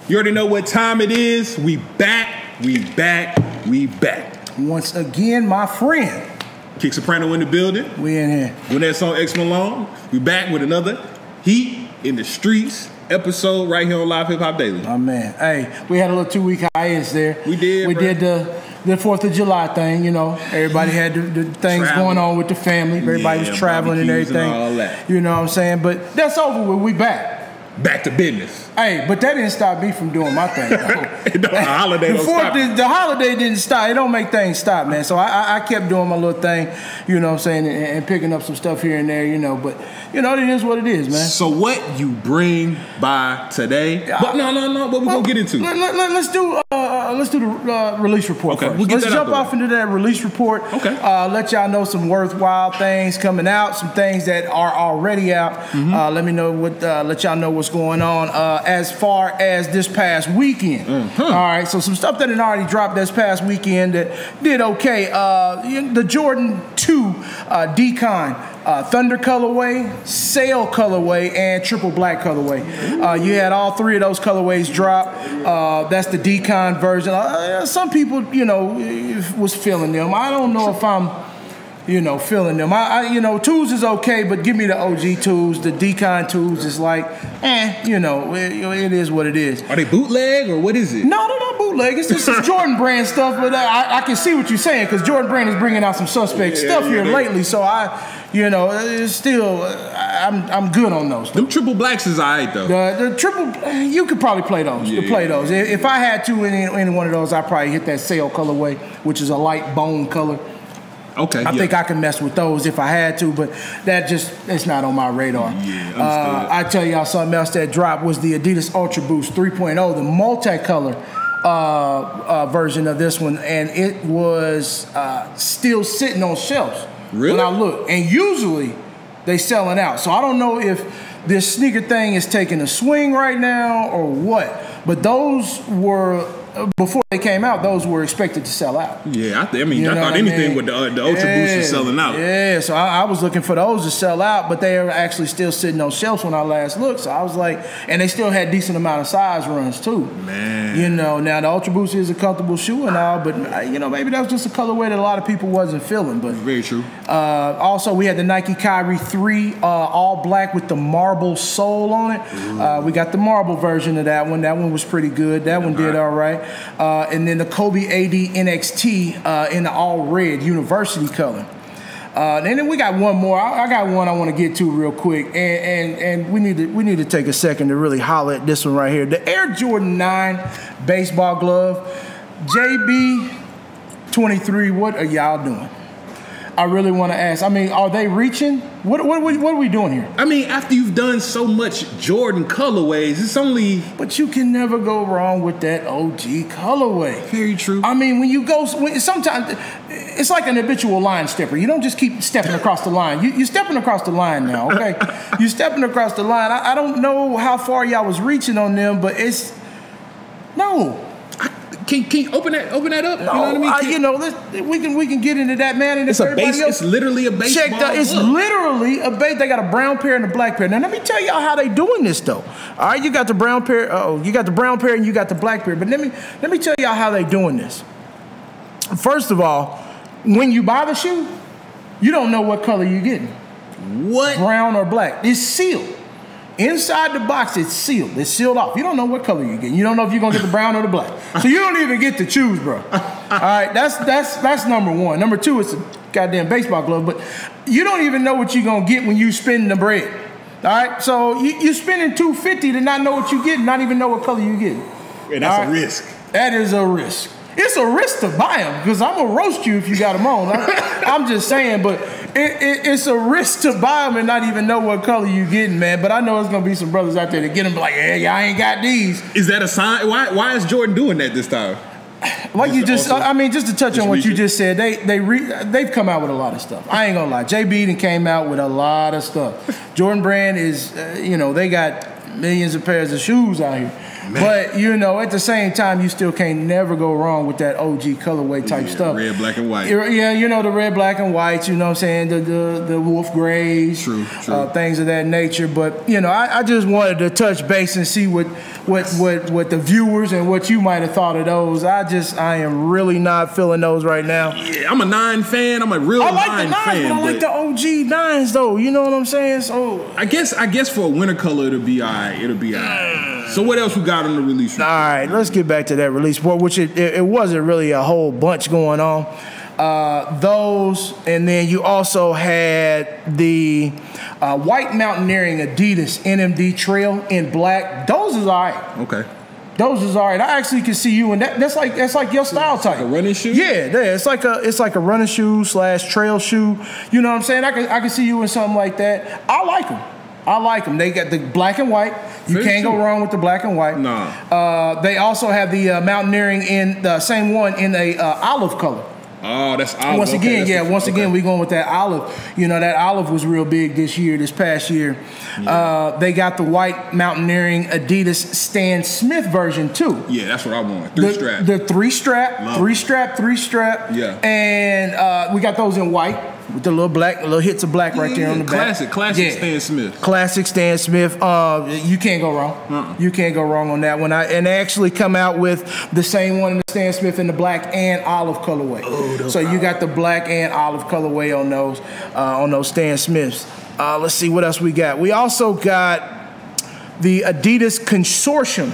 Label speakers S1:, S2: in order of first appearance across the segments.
S1: You already know what time it is. We back.
S2: Once again, my friend.
S1: Kick Soprano in the building.
S2: We in here.
S1: When that song X Malone, we back with another Heat in the Streets episode right here on Live Hip Hop Daily.
S2: Oh man, hey, we had a little 2-week hiatus there.
S1: We did.
S2: We did the 4th of July thing. You know, everybody had the things going on with the family. Everybody was traveling and everything.
S1: And all that.
S2: You know what I'm saying? But that's over with. We back.
S1: Back to business.
S2: Hey, but that didn't stop me from doing my thing.
S1: The holiday don't stop.
S2: The holiday didn't stop. It don't make things stop, man. So I kept doing my little thing, you know what I'm saying, and picking up some stuff here and there, you know. But, you know, it is what it is, man.
S1: So what you bring by today? But no. What we gonna get into?
S2: Let's do the release report first. Let's jump off into that release report.
S1: Okay.
S2: Let y'all know some worthwhile things coming out, some things that are already out. Mm-hmm. Let me know what. Let y'all know what's going on as far as this past weekend. Mm-hmm. All right. So some stuff that had already dropped this past weekend that did okay. The Jordan 2 Decon Thunder colorway, Sail colorway, and Triple Black colorway. You had all three of those colorways drop. That's the Decon version. Some people, you know, was feeling them. I don't know if I'm, you know, feeling them. You know, twos is okay, but give me the OG twos. The Decon twos is like, you know, it is what it is.
S1: Are they bootleg or what is it?
S2: No, they're not bootleg. It's just some Jordan brand stuff. But I can see what you're saying because Jordan brand is bringing out some suspect stuff here lately. So you know, it's still, I'm good on those.
S1: Them Triple Blacks is all right, though.
S2: The triple, you could probably play those. You could play those. If I had to any one of those, I'd probably hit that Sail colorway, which is a light bone color.
S1: Okay.
S2: I think I can mess with those if I had to, but that just, it's not on my radar.
S1: Yeah,
S2: I tell y'all something else that dropped was the Adidas Ultra Boost 3.0, the multicolor version of this one, and it was still sitting on shelves.
S1: Really?
S2: When I look, and usually they selling out. So I don't know if this sneaker thing is taking a swing right now or what. But those were, before they came out, those were expected to sell out.
S1: Yeah, I thought anything with the Ultra Boost was selling out.
S2: Yeah, so I was looking for those to sell out, but they are actually still sitting on shelves when I last looked. So I was like, and they still had decent amount of size runs too.
S1: Man.
S2: You know, now the Ultra Boost is a comfortable shoe and all, but you know, maybe that was just a colorway that a lot of people wasn't feeling. But
S1: very true.
S2: Also, we had the Nike Kyrie 3 all black with the marble sole on it. We got the marble version of that one. That one was pretty good. That one did all right. And then the Kobe AD NXT in the all red university color. And then we got one more. I got one I want to get to real quick, and we need to take a second to really holler at this one right here. The Air Jordan 9 baseball glove, JB23. What are y'all doing? I really want to ask. I mean, are they reaching? What are we doing here?
S1: I mean, after you've done so much Jordan colorways, it's only...
S2: But you can never go wrong with that OG colorway.
S1: Very true.
S2: I mean, sometimes it's like an habitual line stepper. You don't just keep stepping across the line. You're stepping across the line now, okay? You're stepping across the line. I don't know how far y'all was reaching on them, but it's... No.
S1: Can you open that up?
S2: No,
S1: you know what I mean?
S2: You know, we can get into that, man. And
S1: it's it's literally a baseball.
S2: It's literally a base. They got a brown pair and a black pair. Now let me tell y'all how they doing this though. All right, you got the brown pair. You got the brown pair and you got the black pair. But let me tell y'all how they doing this. First of all, when you buy the shoe, you don't know what color you're getting.
S1: What?
S2: Brown or black? It's sealed. Inside the box, it's sealed. It's sealed off. You don't know what color you're getting. You don't know if you're gonna get the brown or the black. So you don't even get to choose, bro. All right, that's number one. Number two, it's a goddamn baseball glove, but you don't even know what you're gonna get when you spend the bread. All right, so you're spending $250 to not know what you get, not even know what color you get.
S1: And that's a risk.
S2: That is a risk. It's a risk to buy them because I'm gonna roast you if you got them on. I'm just saying, but it's a risk to buy them and not even know what color you getting, man. But I know it's gonna be some brothers out there that get them like, hey, I ain't got these.
S1: Is that a sign? Why is Jordan doing that this time?
S2: Like you just, I mean, just to touch on what you just said, they've come out with a lot of stuff. I ain't gonna lie, JB done came out with a lot of stuff. Jordan brand is, you know, they got millions of pairs of shoes out here.
S1: Man.
S2: But, you know, at the same time, you still can't never go wrong with that OG colorway type stuff.
S1: Red, black, and white.
S2: Yeah, you know, the red, black, and whites, you know what I'm saying? The wolf grays.
S1: True.
S2: Things of that nature. But, you know, I just wanted to touch base and see what the viewers and what you might have thought of those. I am really not feeling those right now.
S1: Yeah, I'm a 9 fan. I'm a real 9 fan.
S2: But I like the OG 9s though. You know what I'm saying? So
S1: I guess for a winter color it'll be alright. So what else we got on the release report?
S2: All right, let's get back to that release report, which it wasn't really a whole bunch going on. Those, and then you also had the white mountaineering Adidas NMD Trail in black. Those is all right.
S1: Okay.
S2: Those is all right. I actually can see you in that. That's like your style type.
S1: Like a running shoe?
S2: Yeah, it's like a running shoe / trail shoe. You know what I'm saying? I can see you in something like that. I like them. They got the black and white. You can't go wrong with the black and white.
S1: Nah.
S2: They also have the mountaineering in the same one in a olive color.
S1: Oh, that's olive.
S2: Once again, we're going with that olive. You know, that olive was real big this past year. Yeah. They got the white mountaineering Adidas Stan Smith version too.
S1: Yeah, that's what I want. 3-strap.
S2: The 3-strap.
S1: Yeah.
S2: And we got those in white with the little hits of black right there on the back.
S1: Classic Stan Smith.
S2: Classic Stan Smith. You can't go wrong. You can't go wrong on that one. And they actually come out with the same one in the Stan Smith in the black and olive colorway. Oh, so you got the black and olive colorway on those Stan Smiths. Let's see what else we got. We also got the Adidas Consortium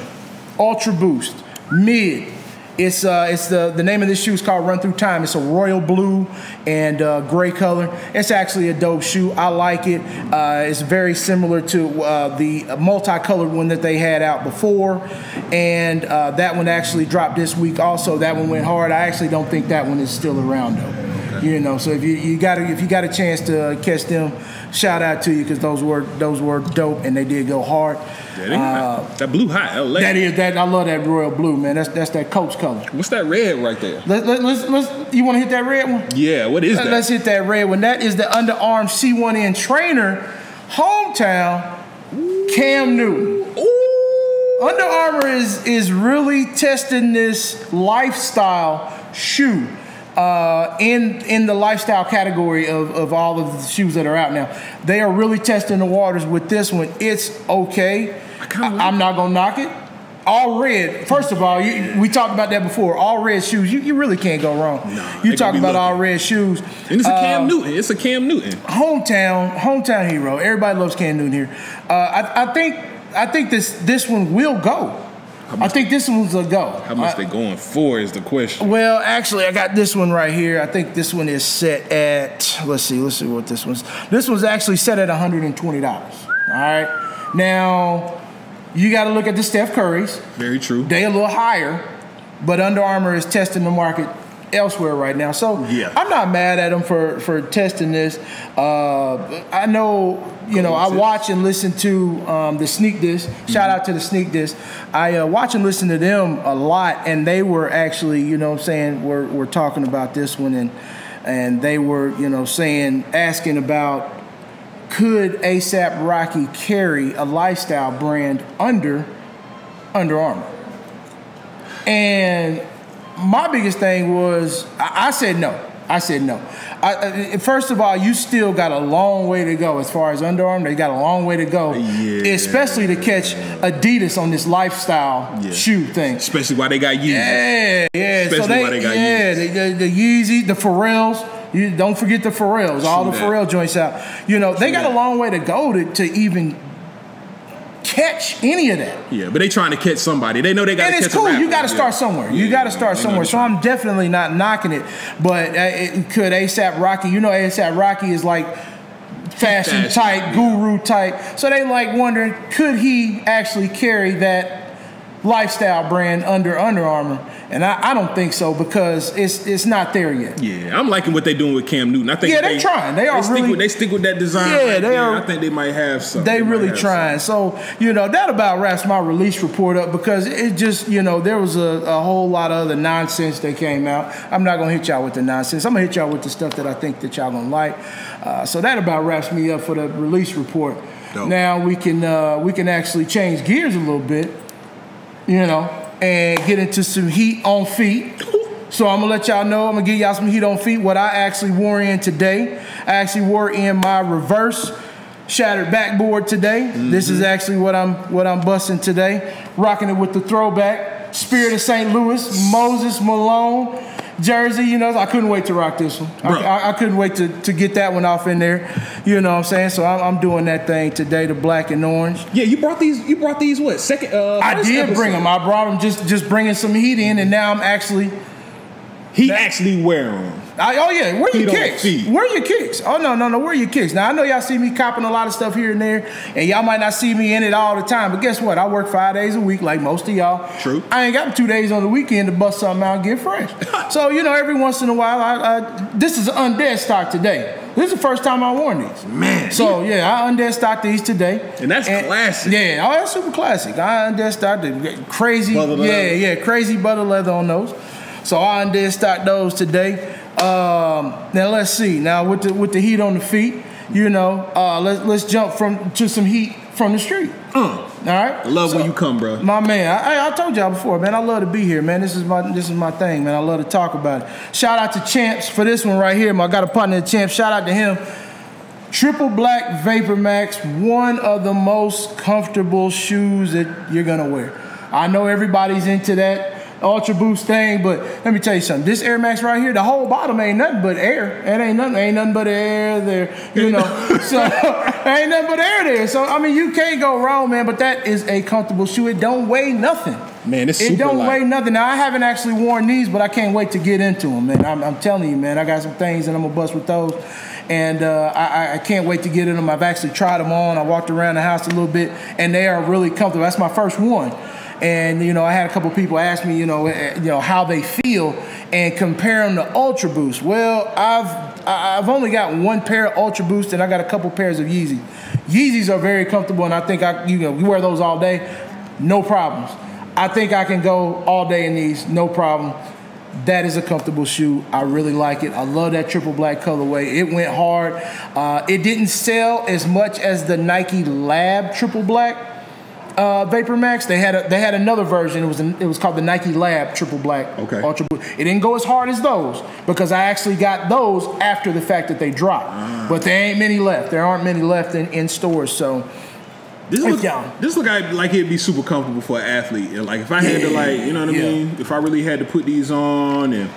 S2: Ultra Boost Mid. It's the name of this shoe is called Run Through Time. It's a royal blue and gray color. It's actually a dope shoe. I like it. It's very similar to the multicolored one that they had out before, and that one actually dropped this week. Also, that one went hard. I actually don't think that one is still around though. Okay. You know, so if you got a chance to catch them, shout out to you because those were dope and they did go hard.
S1: Yeah, that blue hot. I
S2: love that royal blue, man. That's that Coach color.
S1: What's that red right there?
S2: Let's you want to hit that red one?
S1: Yeah, what is that?
S2: Let's hit that red one. That is the Under Armour C1N trainer, hometown, Cam Newton. Ooh. Under Armour is really testing this lifestyle shoe. In the lifestyle category of all of the shoes that are out now. They are really testing the waters with this one. It's okay. I'm not going to knock it. All red, first of all, we talked about that before. All red shoes, you really can't go wrong.
S1: Nah,
S2: you talk about all red shoes.
S1: And it's a Cam Newton. It's a Cam Newton.
S2: Hometown hero. Everybody loves Cam Newton here. I think this one will go. I think this one's a go.
S1: How much they going for is the question.
S2: Well, actually, I got this one right here. I think this one is set at, let's see what this one's. This one's actually set at $120. All right. Now, you got to look at the Steph Currys.
S1: Very true.
S2: They a little higher, but Under Armour is testing the market elsewhere right now. So
S1: yeah.
S2: I'm not mad at them for testing this. I know, I watch and listen to the Sneak Disc. Shout out to the Sneak Disc. I watch and listen to them a lot, and they were actually, we're talking about this one, and they were, asking about, could ASAP Rocky carry a lifestyle brand under Under Armour? And my biggest thing was, I said no. First of all, you still got a long way to go as far as Under Armour. They got a long way to go, especially to catch Adidas on this lifestyle shoe thing.
S1: Especially why they got Yeezys.
S2: Yeah.
S1: Especially why they got Yeezys.
S2: The Yeezy, the Pharrells. You don't forget the Pharrells. All the Pharrell joints out. They got a long way to go to even catch any of that.
S1: Yeah, but they trying to catch somebody. They know they got to catch
S2: it's cool.
S1: a rapper.
S2: You got to start somewhere. You got to start somewhere. So I'm definitely not knocking it. But could ASAP Rocky? ASAP Rocky is like fashion type, guru type. So they like wondering, could he actually carry that lifestyle brand under Under Armour? And I don't think so because it's not there yet.
S1: Yeah, I'm liking what they're doing with Cam Newton. I think
S2: they're trying. They stick
S1: with that design.
S2: Yeah,
S1: right
S2: they are.
S1: I think they might have something.
S2: They really trying. So that about wraps my release report up because it just there was a whole lot of other nonsense that came out. I'm not gonna hit y'all with the nonsense. I'm gonna hit y'all with the stuff that I think that y'all gonna like. So that about wraps me up for the release report.
S1: Dope.
S2: Now we can actually change gears a little bit. you know, and get into some heat on feet. So I'm gonna let y'all know, I'm gonna give y'all some heat on feet, what I actually wore in today. I actually wore in my reverse shattered backboard today. This is actually what I'm busting today. Rocking it with the throwback Spirit of St. Louis, Moses Malone jersey. You know, I couldn't wait to rock this one. I couldn't wait to get that one off in there. You know what I'm saying? So I'm doing that thing today, the black and orange.
S1: Yeah, you brought these what? Second?
S2: I did bring them. I brought them just bringing some heat in, and now I'm actually.
S1: He actually wear them.
S2: Oh yeah, where your kicks? Where your kicks? Oh no, where your kicks? Now I know y'all see me copping a lot of stuff here and there, and y'all might not see me in it all the time. But guess what? I work 5 days a week, like most of y'all.
S1: True.
S2: I ain't got 2 days on the weekend to bust something out and get fresh. So you know, every once in a while, this is an undead stock today. This is the first time I worn these.
S1: Man.
S2: So yeah, I undead stocked these today.
S1: And that's classic.
S2: Yeah, oh that's super classic. I undead stocked the crazy. Crazy butter leather on those. So I undid stock those today. Now let's see. Now with the heat on the feet, you know, let's jump to some heat from the street. All right.
S1: I love when you come, bro.
S2: My man, I told y'all before, man. I love to be here, man. This is my thing, man. I love to talk about it. Shout out to Champs for this one right here. I got a partner in Champs. Shout out to him. Triple Black Vapor Max, one of the most comfortable shoes that you're gonna wear. I know everybody's into that Ultra Boost thing, but let me tell you something. This Air Max right here, the whole bottom ain't nothing but air. It ain't nothing but air there, you know. So ain't nothing but air there. So I mean, you can't go wrong, man. But that is a comfortable shoe. It don't weigh nothing.
S1: Man, it's super
S2: light. It don't weigh nothing. Now I haven't actually worn these, but I can't wait to get into them, man. I'm telling you, man. I got some things that I'm gonna bust with those. And I can't wait to get in them. I've actually tried them on. I walked around the house a little bit, and they are really comfortable. That's my first one. And, you know, I had a couple people ask me, you know, how they feel and compare them to Ultra Boost. Well, I've only got one pair of Ultra Boost, and I got a couple pairs of Yeezys. Yeezys are very comfortable, and I think you wear those all day, no problems. I think I can go all day in these, no problem. That is a comfortable shoe. I really like it. I love that triple black colorway. It went hard. It didn't sell as much as the Nike Lab triple black. Vapor Max. They had another version. It was called the Nike Lab Triple Black Ultra Boost. It didn't go as hard as those because I actually got those after the fact that they dropped. But there ain't many left. There aren't many left in stores. So
S1: this look like it'd be super comfortable for an athlete. Like if I had to, like, you know what I mean? If I really had to put these on and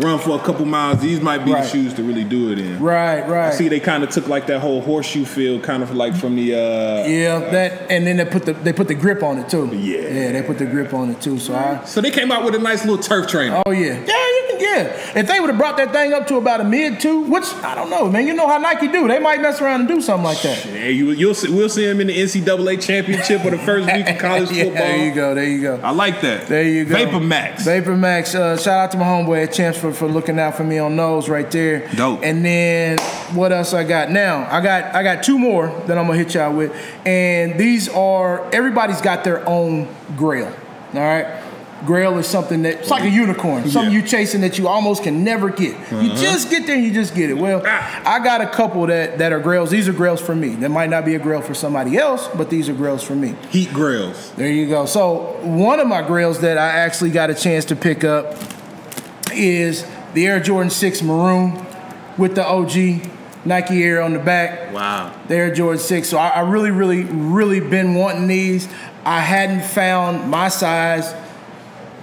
S1: run for a couple miles, these might be the shoes to really do it in. Right. I see they kind of took like that whole horseshoe feel, kind of like from the
S2: that, and then they put the grip on it too.
S1: Yeah,
S2: they put the grip on it too. So
S1: they came out with a nice little turf trainer.
S2: Oh yeah. If they would have brought that thing up to about a mid two, which I don't know, man. You know how Nike do? They might mess around and do something like that.
S1: Yeah, we'll see them in the NCAA championship or the first week of college football.
S2: There you go.
S1: I like that.
S2: There you go.
S1: Vapor Max.
S2: Shout out to my homeboy at Champs for looking out for me on those right there.
S1: Dope.
S2: And then what else I got? Now I got two more that I'm gonna hit y'all with, and these are everybody's got their own grail. All right. Grail is something that it's like a unicorn, something you chasing that you almost can never get. You just get there and you just get it. Well, I got a couple that are grails. These are grails for me. That might not be a grail for somebody else, but these are grails for me.
S1: Heat grails.
S2: There you go. So one of my grails that I actually got a chance to pick up is the Air Jordan 6 Maroon with the OG Nike Air on the back.
S1: Wow.
S2: The Air Jordan 6. So I really, really, really been wanting these. I hadn't found my size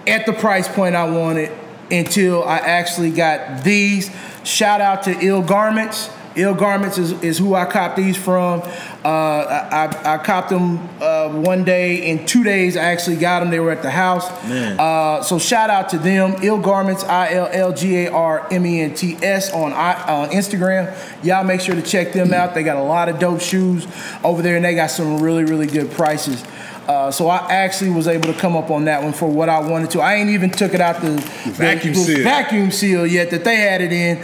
S2: at the price point I wanted until I actually got these. Shout out to Ill Garments. Ill Garments is who I copped these from. I copped them one day. In 2 days, I actually got them. They were at the house. So shout out to them. Ill Garments, ILLGARMENTS on Instagram. Y'all make sure to check them out. They got a lot of dope shoes over there, and they got some really, really good prices. So I actually was able to come up on that one for what I wanted to. I ain't even took it out the vacuum seal yet that they had it in.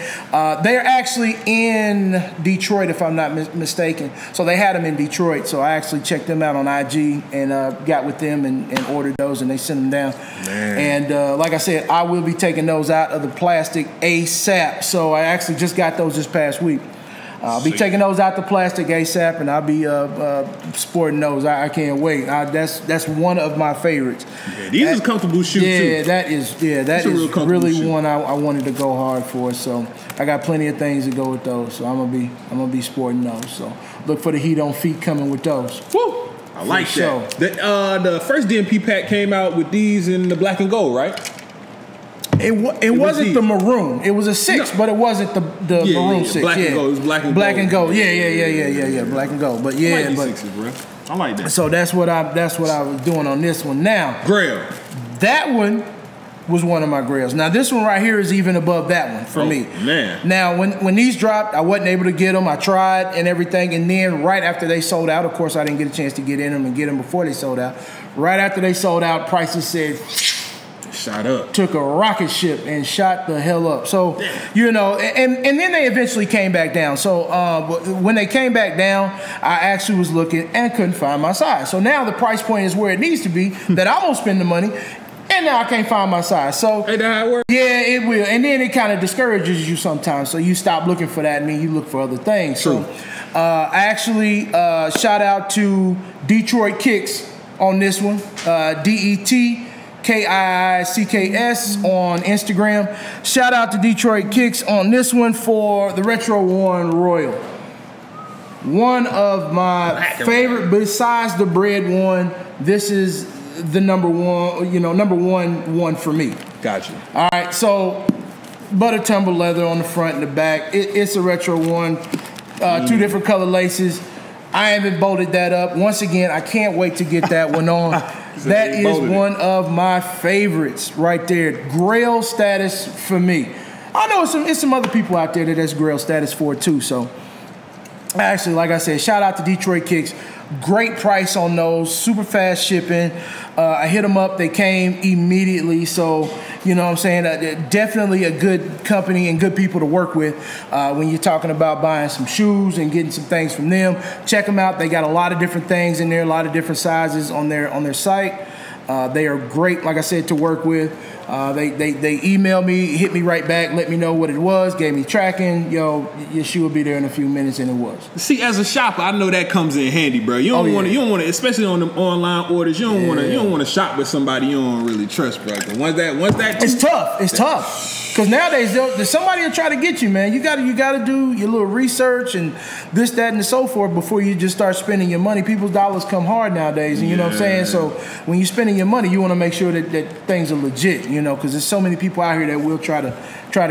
S2: They're actually in Detroit, if I'm not mistaken. So they had them in Detroit. So I actually checked them out on IG and got with them and ordered those, and they sent them down. Man. And like I said, I will be taking those out of the plastic ASAP. So I actually just got those this past week. I'll be taking those out the plastic ASAP, and I'll be sporting those. I can't wait. That's one of my favorites.
S1: Yeah, these is comfortable shoes too.
S2: Yeah, that is really shoe. One I wanted to go hard for. So I got plenty of things to go with those. So I'm gonna be sporting those. So look for the Heat on Feet coming with those.
S1: Woo! I like that. The first DMP pack came out with these in the black and gold, right?
S2: It wasn't the maroon. It was a 6, but it wasn't the maroon 6.
S1: Black and gold. It was black and gold.
S2: Black and gold. Yeah. Black and gold. But yeah,
S1: I like these sixes, bro. I like that.
S2: So that's what I was doing on this one. Now,
S1: Grail.
S2: That one was one of my grails. Now this one right here is even above that one for me.
S1: Man.
S2: Now when these dropped, I wasn't able to get them. I tried and everything, and then right after they sold out, of course I didn't get a chance to get in them and get them before they sold out. Right after they sold out, prices said
S1: shot up.
S2: Took a rocket ship and shot the hell up. So, you know, and then they eventually came back down. So when they came back down, I actually was looking and couldn't find my size. So now the price point is where it needs to be, that I won't spend the money, and now I can't find my size. So
S1: ain't that how it works?
S2: Yeah, it will. And then it kind of discourages you sometimes. So you stop looking for that and then you look for other things.
S1: True.
S2: So I actually shout out to Detroit Kicks on this one. DETKIICKS on Instagram. Shout out to Detroit Kicks on this one for the Retro One Royal. One of my favorite, besides the bread one, this is the number one for me.
S1: Gotcha.
S2: All right, so butter tumble leather on the front and the back. It's a Retro One, 2 different color laces. I haven't bolted that up. Once again, I can't wait to get that one on. That is one of my favorites right there. Grail status for me. I know it's some other people out there that's Grail status for too. So actually, like I said, shout out to Detroit Kicks. Great price on those, super fast shipping. I hit them up, they came immediately. So, you know what I'm saying? Definitely a good company and good people to work with when you're talking about buying some shoes and getting some things from them. Check them out. They got a lot of different things in there, a lot of different sizes on their site. They are great, like I said, to work with. They emailed me, hit me right back, let me know what it was, gave me tracking. Yo, your shoe will be there in a few minutes, and it was.
S1: See, as a shopper, I know that comes in handy, bro. You don't want to, especially on the online orders. You don't want to shop with somebody you don't really trust, bro. Once that,
S2: it's tough. It's tough. Because nowadays, somebody will try to get you, man. You got to do your little research and this, that, and so forth before you just start spending your money. People's dollars come hard nowadays, and you know what I'm saying? So when you're spending your money, you want to make sure that things are legit, you know, because there's so many people out here that will try to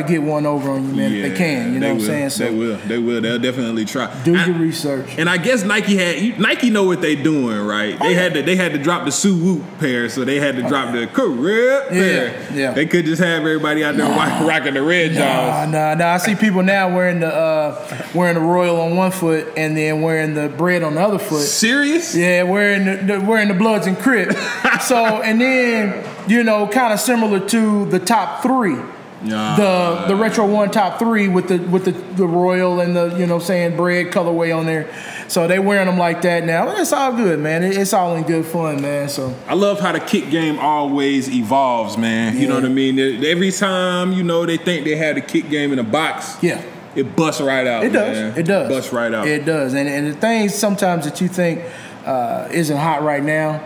S2: get one over on you, man, if they can. You know what I'm saying? So
S1: they will. They'll definitely try.
S2: Do your research.
S1: And I guess Nike know what they doing, right? They had to drop the Suwoop pair, so they had to drop the Correct pair.
S2: Yeah.
S1: They could just have everybody out there rocking the red jaws.
S2: Nah. I see people now wearing the Royal on one foot and then wearing the bread on the other foot.
S1: Serious?
S2: Yeah, wearing the Bloods and Crips. So and then kind of similar to the top 3. The Retro One top 3 with the Royal and the bread colorway on there. So they wearing them like that now. It's all good, man. It's all in good fun, man. So
S1: I love how the kick game always evolves, man. You know what I mean? Every time they think they have the kick game in a box, it busts right out.
S2: It does.
S1: Man.
S2: It does.
S1: Busts right out.
S2: It does. And the things sometimes that you think isn't hot right now,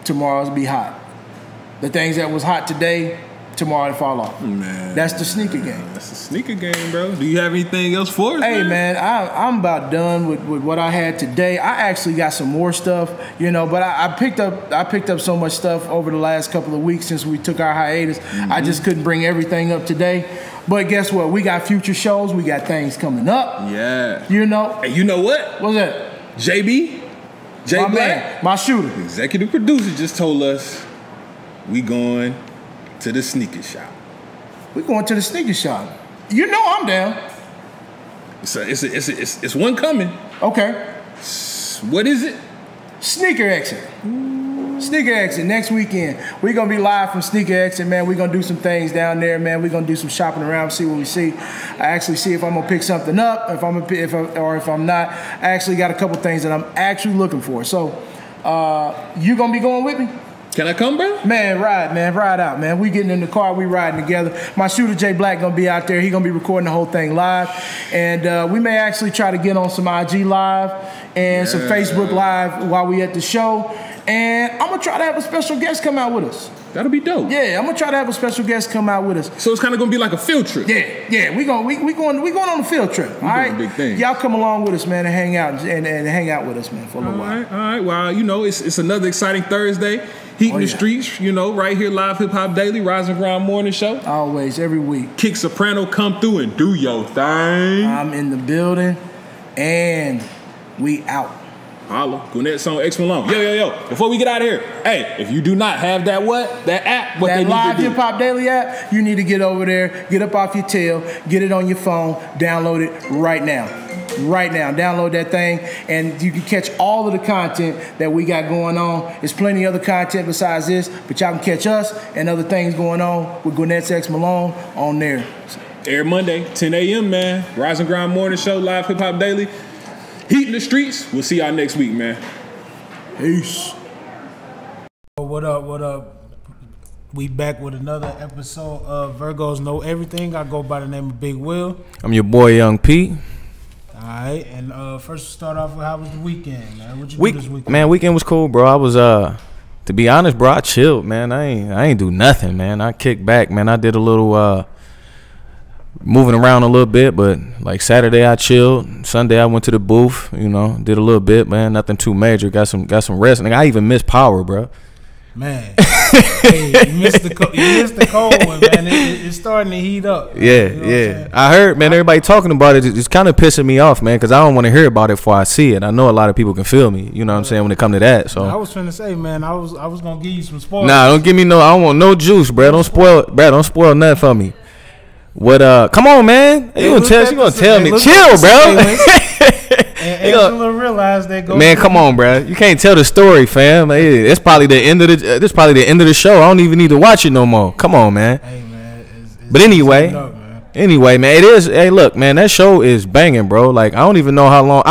S2: tomorrow's be hot. The things that was hot today, tomorrow to fall off.
S1: Man,
S2: that's the sneaker game.
S1: That's the sneaker game, bro. Do you have anything else for us?
S2: Hey, man, I'm about done with what I had today. I actually got some more stuff, but I picked up so much stuff over the last couple of weeks since we took our hiatus. I just couldn't bring everything up today. But guess what? We got future shows. We got things coming up.
S1: Yeah.
S2: Hey, you know what? What's that?
S1: JB,
S2: my man, my shooter,
S1: executive producer, just told us we going to the sneaker shop.
S2: We're going to the sneaker shop. You know I'm down.
S1: It's one coming.
S2: Okay.
S1: What is it?
S2: Sneaker Exit. Sneaker Exit next weekend. We're gonna be live from Sneaker Exit, man. We're gonna do some things down there, man. We're gonna do some shopping around, see what we see. I actually see if I'm gonna pick something up, if I'm not. I actually got a couple things that I'm actually looking for. So, you gonna be going with me?
S1: Can I come, bro?
S2: Man, ride out, man. We getting in the car, we riding together. My shooter Jay Black gonna be out there. He gonna be recording the whole thing live, and we may actually try to get on some IG live and some Facebook live while we at the show. And I'm gonna try to have a special guest come out with us.
S1: That'll be dope.
S2: Yeah, I'm gonna try to have a special guest come out with us.
S1: So it's kind of gonna be like a field trip.
S2: Yeah, we going on a field trip. All right,
S1: big thing.
S2: Y'all come along with us, man, and hang out and hang out with us, man, for a little while.
S1: All right. Well, you know, it's another exciting Thursday. Heat in the streets, you know, right here, Live Hip Hop Daily, Rise and Grind Morning Show.
S2: Always, every week.
S1: Kick Soprano, come through and do your thing.
S2: I'm in the building, and we out.
S1: Holla. Gwinnett Song X Malone. Yo. Before we get out of here, hey, if you do not have that app, what they need to do.
S2: That Live Hip Hop Daily app, you need to get over there, get up off your tail, get it on your phone, download it right now. Right now, download that thing, and you can catch all of the content that we got going on. There's plenty of other content besides this, but y'all can catch us and other things going on with Gwinnett X Malone on there.
S1: Every Monday, 10 a.m., man. Rise and Grind Morning Show, Live Hip Hop Daily. Heat in the streets. We'll see y'all next week, man.
S2: Peace.
S3: What up? We back with another episode of Virgos Know Everything. I go by the name of Big Will.
S4: I'm your boy, Young Pete.
S3: All right, and first we'll start off with how was the weekend, man? What you do this weekend?
S4: Man, weekend was cool, bro. I was to be honest, bro, I chilled, man. I ain't do nothing, man. I kicked back, man. I did a little moving around a little bit, but like Saturday I chilled. Sunday I went to the booth, you know, did a little bit, man. Nothing too major. Got some rest. And I even missed power, bro.
S3: Man, hey, you missed the cold one, man. It's starting to heat up.
S4: Yeah,
S3: you know
S4: yeah. I heard, man, everybody talking about it. It's kind of pissing me off, man, because I don't want to hear about it before I see it. I know a lot of people can feel me, you know what I'm saying, when it come to that. So
S3: I was finna say, man, I was gonna give you some spoilers.
S4: Nah, don't give me no. I don't want no juice, bro. Don't spoil nothing for me. What? Come on, man. You gonna tell me? Chill, bro.
S3: And Angela realized that.
S4: Man, come on, bro. You can't tell the story, fam. It's probably the end of the show. I don't even need to watch it no more. Come on, man.
S3: Hey, man.
S4: But anyway,
S3: man,
S4: it is. Hey, look, man, that show is banging, bro. Like, I don't even know how long.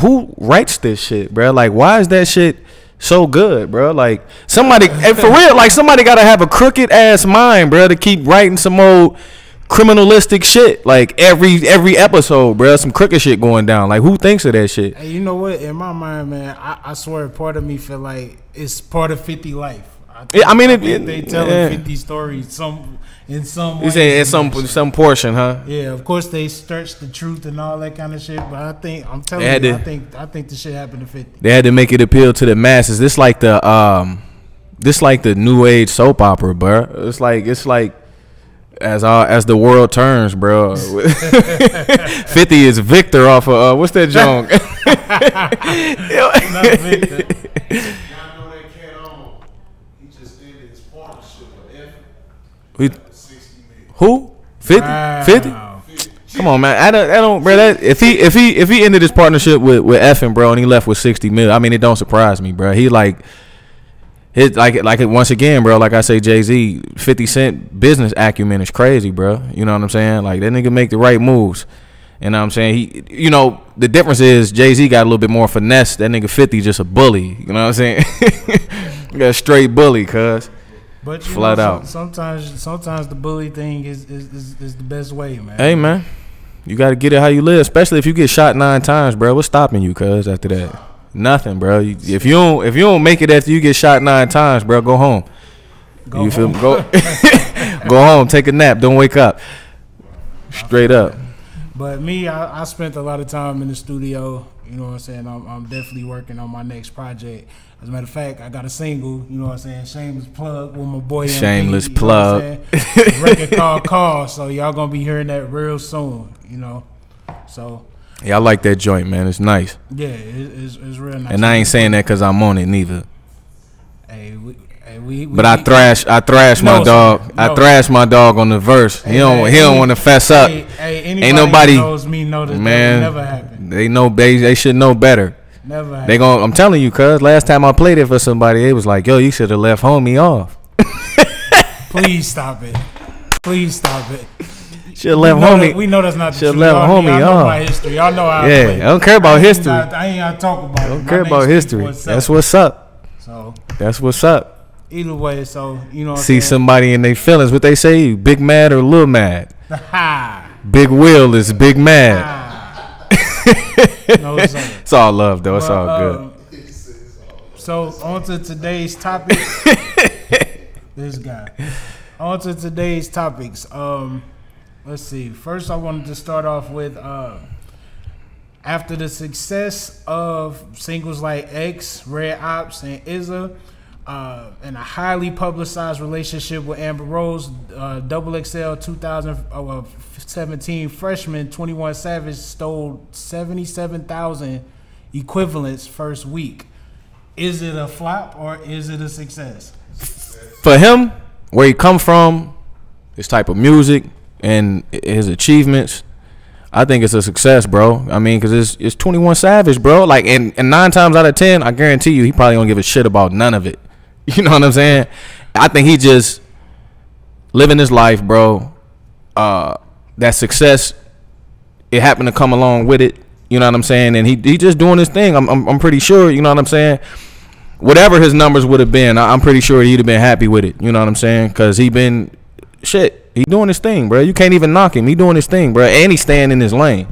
S4: Who writes this shit, bro? Like, why is that shit so good, bro? Like, somebody, for real, like, somebody gotta have a crooked ass mind, bro, to keep writing some old criminalistic shit like every episode, bro. Some crooked shit going down. Like, who thinks of that shit?
S3: Hey, you know what? In my mind, man, I swear, part of me feel like it's part of 50 life. I mean, they telling 50 stories in some way.
S4: You say in some portion, huh?
S3: Yeah, of course they search the truth and all that kind of shit. But I think I think the shit happened to 50.
S4: They had to make it appeal to the masses. This like the new age soap opera, bro. It's like. As the world turns, bro. 50 is Victor off of what's that joke?
S3: Not Victor.
S5: He just ended his partnership with F. 60 million.
S4: Who? 50?
S3: Wow.
S4: 50? Come on, man. I don't, bro. If he ended his partnership with Effin, bro, and he left with 60 million, I mean, it don't surprise me, bro. He like once again, bro, like I say, Jay-Z, 50 Cent business acumen is crazy, bro. You know what I'm saying? Like, that nigga make the right moves. You know what I'm saying? He, you know, the difference is Jay-Z got a little bit more finesse. That nigga 50 just a bully. You know what I'm saying? You got a straight bully, cuz.
S3: But
S4: flat out.
S3: Sometimes the bully thing is the best way, man.
S4: Hey, man. You got to get it how you live, especially if you get shot 9 times, bro. What's stopping you, cuz, after that? Nothing, bro. If you don't make it after you get shot 9 times, bro, go home. Go home, take a nap, don't wake up. Straight up.
S3: But me, I spent a lot of time in the studio. You know what I'm saying? I'm definitely working on my next project. As a matter of fact, I got a single. You know what I'm saying? Shameless plug with my boy.
S4: Shameless
S3: MP,
S4: plug.
S3: You know what I'm saying? Record called Call. So y'all gonna be hearing that real soon. You know, so.
S4: Yeah, I like that joint, man. It's nice.
S3: Yeah, it's real nice.
S4: And I ain't saying that because I'm on it neither.
S3: But
S4: I thrash my dog.
S3: No.
S4: I thrash my dog on the verse. He don't want to fess up.
S3: Ain't
S4: nobody
S3: knows me know that
S4: man.
S3: That never happened.
S4: They know they should know better.
S3: Never happened.
S4: I'm telling you, cuz last time I played it for somebody, it was like, yo, you should have left homie off.
S3: Please stop it. Please stop it.
S4: Should left homie.
S3: We know that's not the truth.
S4: Should left homie
S3: y'all know
S4: off.
S3: my history. Y'all know how I
S4: Yeah,
S3: play.
S4: I don't care about history.
S3: I ain't gotta talk about it.
S4: I don't care about history. That's what's up.
S3: So
S4: that's what's up.
S3: Either way, so you know.
S4: See somebody in their feelings. What they say? Big mad or little mad? Big Will is big mad.
S3: No, it's all,
S4: it's all love though. It's all good.
S3: So on to today's topic. This guy. On to today's topics. Let's see. First, I wanted to start off with after the success of singles like X, Red Ops, and IZA, and a highly publicized relationship with Amber Rose, XXL 2017 freshman 21 Savage stole 77,000 equivalents first week. Is it a flop or is it a success?
S4: For him, where he come from, his type of music and his achievements, I think it's a success, bro. I mean, because it's 21 Savage, bro. Like, and 9 times out of 10, I guarantee you, he probably don't give a shit about none of it. You know what I'm saying? I think he just living his life, bro. That success, it happened to come along with it. You know what I'm saying? And he just doing his thing. I'm pretty sure. You know what I'm saying? Whatever his numbers would have been, I'm pretty sure he'd have been happy with it. You know what I'm saying? Because he been shit. He doing his thing, bro. You can't even knock him. He doing his thing, bro. And he's staying in his lane.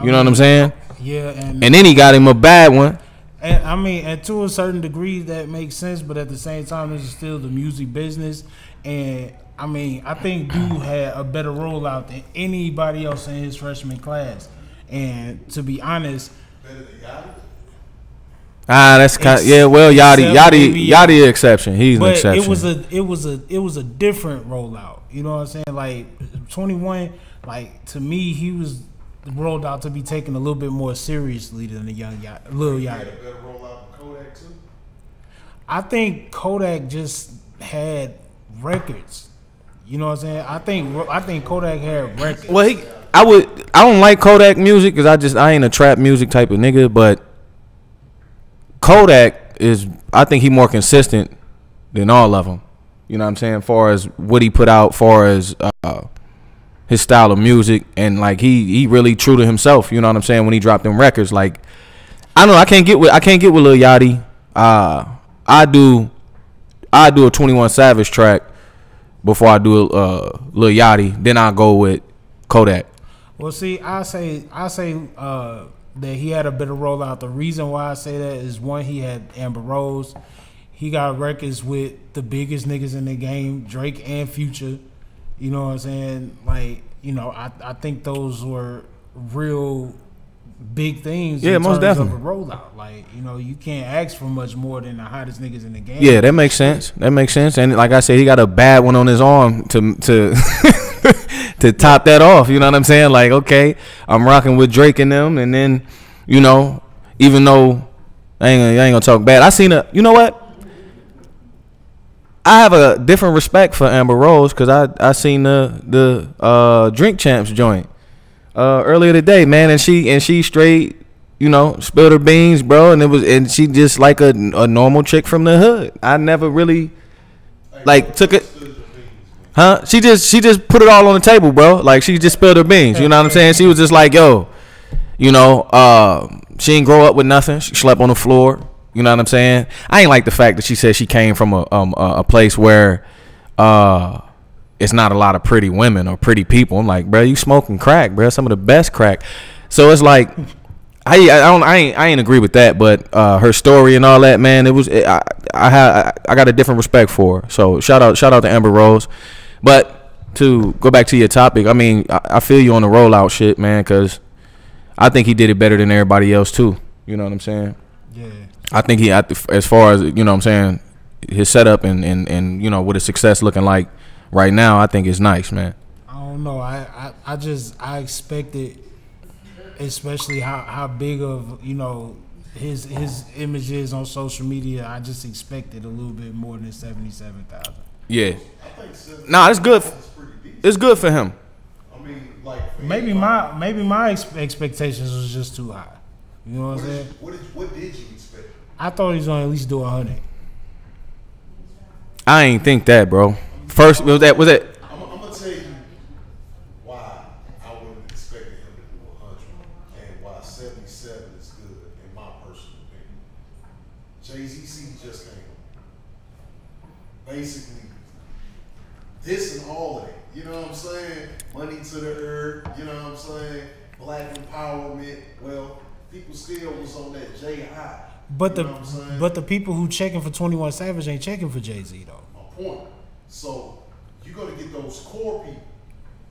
S4: You know what I'm saying?
S3: Yeah. And
S4: then he got him a bad one.
S3: And I mean, and to a certain degree, that makes sense. But at the same time, this is still the music business. And I mean, I think Dude had a better rollout than anybody else in his freshman class. And to be honest,
S5: Better than Yachty?
S4: That's kind of, yeah. Well, Yachty exception. He's an exception.
S3: It was a different rollout. You know what I'm saying? Like 21, like to me, he was rolled out to be taken a little bit more seriously than the Lil Yachty.
S5: Had a better rollout than Kodak too.
S3: I think Kodak just had records. You know what I'm saying? I think Kodak had records.
S4: Well, I don't like Kodak music because I ain't a trap music type of nigga, but Kodak is, I think he more consistent than all of them. You know what I'm saying? As far as what he put out, far as his style of music, and like he really true to himself. You know what I'm saying? When he dropped them records, like I don't know, I can't get with Lil Yachty. I do a 21 Savage track before I do Lil Yachty. Then I go with Kodak.
S3: Well, see, I say that he had a better rollout. The reason why I say that is, one, he had Amber Rose. He got records with the biggest niggas in the game, Drake and Future. You know what I'm saying? Like, you know, I think those were real big things.
S4: Yeah,
S3: in
S4: most
S3: terms
S4: definitely.
S3: of a rollout. Like, you know, you can't ask for much more than the hottest niggas in the game.
S4: Yeah, that makes sense. And like I said, he got a bad one on his arm to to top that off. You know what I'm saying? Like, okay, I'm rocking with Drake and them, and then, you know, even though I ain't gonna talk bad, you know what? I have a different respect for Amber Rose because I seen the Drink Champs joint earlier today, man, and she straight, you know, spilled her beans, bro, and she just like a normal chick from the hood. I never really like took it. Huh? She just put it all on the table, bro. Like, she just spilled her beans. You know what I'm saying? She was just like, yo, you know, she didn't grow up with nothing. She slept on the floor. You know what I'm saying? I ain't like the fact that she said she came from a place where it's not a lot of pretty women or pretty people. I'm like, bro, you smoking crack, bro. Some of the best crack. So it's like, I ain't agree with that, but her story and all that, man, I got a different respect for her. So shout out to Amber Rose. But to go back to your topic, I mean, I feel you on the rollout shit, man, because I think he did it better than everybody else too. You know what I'm saying?
S3: Yeah.
S4: I think as far as, you know what I'm saying, his setup and you know, what his success looking like right now, I think it's nice, man.
S3: I don't know. I expected, especially how big of, you know, his image is on social media. I just expected a little bit more than 77,000.
S4: Yeah. Nah, it's good. It's good for him.
S5: I mean, like,
S3: Maybe my expectations was just too high. You know what I'm saying?
S5: What did you expect?
S3: I thought he was gonna at least do 100.
S4: I ain't think that, bro. First, was that?
S5: I'm gonna tell you why I wouldn't have expected him to do 100 and why 77 is good in my personal opinion. Jay-Z just came. basically this and all of it. You know what I'm saying? Money to the earth. You know what I'm saying? Black empowerment. Well, people still was on that J high.
S3: But the people who checking for 21 Savage ain't checking for Jay-Z though.
S5: My point. So you're gonna get those core people.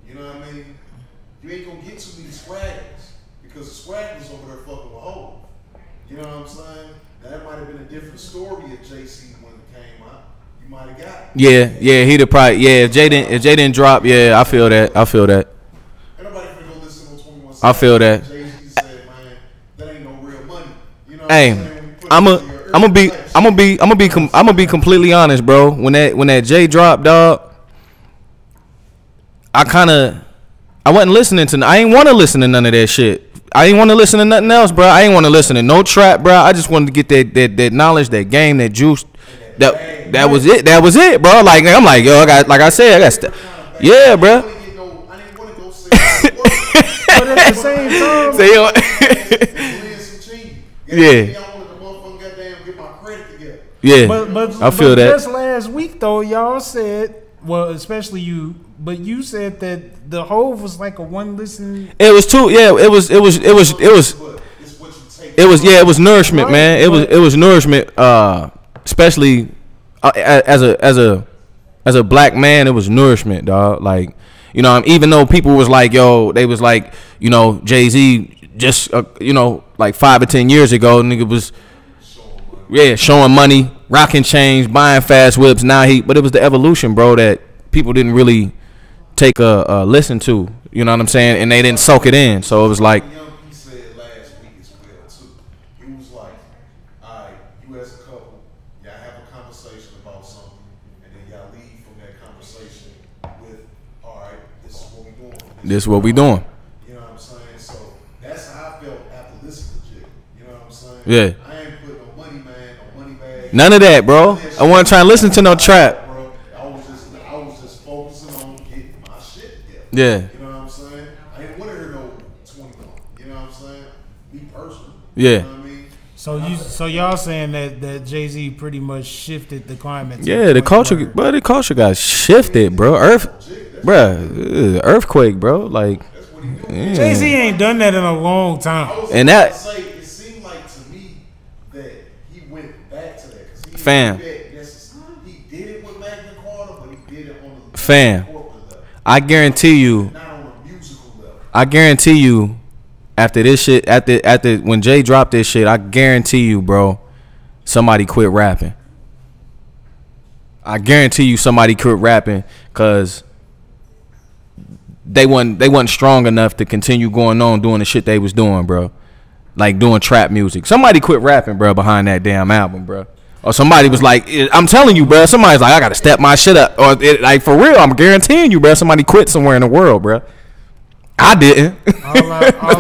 S5: You know what I mean? You ain't gonna get too many scragglers because the scragglers over there fucking with Hov. You know what I'm saying? That might have been a different story if JC when it came out. You might have got it.
S4: Yeah, he'd have probably if Jay didn't drop, I feel that.
S5: Everybody finna go listen to 21 Savage.
S4: I feel that.
S5: JC said, man, that ain't no real money. You know what
S4: Hey,
S5: I'm saying?
S4: I'm gonna be completely honest, bro. When that Jay dropped, dog, I wasn't listening to. I ain't want to listen to none of that shit. I ain't want to listen to nothing else, bro. I ain't want to listen to no trap, bro. I just wanted to get that knowledge, that game, that juice. That was it. That was it, bro. Like I'm like, yo, I got yeah, bro.
S5: I didn't want to go say
S3: But at the same time,
S4: yeah,
S3: but
S4: I feel that.
S3: Just last week though, y'all said, well, especially you, but you said that the Hove was like a one listen.
S4: It was two. Yeah, it was nourishment, man. It was nourishment. Especially as a black man, it was nourishment, dog. Like, you know, even though people was like, yo, they was like, you know, Jay-Z just like 5 or 10 years ago, nigga was showing money, rocking chains, buying fast whips. But it was the evolution, bro, that people didn't really take a listen to. You know what I'm saying? And they didn't soak it in. So it was like. This is what we doing.
S5: You know what I'm saying? So that's how I felt after listening to Jig. You know what I'm saying?
S4: Yeah.
S5: I ain't put no money, man, no money bag.
S4: None of that, bro. I wasn't trying to listen to no trap.
S5: Bro, I was just focusing on getting my shit together.
S4: Yeah.
S5: You know what I'm saying? I didn't want to hear no 21. You know what I'm saying? Me personally.
S4: Yeah.
S5: You know what I mean?
S3: So y'all saying that Jay-Z pretty much shifted the climate.
S4: Yeah, the culture got shifted, bro. Earthquake, bro. Like,
S3: yeah. Jay-Z ain't done that in a long time.
S4: And that
S5: it seemed like to me that he went back to that because he did it with Magna Carta, but he did it on the corporate level.
S4: I guarantee you.
S5: Not on a musical level.
S4: I guarantee you. After this shit, after when Jay dropped this shit, I guarantee you, bro, somebody quit rapping. I guarantee you somebody quit rapping because they wasn't strong enough to continue going on doing the shit they was doing, bro. Like doing trap music. Somebody quit rapping, bro, behind that damn album, bro. Or somebody was like, I'm telling you, bro, somebody's like, I gotta step my shit up. Or like for real, I'm guaranteeing you, bro, somebody quit somewhere in the world, bro. I didn't.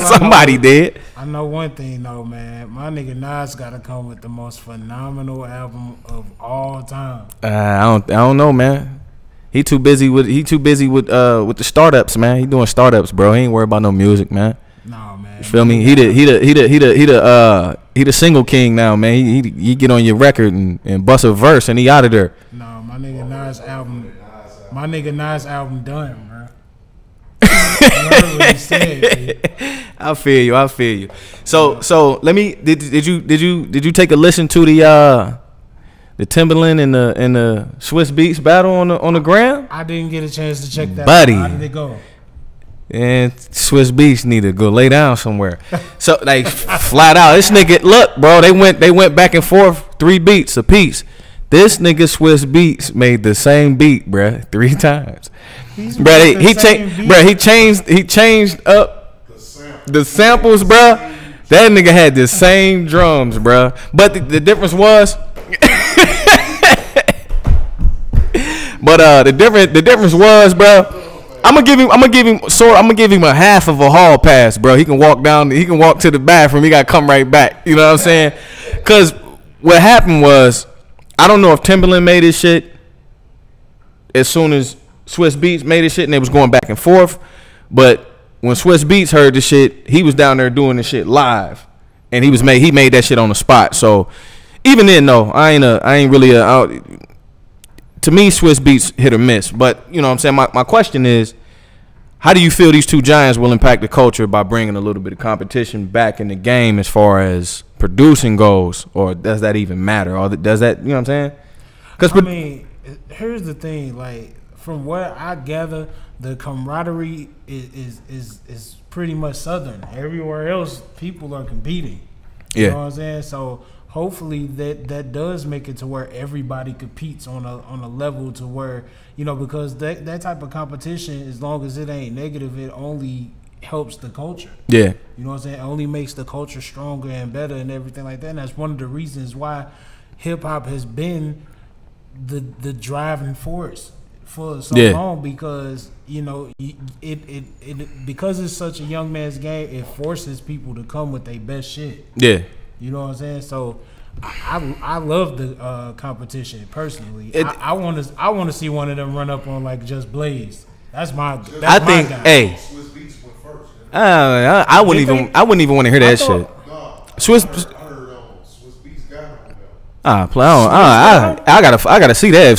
S4: Somebody did.
S3: I know one thing though, man. My nigga Nas gotta come with the most phenomenal album of all time.
S4: I don't know, man. He too busy with the startups, man. He doing startups, bro. He ain't worried about no music, man.
S3: No, man.
S4: You feel me? He the single king now, man. He get on your record and bust a verse and he out of there.
S3: No, my nigga Nas album done, bro.
S4: I feel you. So let me. Did you take a listen to the Timberland and the Swiss Beats battle on the gram?
S3: I didn't get a chance to check that.
S4: Buddy,
S3: how did it go?
S4: And Swiss Beats need to go lay down somewhere. So like flat out, this nigga, look, bro, they went back and forth 3 beats apiece. This nigga Swiss Beats made the same beat, bruh, 3 times. Bruh, he changed up the samples, bruh. That nigga had the same drums, bruh. But the difference was, the difference was, bruh. I'm gonna give him a half of a hall pass, bro. He can walk to the bathroom. He gotta come right back. You know what I'm saying? Cause what happened was, I don't know if Timberland made his shit as soon as Swiss Beats made his shit, and they was going back and forth. But when Swiss Beats heard the shit, he was down there doing the shit live, and he made that shit on the spot. So even then, no, I ain't really to me, Swiss Beats hit or miss. But you know what I'm saying. My question is, how do you feel these two giants will impact the culture by bringing a little bit of competition back in the game as far as producing goes, or does that even matter? Or does that, you know what I'm saying? Because
S3: I mean, here's the thing. Like, from what I gather, the camaraderie is pretty much Southern. Everywhere else, people are competing. You know what I'm saying? So hopefully that does make it to where everybody competes on a level to where, you know, because that type of competition, as long as it ain't negative, it only helps the culture.
S4: Yeah.
S3: You know what I'm saying? It only makes the culture stronger and better and everything like that. And that's one of the reasons why hip hop has been the driving force for so long, because, you know, it because it's such a young man's game, it forces people to come with their best shit. Yeah. You know what I'm saying? So I love the competition personally. I want to see one of them run up on like Just Blaze. That's my guy.
S4: Hey, I wouldn't even want to hear that shit. Swiss Beats got I gotta see that. If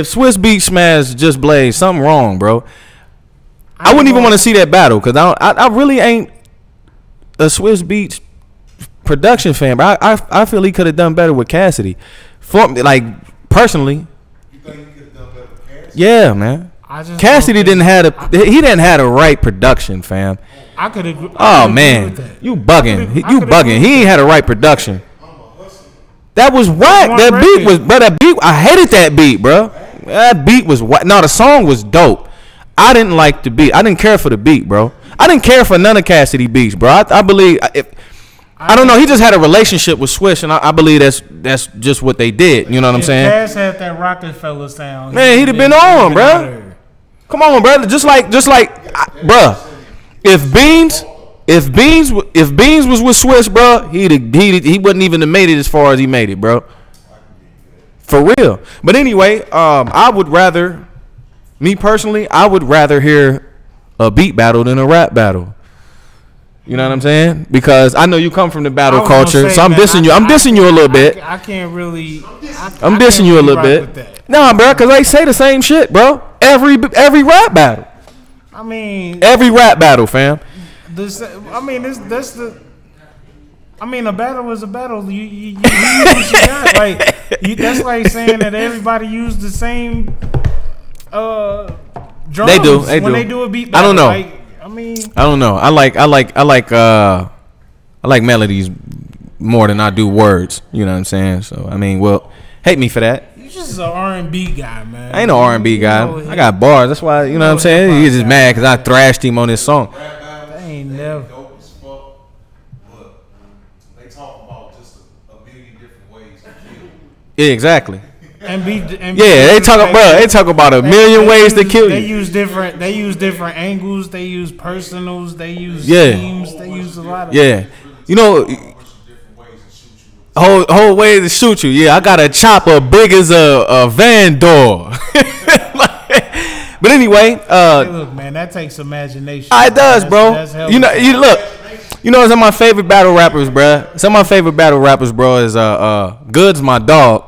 S4: Swiss Beats smash Just Blaze, something wrong, bro. I wouldn't even want to see that battle, because I really ain't a Swiss Beats production fan, but I feel he could have done better with Cassidy. Like, personally.
S5: You think he could have done better with Cassidy?
S4: Yeah, man. Cassidy didn't have the right production, fam.
S3: I could agree.
S4: Oh man, you bugging. You bugging. He ain't had the right production. That was whack. That beat was, bro. That beat, I hated that beat, bro. That beat was whack. No, the song was dope. I didn't like the beat. I didn't care for the beat, bro. I didn't care for none of Cassidy beats, bro. I believe, I don't know. He just had a relationship with Swish, and I believe that's just what they did. You know what I'm saying?
S3: Cass had that Rockefeller sound.
S4: Man, he'd have been on, bro. Come on, bro. Just like, bro. If Beans was with Swish, bro, he wouldn't even have made it as far as he made it, bro. For real. But anyway, I would rather. Me personally, I would rather hear a beat battle than a rap battle. You know what I'm saying? Because I know you come from the battle culture, so I'm dissing you. I'm dissing you a little bit.
S3: I can't really.
S4: I'm dissing you a little bit. Nah, bro, because they say the same shit, bro. Every rap battle.
S3: I mean,
S4: every rap battle, fam.
S3: A battle is a battle. You use what you got. Like, that's like saying that everybody used the same. Drums
S4: they do.
S3: When they do a beat battle.
S4: I don't know.
S3: Like,
S4: I don't know. I like melodies more than I do words. You know what I'm saying? So I mean, well, hate me for that.
S3: You just an R&B guy, man.
S4: I ain't no R&B guy. I got bars. That's why, you know what I'm saying? He's just mad because I thrashed him on this song.
S3: They ain't never.
S4: Yeah, exactly.
S3: They
S4: talk about a million ways to kill you.
S3: They use different angles. They use personals. They use themes. They use a lot of.
S4: Yeah, you know, whole way to shoot you. Yeah, I got a chopper big as a van door. But anyway,
S3: hey, look, man, that takes imagination.
S4: It does, bro. You look. You know, some of my favorite battle rappers, bro. Some of my favorite battle rappers, bro, is Goods, my dog.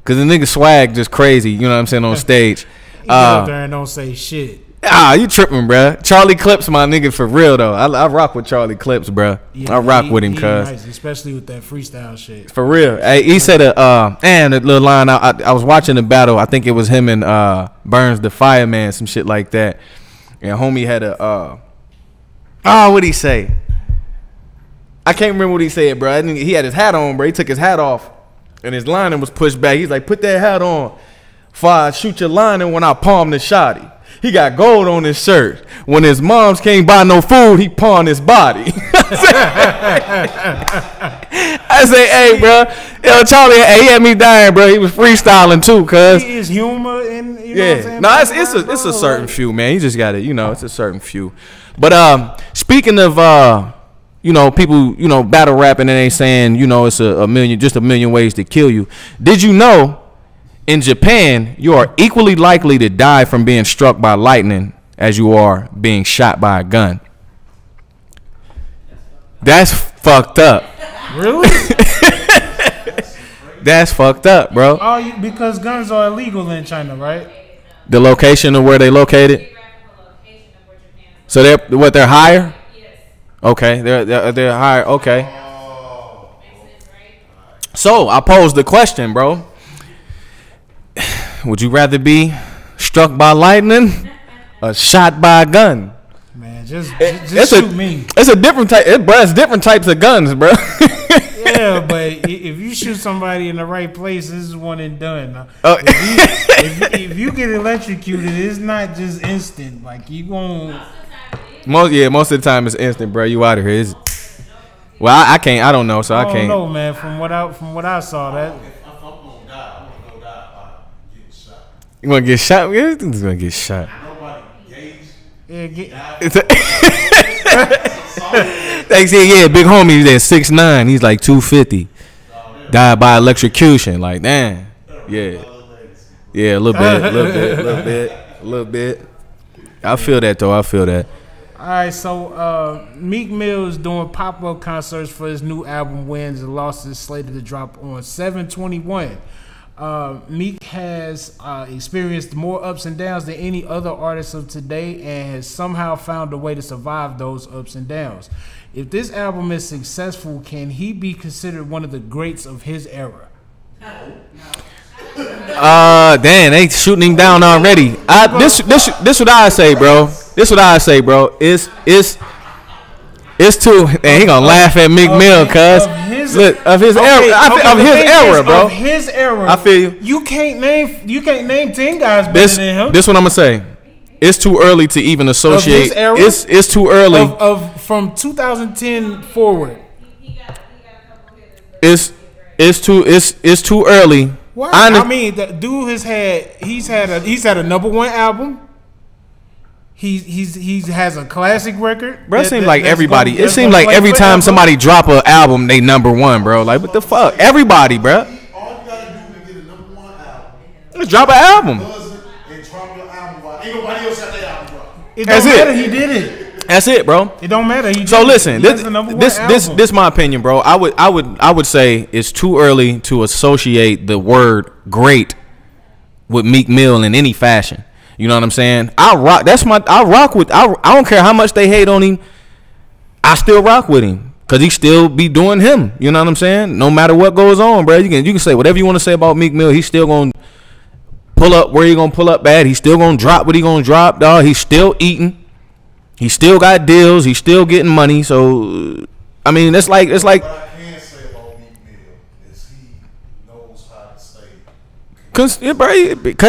S4: Cause the nigga swag just crazy, you know what I'm saying, on stage.
S3: He get up there and don't say shit.
S4: You tripping, bruh. Charlie Clips, my nigga, for real though. I rock with Charlie Clips, bruh. Yeah, I rock with him, cuz.
S3: Nice, especially with that freestyle shit.
S4: For real. Hey, he said and the little line. I was watching the battle. I think it was him and Burns the Fireman, some shit like that. And homie had what'd he say? I can't remember what he said, bro. He had his hat on, bro. He took his hat off. And his lining was pushed back. He's like, put that hat on. Before I shoot your lining when I palm the shotty. He got gold on his shirt. When his moms can't buy no food, he pawned his body. I say, hey, bro. Yo, Charlie, he had me dying, bro. He was freestyling too, cuz.
S3: He is humor in, you know what I'm saying?
S4: No, it's a certain few, man. You just got it, it's a certain few. But speaking of people, battle rapping and they saying, it's a million ways to kill you. Did you know in Japan, you are equally likely to die from being struck by lightning as you are being shot by a gun? That's fucked up.
S3: Really?
S4: That's fucked up, bro.
S3: Oh, because guns are illegal in China, right?
S4: The location of where they located. So they're higher. Okay, they're higher. Okay. So I posed the question, bro. Would you rather be struck by lightning or shot by a gun?
S3: Man, just shoot me.
S4: It's a different type, bro. It's different types of guns, bro.
S3: Yeah, but if you shoot somebody in the right place, this is one and done. If you get electrocuted, it's not just instant. Like you gonna.
S4: Most of the time it's instant, bro. You out of here. Well, I can't. I don't know, so I can't.
S3: I don't know, man. From what I saw, that.
S5: If I'm gonna die, I'm gonna die by getting shot.
S4: You gonna get shot? Everything's gonna get shot.
S5: Nobody engaged.
S3: Yeah,
S4: They say, yeah, big homie, he's at 6'9", he's like 250. Died by electrocution. Like, damn. Yeah. Yeah, a little bit. I feel that, though. I feel that.
S3: All right, so Meek Mill is doing pop-up concerts for his new album Wins and Losses, slated to drop on 7/21. Meek has experienced more ups and downs than any other artist of today and has somehow found a way to survive those ups and downs. If this album is successful, can he be considered one of the greats of his era?
S4: Damn, they shooting him down already. This what I say, bro. It's too. And he gonna laugh at Meek Mill, cuz of his era, bro.
S3: Of his era.
S4: I feel you.
S3: You can't name 10 guys better than him.
S4: This what I'm gonna say. It's too early to even associate. It's too early.
S3: From 2010 forward.
S4: It's too early.
S3: Why? I mean, the dude he's had a #1 album. He has a classic record.
S4: Bro, it seems like everybody. It seems like every time somebody drop an album, they #1, bro. Like what the fuck? Everybody, bro.
S5: All you gotta do is get a #1 album.
S4: Let's drop an album.
S5: And drop your album. Ain't nobody else got their album drop.
S3: It don't matter. He did it.
S4: That's it, bro.
S3: It don't matter.
S4: So listen, this my opinion, bro. I would say it's too early to associate the word great with Meek Mill in any fashion. You know what I'm saying? I don't care how much they hate on him. I still rock with him because he still be doing him. You know what I'm saying? No matter what goes on, bro. You can say whatever you want to say about Meek Mill. He's still gonna pull up where he gonna pull up at. He's still gonna drop what he gonna drop, dog. He's still eating. He still got deals. He's still getting money. So, I mean, it's like.
S5: What I can say about Meek Mill is he knows how to stay.
S4: Because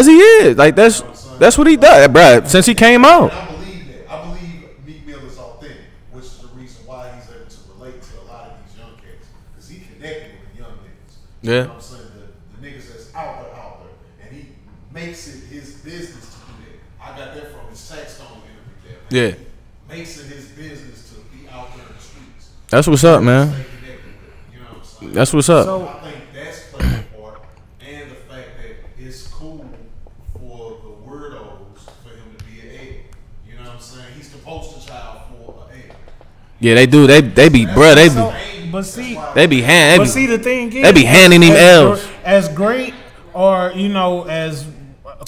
S4: he is like that's what he does, bro. Since he came out.
S5: I believe that. I believe Meek Mill is authentic, which is the reason why he's able to relate to a lot of these young cats because he connected with the young niggas.
S4: Yeah.
S5: You know what I'm saying? The niggas that's out there, and he makes it his business to do that. I got that from his Taxstone interview there.
S4: Yeah.
S5: Makes it his business to be out there in the streets.
S4: That's what's up, man.
S5: You know what I'm saying?
S4: That's what's up.
S5: So I think that's playing a part, and the fact that it's cool for the weirdos for him to be an egg. You know what I'm saying? He's the poster child for an egg.
S4: Yeah, they do. They be, bro. They be.
S3: But see,
S4: the
S3: thing is,
S4: they be handing him L's.
S3: As great, or as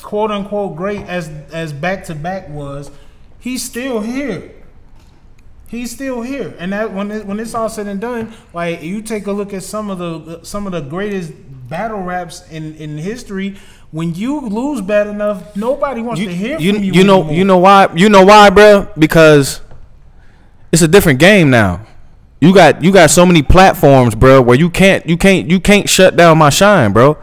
S3: quote unquote great as Back to Back was. He's still here. And that when it's all said and done, like you take a look at some of the greatest battle raps in history. When you lose bad enough, nobody wants to hear from you.
S4: You know why, bro? Because it's a different game now. You got so many platforms, bro, where you can't shut down my shine, bro.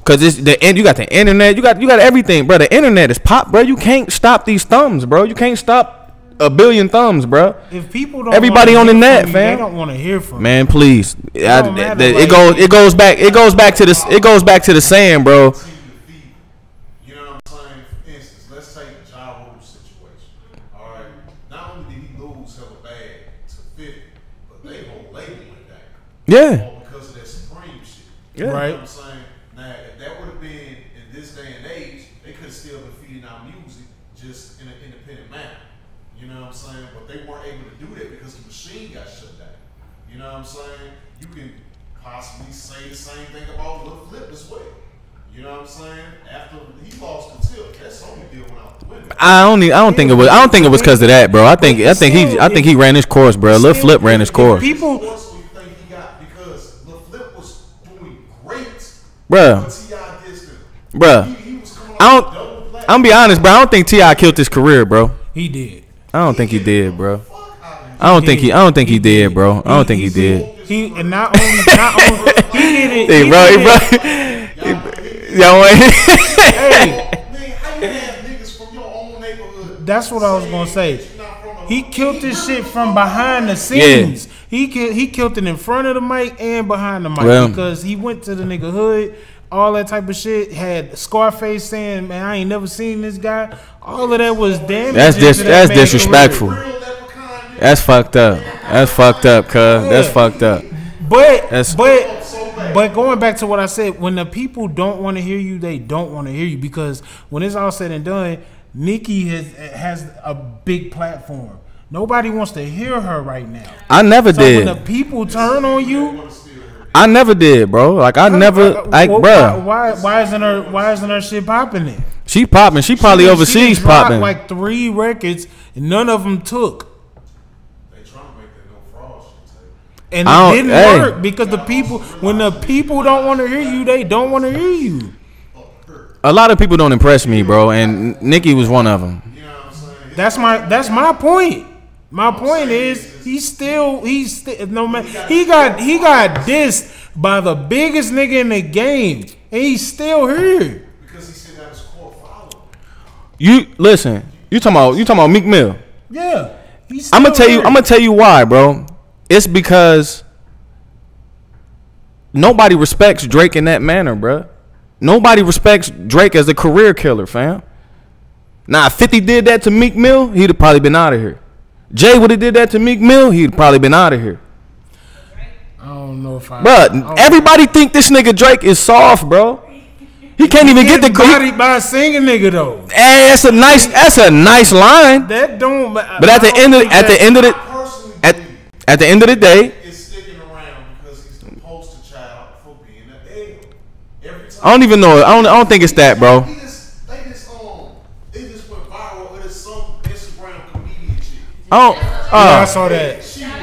S4: Cause you got the internet, you got everything, bro. The internet is pop, bro. You can't stop these thumbs, bro. You can't stop a billion thumbs, bro.
S3: If people don't,
S4: everybody on the net, fam.
S3: They don't want to hear from.
S4: Man, please. It goes back to the saying, bro.
S5: You know what I'm saying? For instance, let's take the Ja Rule situation. All right, not only did he lose hella bad to 50, but they whole label went down.
S4: Yeah.
S5: All because of that Supreme shit.
S4: Yeah.
S5: You know
S3: Right.
S5: what I'm saying? Now, if that would have been in this day and age, they could have still been feeding out music just in an independent manner. You know what I'm saying? But they weren't able to do that because the machine got shut down. You know what I'm saying? You can possibly say the same thing about Lil Flip as well. You know what I'm saying? After he lost the tip, that's only deal went out the window. I
S4: don't think it was because of that, bro. I think he ran his course, bro. Lil Flip ran his course.
S5: People think he got because Lil Flip was doing great.
S4: Bro. Bro. I'm gonna be honest, bro. I don't think T.I. killed his career, bro.
S3: He did.
S4: I don't think he did, bro. I don't think he did, bro. I don't think he did.
S3: He and not only he did it.
S4: Hey, bro. Yo,
S5: hey, man, how you have niggas from your own neighborhood?
S3: That's what I was gonna say. He killed this shit from behind the scenes. Yeah. He killed it in front of the mic and behind the mic because he went to the nigga hood. All that type of shit. Had Scarface saying, "Man, I ain't never seen this guy." All of that was damage.
S4: That's disrespectful. That's fucked up. That's fucked up, cuz. Yeah. That's fucked up.
S3: But going back to what I said, when the people don't want to hear you, they don't want to hear you because when it's all said and done, Nicki has a big platform. Nobody wants to hear her right now.
S4: I never did.
S3: When the people turn on you.
S4: I never did, bro. Like bro.
S3: Why isn't her shit popping then?
S4: She popping. She probably overseas popping.
S3: Like 3 records, and none of them took.
S5: They trying to make that no fraud shit.
S3: And it didn't work because when the people don't want to hear you, they don't want to hear you.
S4: A lot of people don't impress me, bro, and Nicki was one of them.
S5: You know what I'm saying?
S3: That's my point. My point is he got dissed by the biggest nigga in the game, and he's still here
S5: because he still got his core following.
S4: You listen. You talking about Meek Mill?
S3: Yeah.
S4: I'm gonna tell you why, bro. It's because nobody respects Drake in that manner, bro. Nobody respects Drake as a career killer, fam. Now, if 50 did that to Meek Mill, he'd have probably been out of here. Jay would have did that to Meek Mill, he'd probably been out of here.
S3: I don't know if
S4: Bro, everybody think this nigga Drake is soft, bro. He can't even get the
S3: body by a singing nigga though.
S4: Hey, that's a nice line.
S3: That don't.
S4: But at the end of the day,
S5: it's sticking around because he's the poster child for being an A. Every time
S4: I don't even know. I don't think it's that, bro.
S5: They just went viral with some Instagram comedian shit.
S3: I saw that.
S5: She was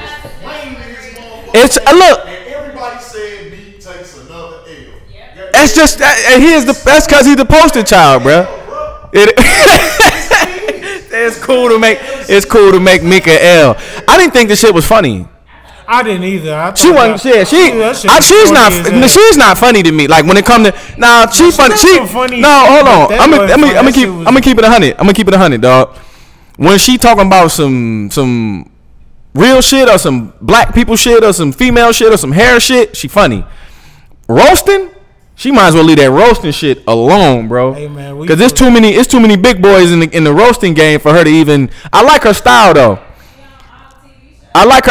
S5: flaming his motherfucker.
S4: It's look.
S5: And everybody said Meek takes another L.
S4: That's just that's because he's the poster child, bro. It's cool to make Meek an L. I didn't think this shit was funny.
S3: I didn't either.
S4: She wasn't. She's not funny to me. Like when it comes to she's funny. Hold on. I'm gonna keep it 100. I'm gonna keep it 100, dog. When she talking about some real shit or some black people shit or some female shit or some hair shit, she funny. Roasting, she might as well leave that roasting shit alone, bro.
S3: Hey man,
S4: because it's too many big boys in the roasting game for her to even. I like her style though. I like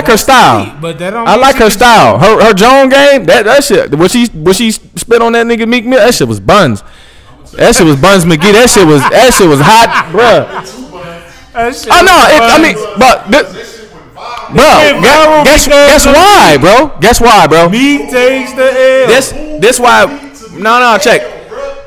S4: her style.
S3: But that don't
S4: I like her style. Her Joan game, that shit. When she spit on that nigga Meek Mill, that shit was buns. That shit was Buns McGee. That shit was hot, bro. Guess why, bro?
S3: Meek takes the L.
S4: This why. No, check.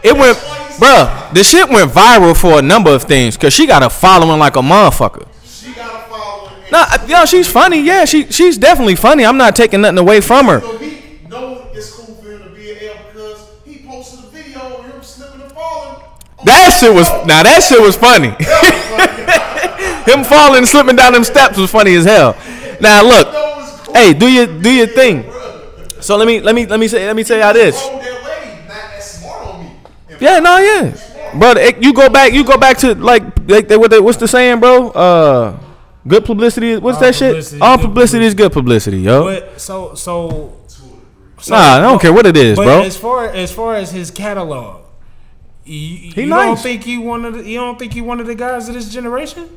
S4: It went, bro. The shit went viral for a number of things because she got a following like a motherfucker.
S5: She got a following.
S4: No, she's funny. Yeah, she's definitely funny. I'm not taking nothing away from her.
S5: So Meek know it's cool for him to be an L because he posted a video of him slipping and falling.
S4: That shit was funny. Him falling and slipping down them steps was funny as hell. Now look, hey, do your thing. So let me say how this. Yeah, bro. You go back to like what's the saying, bro? Good publicity. What's that shit? All publicity is good publicity, yo.
S3: But so
S4: I don't care what it is, bro.
S3: As far as his catalog. You
S4: nice.
S3: don't think he one of the guys of this generation?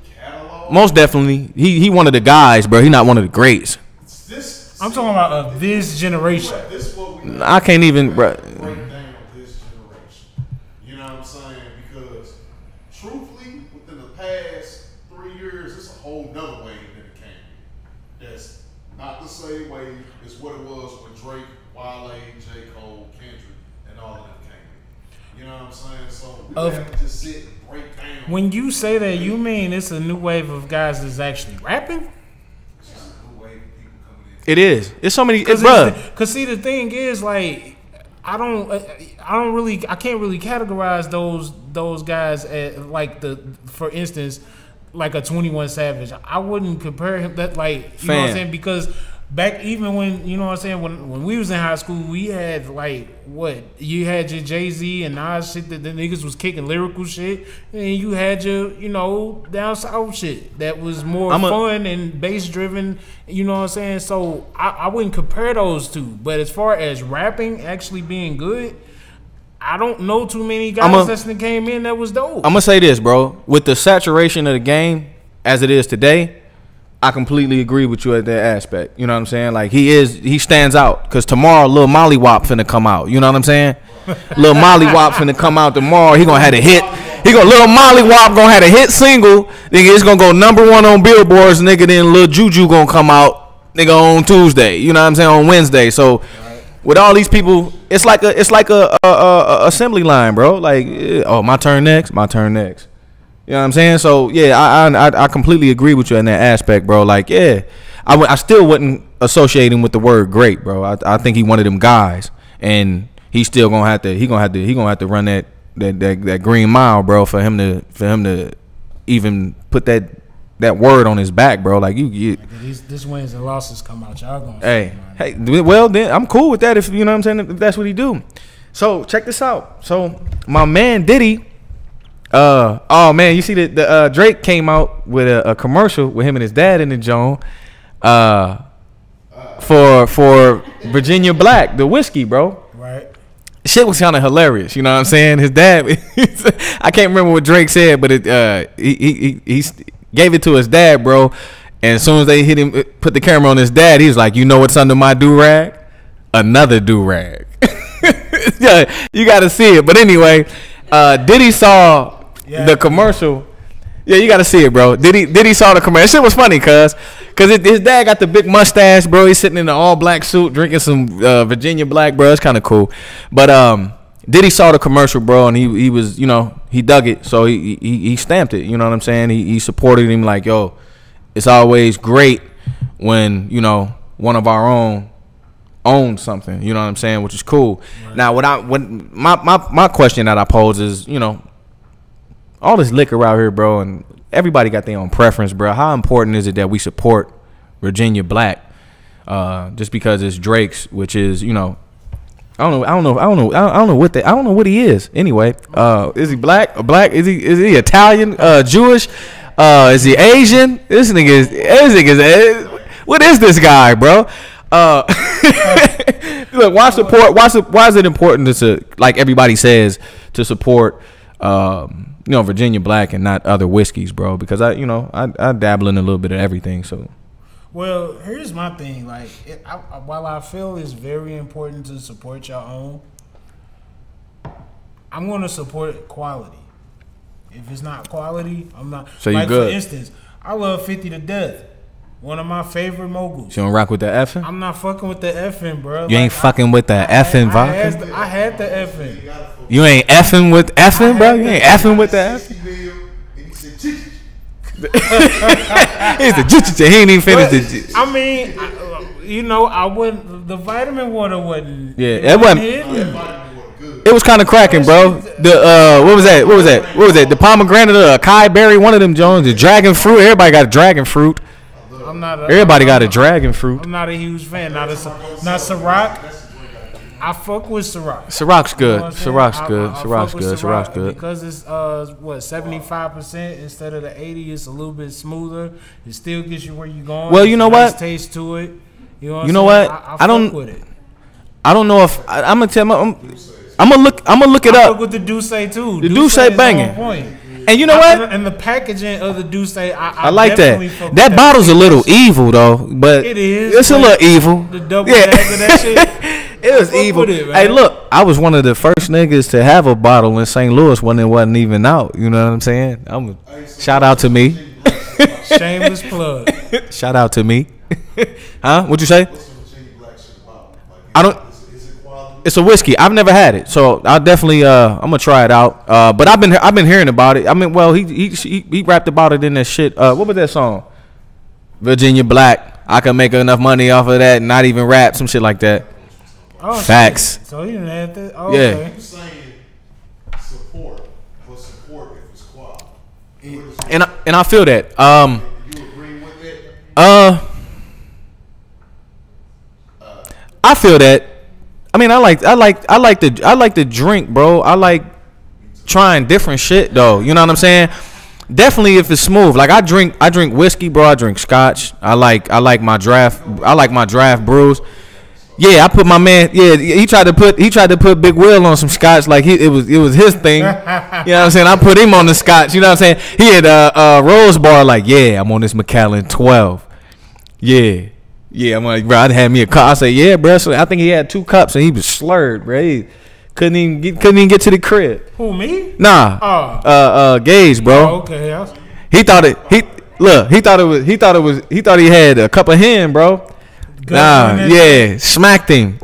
S4: Most definitely, he one of the guys, bro. He not one of the greats.
S3: I'm talking about of this generation.
S4: I can't even, bro.
S5: You know what I'm saying? Because truthfully, within the past 3 years, it's a whole nother wave that it came. that's not the same way as what it was when Drake, Wale, J. Cole, Kendrick, and all of them came in. You know what I'm saying? So we have to just sit and break down.
S3: When you say that, you mean it's a new wave of guys that's actually rapping?
S5: It's just a new wave of people coming in.
S4: It is. It's so many. Bruh.
S3: Because see, the thing is, like, I can't really categorize those guys as, like, for instance, like a 21 Savage. I wouldn't compare him that, like, you know what I'm saying? Because back even when, you know what I'm saying, when we was in high school, we had, like, what? You had your Jay-Z and Nas shit that the niggas was kicking lyrical shit, and you had your, you know, down south shit that was more fun and bass driven, you know what I'm saying? So I wouldn't compare those two. But as far as rapping actually being good, I don't know too many guys that came in that was dope.
S4: I'm gonna say this, bro. With the saturation of the game as it is today, I completely agree with you at that aspect. You know what I'm saying? Like, he stands out because tomorrow Lil Molly Wop finna come out. You know what I'm saying? Lil Molly Wop finna come out tomorrow. He gonna have a hit. Lil Molly Wop gonna have a hit single. Nigga, it's gonna go #1 on billboards. Nigga, then Lil Juju gonna come out. Nigga, on Tuesday. You know what I'm saying? On Wednesday. So with all these people, it's like a assembly line, bro. Like, oh, my turn next. You know what I'm saying? So yeah, I completely agree with you in that aspect, bro. Like, yeah, I still wouldn't associate him with the word great, bro. I think he one of them guys, and he's still gonna have to run that green mile, bro, for him to even put that word on his back, bro. Like, you
S3: this wins and losses come out, y'all gonna
S4: hey, well then I'm cool with that, if you know what I'm saying, if that's what he do. So check this out. So my man Diddy, oh man, you see the Drake came out with a commercial with him and his dad in the joint, for Virginia Black, the whiskey, bro.
S3: Right.
S4: Shit was kind of hilarious, you know what I'm saying? His dad, I can't remember what Drake said, but he gave it to his dad, bro. And as soon as they hit him, put the camera on his dad, he was like, "You know what's under my do-rag? Another do-rag." Yeah, you got to see it. But anyway, Diddy saw the commercial. Yeah, you got to see it, bro. Diddy saw the commercial. Shit was funny, cause his dad got the big mustache, bro. He's sitting in an all-black suit drinking some Virginia Black, bro. It's kind of cool. But Diddy saw the commercial, bro, and he was, you know, he dug it, so he stamped it. You know what I'm saying? He supported him like, yo, it's always great when, you know, one of our own owns something. You know what I'm saying? Which is cool. Right. Now, my question that I pose is, you know, all this liquor out here, bro, and everybody got their own preference, bro. How important is it that we support Virginia Black just because it's Drake's, which is, you know, I don't know what he is. Anyway, is he black? Is he Italian? Jewish? Is he Asian? This nigga is what is this guy, bro? Look, why is it important to, like everybody says, to support you know, Virginia Black and not other whiskeys, bro? Because I dabble in a little bit of everything. So,
S3: well, here's my thing. Like, while I feel it's very important to support your own, I'm going to support quality. If it's not quality, I'm not.
S4: So you
S3: like,
S4: good?
S3: For instance, I love 50 to death. One of my favorite moguls.
S4: You don't rock with the effing?
S3: I'm not fucking with the effing, bro.
S4: You ain't fucking with the effing vodka?
S3: I had the effing.
S4: You ain't effing with effing, bro? You ain't effing with the effing? He's the jiu-jitsu. He ain't even finished the jiu-jitsu.
S3: I mean, you know, I wouldn't. The vitamin water wasn't.
S4: Yeah, it wasn't. It was kind of cracking, bro. The what was that? The pomegranate, the acai berry, one of them Jones, the dragon fruit. Everybody got a dragon fruit. Everybody got a dragon fruit.
S3: I'm not a huge fan. Not Ciroc. I fuck with Ciroc.
S4: Ciroc's good.
S3: You know
S4: Ciroc's good. Ciroc's good.
S3: Because it's 75% instead of the 80. It's a little bit smoother. It still gets you where you going.
S4: Well, you know what?
S3: Nice taste to it. You know
S4: what?
S3: I don't fuck with it.
S4: I don't know if I'm gonna tell. I'm gonna look it up.
S3: I fuck with the Douce too.
S4: The Douce banging. And you know what?
S3: And the packaging of the Douce, I
S4: like that. That bottle's a little evil though, but
S3: it is.
S4: It's a little evil.
S3: The double dagger, that shit.
S4: It was evil. Hey, look, I was one of the first niggas to have a bottle in St. Louis when it wasn't even out. You know what I'm saying? Shout out to me.
S3: Shameless plug.
S4: Shout out to me. Huh? What'd you say?
S5: What's the Virginia Black shit about? Like,
S4: I don't.
S5: Is it quality?
S4: It's a whiskey. I've never had it, so I'll definitely I'm gonna try it out. But I've been hearing about it. I mean, well, he rapped about it in that shit. What was that song? Virginia Black. I can make enough money off of that and not even rap, some shit like that.
S3: Oh,
S4: Facts.
S3: So he didn't have that. Oh,
S4: Yeah.
S3: okay.
S5: You saying support, but support if it's quality.
S4: And I feel that.
S5: You agree with it?
S4: I feel that. I mean, I like the drink, bro. I like trying different shit though. You know what I'm saying? Definitely if it's smooth. Like I drink whiskey, bro. I drink scotch. I like my draft brews. Yeah, I put my man. Yeah, he tried to put Big Will on some scotch like it was his thing. You know what I'm saying? I put him on the scotch. You know what I'm saying? He had a Rose Bar. Like, yeah, I'm on this Macallan 12. Yeah. I'm like, bro, I had me a cup. I say, yeah, bro. So I think he had 2 cups and he was slurred, bro. He couldn't even get to the crib.
S3: Who, me?
S4: Nah.
S3: Oh.
S4: Gage, bro.
S3: Oh, okay.
S4: He thought he had a cup of hen, bro. Nah, yeah, smacked him.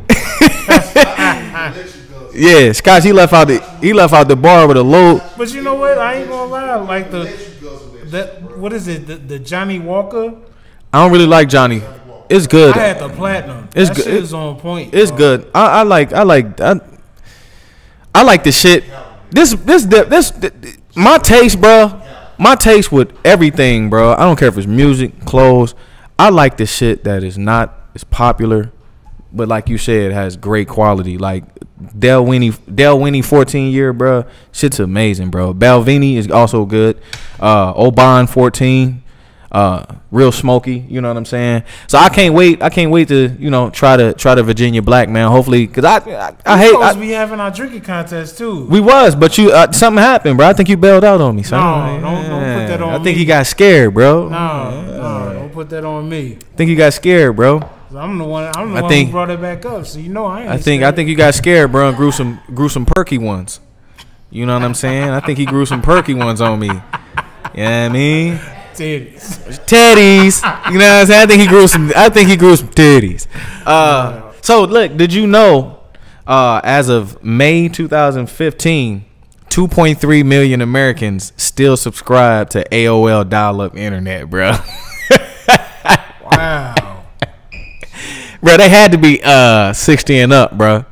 S4: Yeah, Scotch. He left out the bar with a load.
S3: But you know what? I ain't gonna lie. Like what is it? The Johnny Walker.
S4: I don't really like Johnny. It's good.
S3: I had the platinum.
S4: It's
S3: that
S4: good.
S3: Shit is on point.
S4: It's good. I like the shit. This my taste, bro. My taste with everything, bro. I don't care if it's music, clothes. I like the shit that is not as popular, but like you said, has great quality. Like Del Winnie 14 year, bro. Shit's amazing, bro. Balvenie is also good. Oban 14. Real smoky, you know what I'm saying? So I can't wait to try the Virginia Black, man. Hopefully, because I hate
S3: supposed to be having our drinking contest too.
S4: We was, but you something happened, bro. I think you bailed out on me, son.
S3: No, don't put that on me.
S4: I think he got scared, bro.
S3: No, don't put that on me.
S4: I think he got scared, bro.
S3: I'm the one who brought it back up, so you know I ain't.
S4: I think you got scared, bro, and grew some perky ones. You know what I'm saying? I think he grew some perky ones on me. Yeah, you know what I mean. Teddies. You know what I'm saying? I think he grew some teddies. So look, did you know as of May 2015, 2.3 million Americans still subscribe to AOL dial-up internet, bro.
S3: Wow.
S4: Bro, they had to be 60 and up, bro.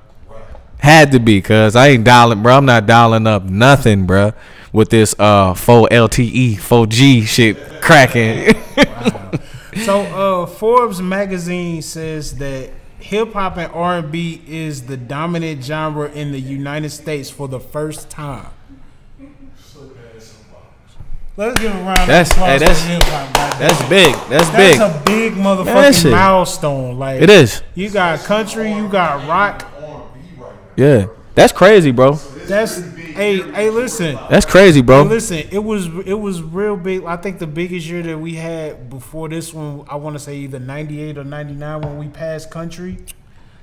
S4: Had to be, cause I ain't dialing, bro. I'm not dialing up nothing, bro. With this 4 LTE 4G shit cracking.
S3: Wow. So Forbes magazine says that hip hop and R&B is the dominant genre in the United States for the first time. Let's give a round of applause for hip hop.
S4: That's big. That's big.
S3: That's a big motherfucking milestone. Like
S4: it is.
S3: You got country, you got rock.
S4: Yeah, that's crazy, bro.
S3: That's hey, listen.
S4: That's crazy, bro.
S3: Hey, listen, it was real big. I think the biggest year that we had before this one, I want to say either 98 or 99 when we passed country.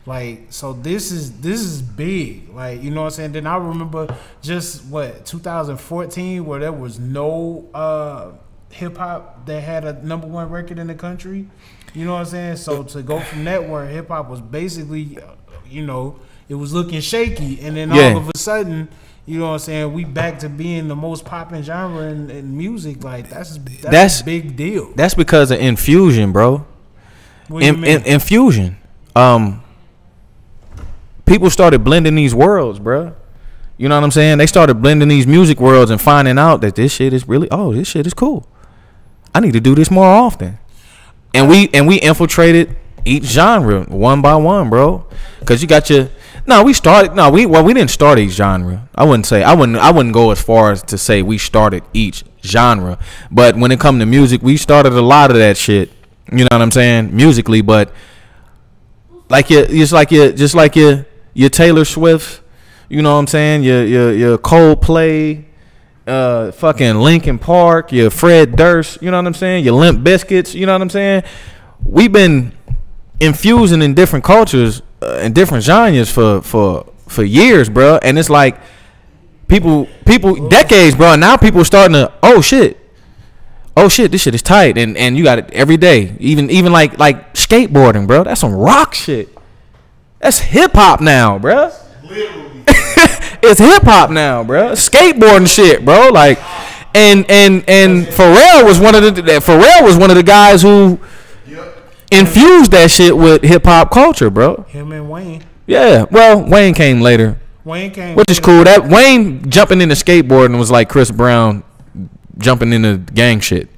S3: Like, so this is big. Like, you know what I'm saying? Then I remember just 2014 where there was no hip hop that had a #1 record in the country. You know what I'm saying? So to go from that where hip hop was basically, it was looking shaky, and then all of a sudden, you know what I'm saying, we back to being the most popping genre in music. Like that's a big deal.
S4: That's because of infusion, bro.
S3: What do you mean?
S4: Infusion. People started blending these worlds, bro. You know what I'm saying? They started blending these music worlds and finding out that this shit is this shit is cool. I need to do this more often. And we infiltrated each genre one by one, bro. Cause you got your we didn't start each genre. I wouldn't go as far as to say we started each genre. But when it come to music, we started a lot of that shit. You know what I'm saying? Musically, but just like your Taylor Swift, you know what I'm saying? Your Coldplay, fucking Linkin Park, your Fred Durst, you know what I'm saying? Your Limp Bizkits, you know what I'm saying? We've been infusing in different cultures and different genres for years, bro. And it's like people decades, bro. Now people starting to oh shit, this shit is tight, and you got it every day. Even like skateboarding, bro. That's some rock shit. That's hip hop now, bro.
S5: Literally.
S4: It's hip hop now, bro. Skateboarding shit, bro. Like, and Pharrell was one of the guys who infused that shit with hip hop culture, bro.
S3: Him and Wayne.
S4: Yeah, well, Wayne came later. Which is cool. That Wayne jumping into skateboarding was like Chris Brown jumping into gang shit.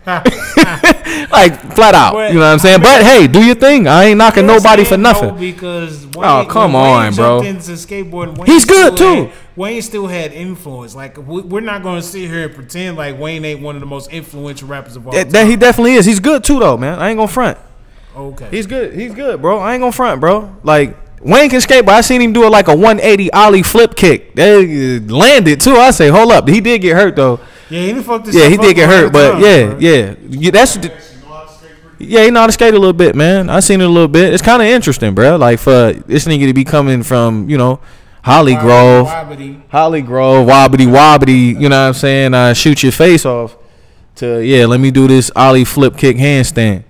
S4: Like flat out, you know what I'm saying? But hey, do your thing. I ain't knocking nobody for nothing.
S3: Because Wayne,
S4: oh, come on, bro.
S3: Into skateboarding,
S4: he's good too.
S3: Wayne still had influence. Like we're not going to sit here and pretend like Wayne ain't one of the most influential rappers of all time.
S4: That he definitely is. He's good too, though, man. I ain't gonna front.
S3: Okay,
S4: he's good, bro. I ain't gonna front, bro. Like Wayne can skate, but I seen him do it like a 180 ollie flip kick. They landed too. I say, hold up. He did get hurt though.
S3: Yeah, he fucked this.
S4: Yeah, he did get hurt, but yeah. That's yeah, he know how to skate a little bit, man. I seen it a little bit. It's kind of interesting, bro. Like for this nigga to be coming from, Holly Grove, wobbity, you know what I'm saying? Shoot your face off. To let me do this ollie flip kick handstand.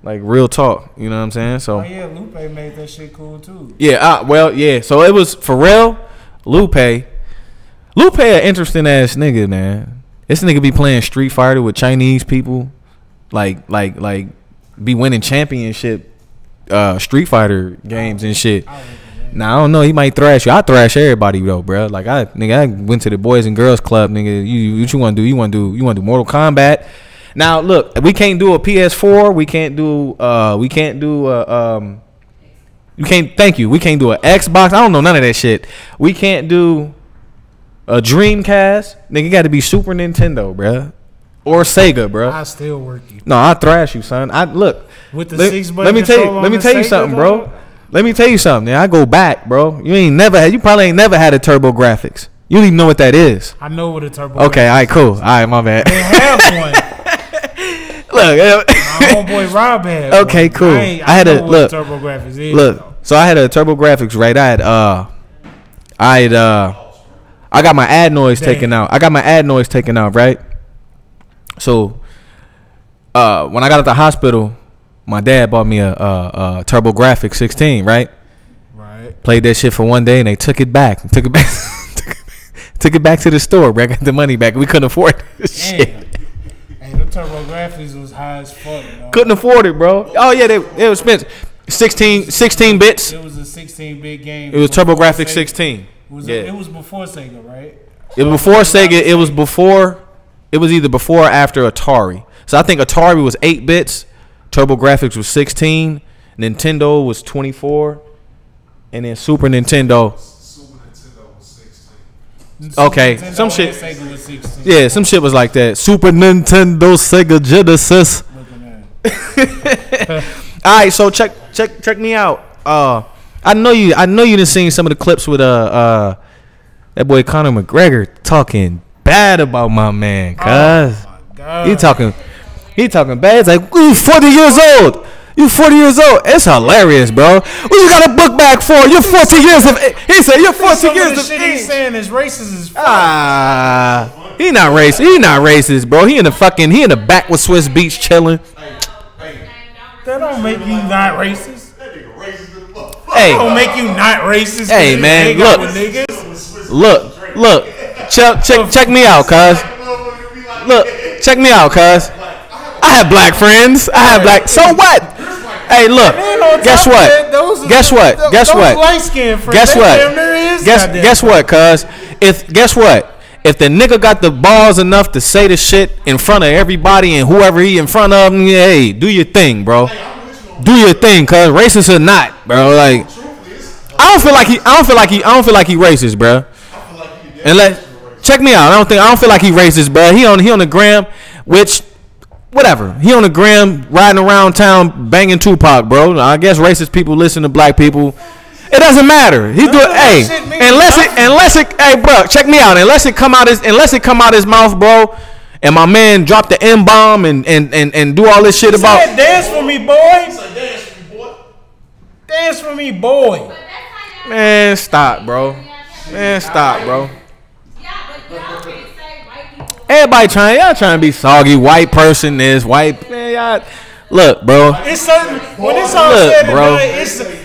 S4: Like real talk, you know what I'm saying? So
S3: Lupe made that shit cool too.
S4: Yeah, so it was Pharrell, Lupe, an interesting ass nigga, man. This nigga be playing Street Fighter with Chinese people, like be winning championship Street Fighter games and shit. Now I don't know, he might thrash you. I thrash everybody though, bro. Like I went to the Boys and Girls Club, nigga. What you want to do? You want to do Mortal Kombat? Now look, we can't do a PS4. We can't do we can't do an Xbox. I don't know none of that shit. We can't do a Dreamcast. Nigga, got to be Super Nintendo, bruh. Or Sega, bro.
S3: I still work you.
S4: No, I thrash you, son.
S3: With the 6-button.
S4: Let me tell you something, bro. Let me tell you something. I go back, bro. You probably ain't never had a Turbo Graphics. You don't even know what that is.
S3: I know what a Turbo.
S4: Okay, all right, cool. All right, my bad.
S3: They have one.
S4: Look,
S3: my homeboy Rob had.
S4: Okay,
S3: one.
S4: cool.
S3: I had a look. Turbo Graphics is,
S4: look, so I had a Turbo Graphics, right? I got my ad noise taken out. Right? So when I got at the hospital, my dad bought me a Turbo Graphics 16, right?
S3: Right.
S4: Played that shit for one day and they took it back. Took it back to the store, bro. I got the money back. We couldn't afford this shit.
S3: Hey, the Turbo Graphics was high as fuck, bro.
S4: Couldn't afford it, bro. Oh yeah, they was expensive. 16 bits.
S3: It was a 16-bit game.
S4: It was Turbo Graphics 16.
S3: It was before Sega, right?
S4: It was before Sega. It was either before or after Atari. So I think Atari was 8 bits. Turbo Graphics was 16. Nintendo was 24. And then Super Nintendo was 16. Okay, some shit.
S3: Sega was 16.
S4: Yeah, some shit was like that. Super Nintendo, Sega Genesis. All right, so check me out. I know you done seen some of the clips with that boy Conor McGregor talking bad about my man, cuz.
S3: Oh my God.
S4: He talking bad. It's like, you 40 years old. You 40 years old. It's hilarious, bro. What you got a book bag for? You're 40 years of age. He said you're 40 years of
S3: shit
S4: age.
S3: He's saying is racist as fuck.
S4: He not racist. He not racist, bro. He in the back with Swiss Beats chilling.
S3: That don't make you not racist.
S4: Hey,
S3: that don't make you not racist.
S4: Hey man, look. Check me out, cuz. Look, check me out, cuz. I have black friends. So what? Hey, look. Guess what? Guess what, cuz? If the nigga got the balls enough to say the shit in front of everybody and whoever he in front of, hey, do your thing, bro. Do your thing, cuz. Racist or not, bro. Like, I don't feel like he racist, bro. And check me out. I don't feel like he racist, bro. He on the gram, which whatever. He on the gram riding around town banging Tupac, bro. I guess racist people listen to black people. It doesn't matter. He do it. Hey, unless it. Hey, bro, check me out. Unless it come out his mouth, bro. And my man dropped the M-bomb and do all this shit about.
S3: Dance for me, boy. Dance for me, boy.
S4: Man, stop, bro. Everybody y'all trying to be soggy. White person is white. Man, y'all. Look, bro.
S3: It's certain when it's all said and done,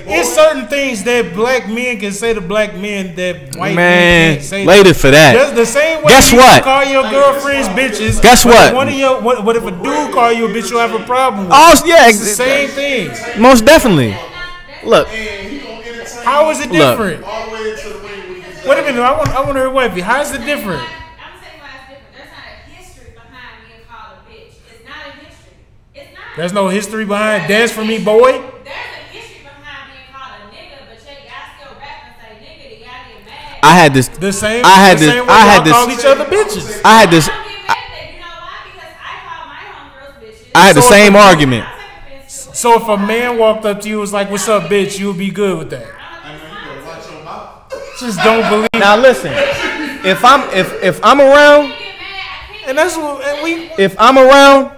S3: it's certain things that black men can say to black men that white men can't say.
S4: Later for that.
S3: Just the same way
S4: Guess
S3: you
S4: what?
S3: call your girlfriends bitches.
S4: Guess what?
S3: What if a dude call you a bitch, you'll have a problem with?
S4: Oh yeah,
S3: it's the same thing.
S4: Most definitely. Look.
S3: How is it different? Wait a minute, I want to hear wifey. How is it different? There's no history behind dance for me, boy.
S6: There's a history behind being called a nigga, but y'all still rap and say nigga, y'all get mad.
S4: I had this.
S3: The same.
S4: I had
S3: the
S4: this.
S3: same way
S4: I had
S3: y'all
S4: this.
S3: call each other bitches.
S4: I had this.
S6: You know why? Because I call my homegirls bitches.
S4: I had the same argument.
S3: So if a man walked up to you and was like, "What's up, bitch?" you would be good with that. Just don't believe.
S4: Now listen. If I'm around,
S3: and that's what and we.
S4: If I'm around,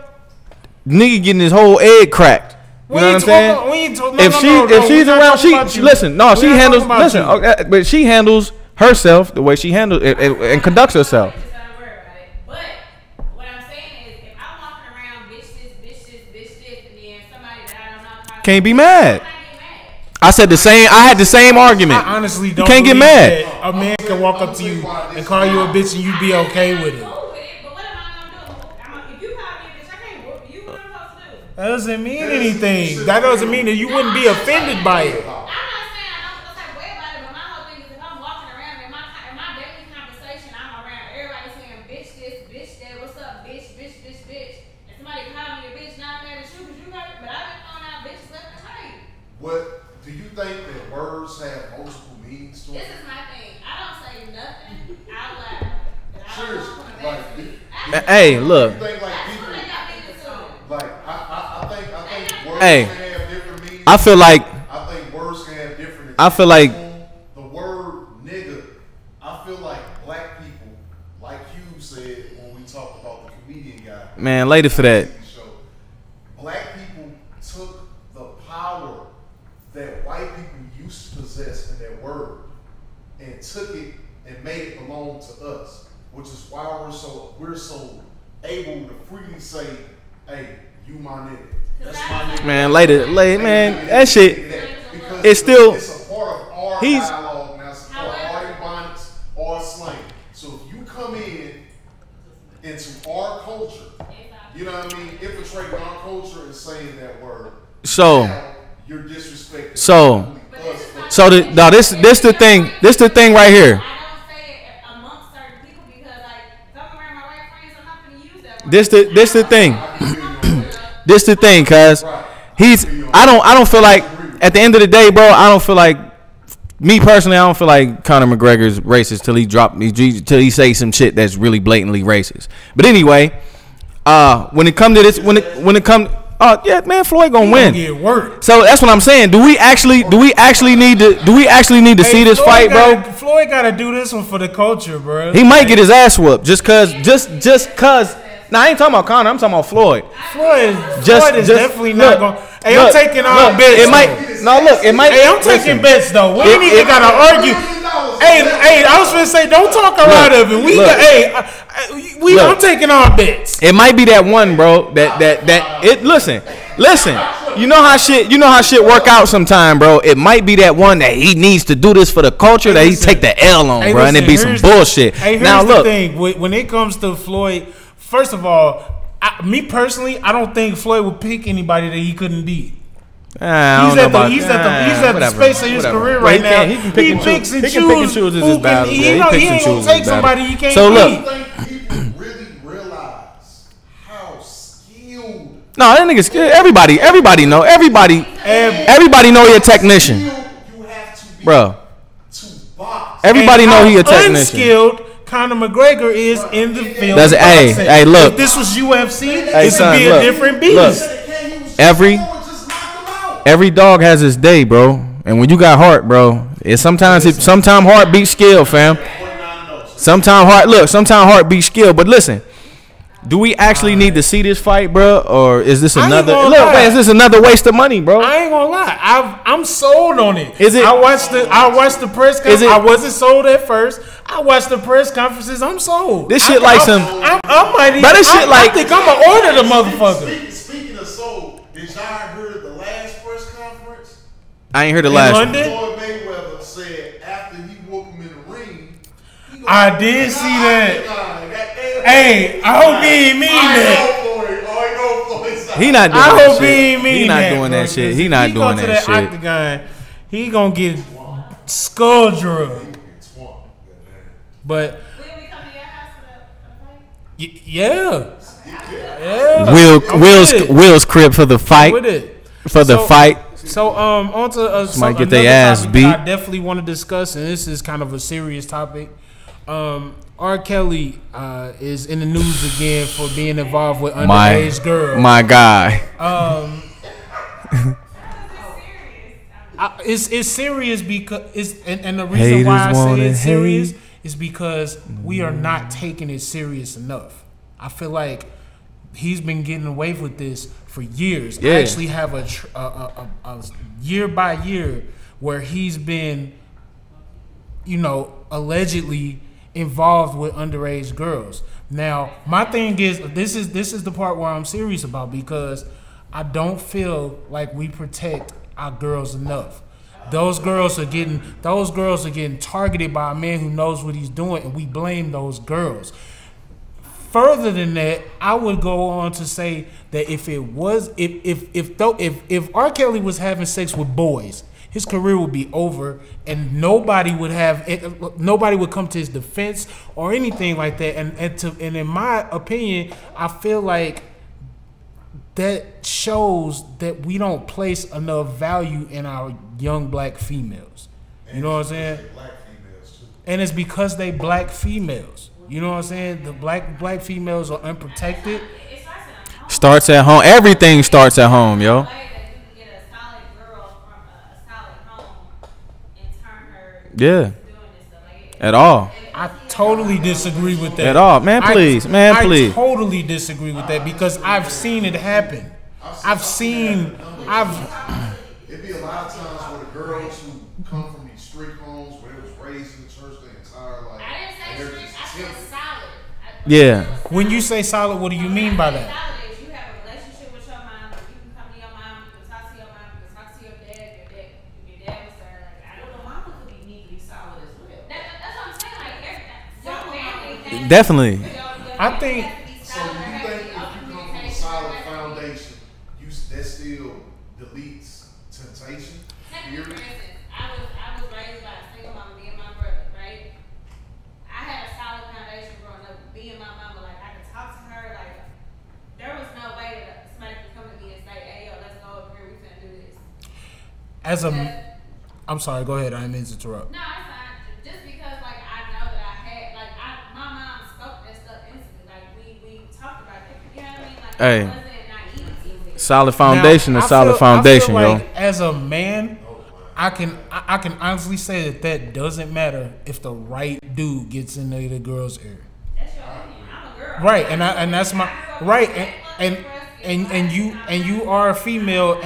S4: nigga getting his whole egg cracked. You know what I'm saying? If she's around, she listen. No, she handles. Listen, okay, but she handles herself the way she handles and conducts herself.
S6: But what I'm saying is, if I'm walking around bitch this, and then somebody that I don't know
S4: can't be mad. I said the same. I had the same argument.
S3: I honestly don't.
S4: You can't get mad.
S3: A man can walk up to you and call you a bitch and you be okay with it. That doesn't mean anything. That doesn't mean that you wouldn't be offended by it.
S6: I'm not saying I don't feel the type of way about it, but my whole thing is if I'm walking around in my daily conversation, I'm around everybody saying bitch this, bitch that, what's up, bitch, and somebody call me a bitch, not mad at you because you got it, but I've been throwing out bitches left and right.
S5: What do you think that words have multiple meanings to them?
S6: This is my thing. I don't say nothing out loud.
S5: Seriously,
S4: Hey, look. Hey, I feel like.
S5: I think words can have different.
S4: I feel like
S5: the word nigga. I feel like black people, like you said when we talked about the comedian guy.
S4: Man, later for that.
S5: Black people took the power that white people used to possess in that word and took it and made it belong to us, which is why we're so able to freely say, "Hey, you my nigga." That's my nigga.
S4: Man, later, man, that shit. It's still.
S5: It's a part of our dialogue now. It's a part of our ebonics or slang. So if you come into our culture, you know what I mean, infiltrating our culture and saying that word,
S4: so
S5: you're disrespecting.
S4: So this the thing. This the thing right here. This the thing. This the thing, cuz I don't feel like at the end of the day, bro, I don't feel like me personally, I don't feel like Conor McGregor's racist till he say some shit that's really blatantly racist. But anyway, when it come to this, when it come, yeah, man, Floyd gonna win. So that's what I'm saying. Do we actually need to see this fight, bro?
S3: Floyd gotta do this one for the culture, bro.
S4: He might get his ass whooped just cause. Nah, I ain't talking about Conor. I'm talking about Floyd.
S3: Floyd is definitely not going. Hey, I'm taking all bets.
S4: It might.
S3: Hey, I'm taking bets though. We ain't even gotta argue. Hey, I was gonna say, don't talk her out of it. I'm taking all bets.
S4: It might be that one, bro. Listen. You know how shit work out sometime, bro. It might be that one that he needs to do this for the culture that he take the L on, bro, and it be some bullshit.
S3: Hey, here's the thing. When it comes to Floyd. First of all, me personally, I don't think Floyd would pick anybody that he couldn't beat. He's at the space of his career right now. He picks and chooses his battles. He ain't gonna take somebody he can't beat.
S5: So look, people really realize how skilled.
S4: No, that nigga skilled. Everybody know. Everybody know he a technician, bro. Everybody know he a technician.
S3: Unskilled Conor McGregor is in the field.
S4: Hey, look.
S3: If this was UFC, this would be a different beast.
S4: Every dog has his day, bro. And when you got heart, bro, sometimes heart beats skill, fam. Sometimes heart beats skill. But listen, Do we actually need to see this fight, bro, or is this another? Look,
S3: lie.
S4: man, is this another waste of money, bro?
S3: I ain't gonna lie. I'm sold on it.
S4: Is it?
S3: I watched the press conference. I wasn't sold at first. I watched the press conferences. I'm sold.
S4: This shit like some.
S3: I might even.
S4: But this shit like.
S3: I think I'm gonna order the motherfucker.
S5: Speaking of sold, did y'all heard the last press conference?
S4: I ain't heard the last.
S3: London?
S5: Floyd Mayweather said after he whooped him in the ring.
S3: I did see that. Hey, I hope he ain't mean that.
S4: He not doing
S3: I
S4: that
S3: hope
S4: shit.
S3: he ain't mean
S4: He not
S3: that,
S4: doing
S3: bro,
S4: that shit. He not doing that shit.
S3: Octagon, he gonna get skull drugged. But
S6: Will we come to your house for the fight?
S3: yeah.
S4: Will's crib for the fight.
S3: With it.
S4: For the fight.
S3: So on to
S4: Somebody get
S3: another
S4: their ass
S3: topic
S4: beat.
S3: that I definitely want to discuss, and this is kind of a serious topic. R. Kelly is in the news again for being involved with underage girls.
S4: My guy.
S3: It's serious because and the reason why I say it's serious is because we are not taking it serious enough. I feel like he's been getting away with this for years.
S4: Yeah.
S3: I actually have a year by year where he's been, allegedly involved with underage girls. Now, my thing is, this is the part where I'm serious about, because I don't feel like we protect our girls enough. Those girls are getting targeted by a man who knows what he's doing, and we blame those girls. Further than that, I would go on to say that if R. Kelly was having sex with boys, his career would be over, and nobody would come to his defense or anything like that. And in my opinion, I feel like that shows that we don't place enough value in our young black females. You know what I'm saying? And it's because they black females. You know what I'm saying? The black females are unprotected.
S4: Starts at home. Everything starts at home, yo. Yeah. At all.
S3: I totally disagree with that.
S4: At all. Man, please.
S3: I totally disagree with that, because I've seen it happen.
S5: It'd be a lot of times where the girls who come from these street homes where they was raised in the church their entire life.
S6: I didn't say street, I said solid.
S4: Yeah.
S3: When you say solid, what do you mean by that?
S6: Solid is you have a relationship with your mom. You can come to your mom. You can talk to your mom. You can talk to your dad. Your dad was there. Like, I don't know.
S7: Mama could need to be solid as well.
S6: That's what I'm saying. Like, your family.
S4: Definitely.
S3: I think.
S5: So you think if you come from a solid foundation, that still deletes temptation?
S6: For instance, I was raised by a single mama, me and my brother, right? I had a solid foundation growing up. Me and my mama, like, I could talk to her. Like, there was no way that somebody could come to me and say, "Hey, yo, let's go over here. We finna do this."
S3: I'm sorry. Go ahead. I didn't mean to interrupt.
S6: No, it's fine. Just because, like, I know that I had, like, my mom spoke that stuff instantly. Like, we talked about that. You know what I mean? Like,
S4: Hey.
S6: it wasn't naive.
S4: Solid foundation
S3: Now,
S4: is solid foundation,
S3: I feel
S4: yo.
S3: like as a man, I can honestly say that doesn't matter if the right dude gets in the girl's ear.
S6: That's your opinion. I'm a girl.
S3: Right, and that's my right, and you are a female,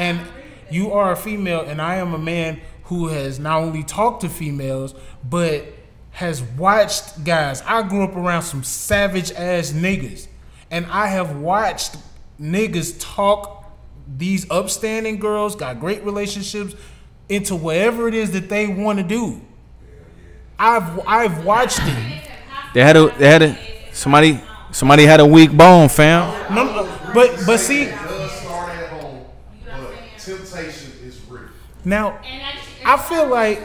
S3: and I am a man who has not only talked to females but has watched guys. I grew up around some savage ass niggas, and I have watched niggas talk these upstanding girls, got great relationships, into whatever it is that they want to do. I've watched it.
S4: Somebody had a weak bone, fam.
S3: No, but see,
S5: It does start at home, but temptation is real.
S3: now I feel like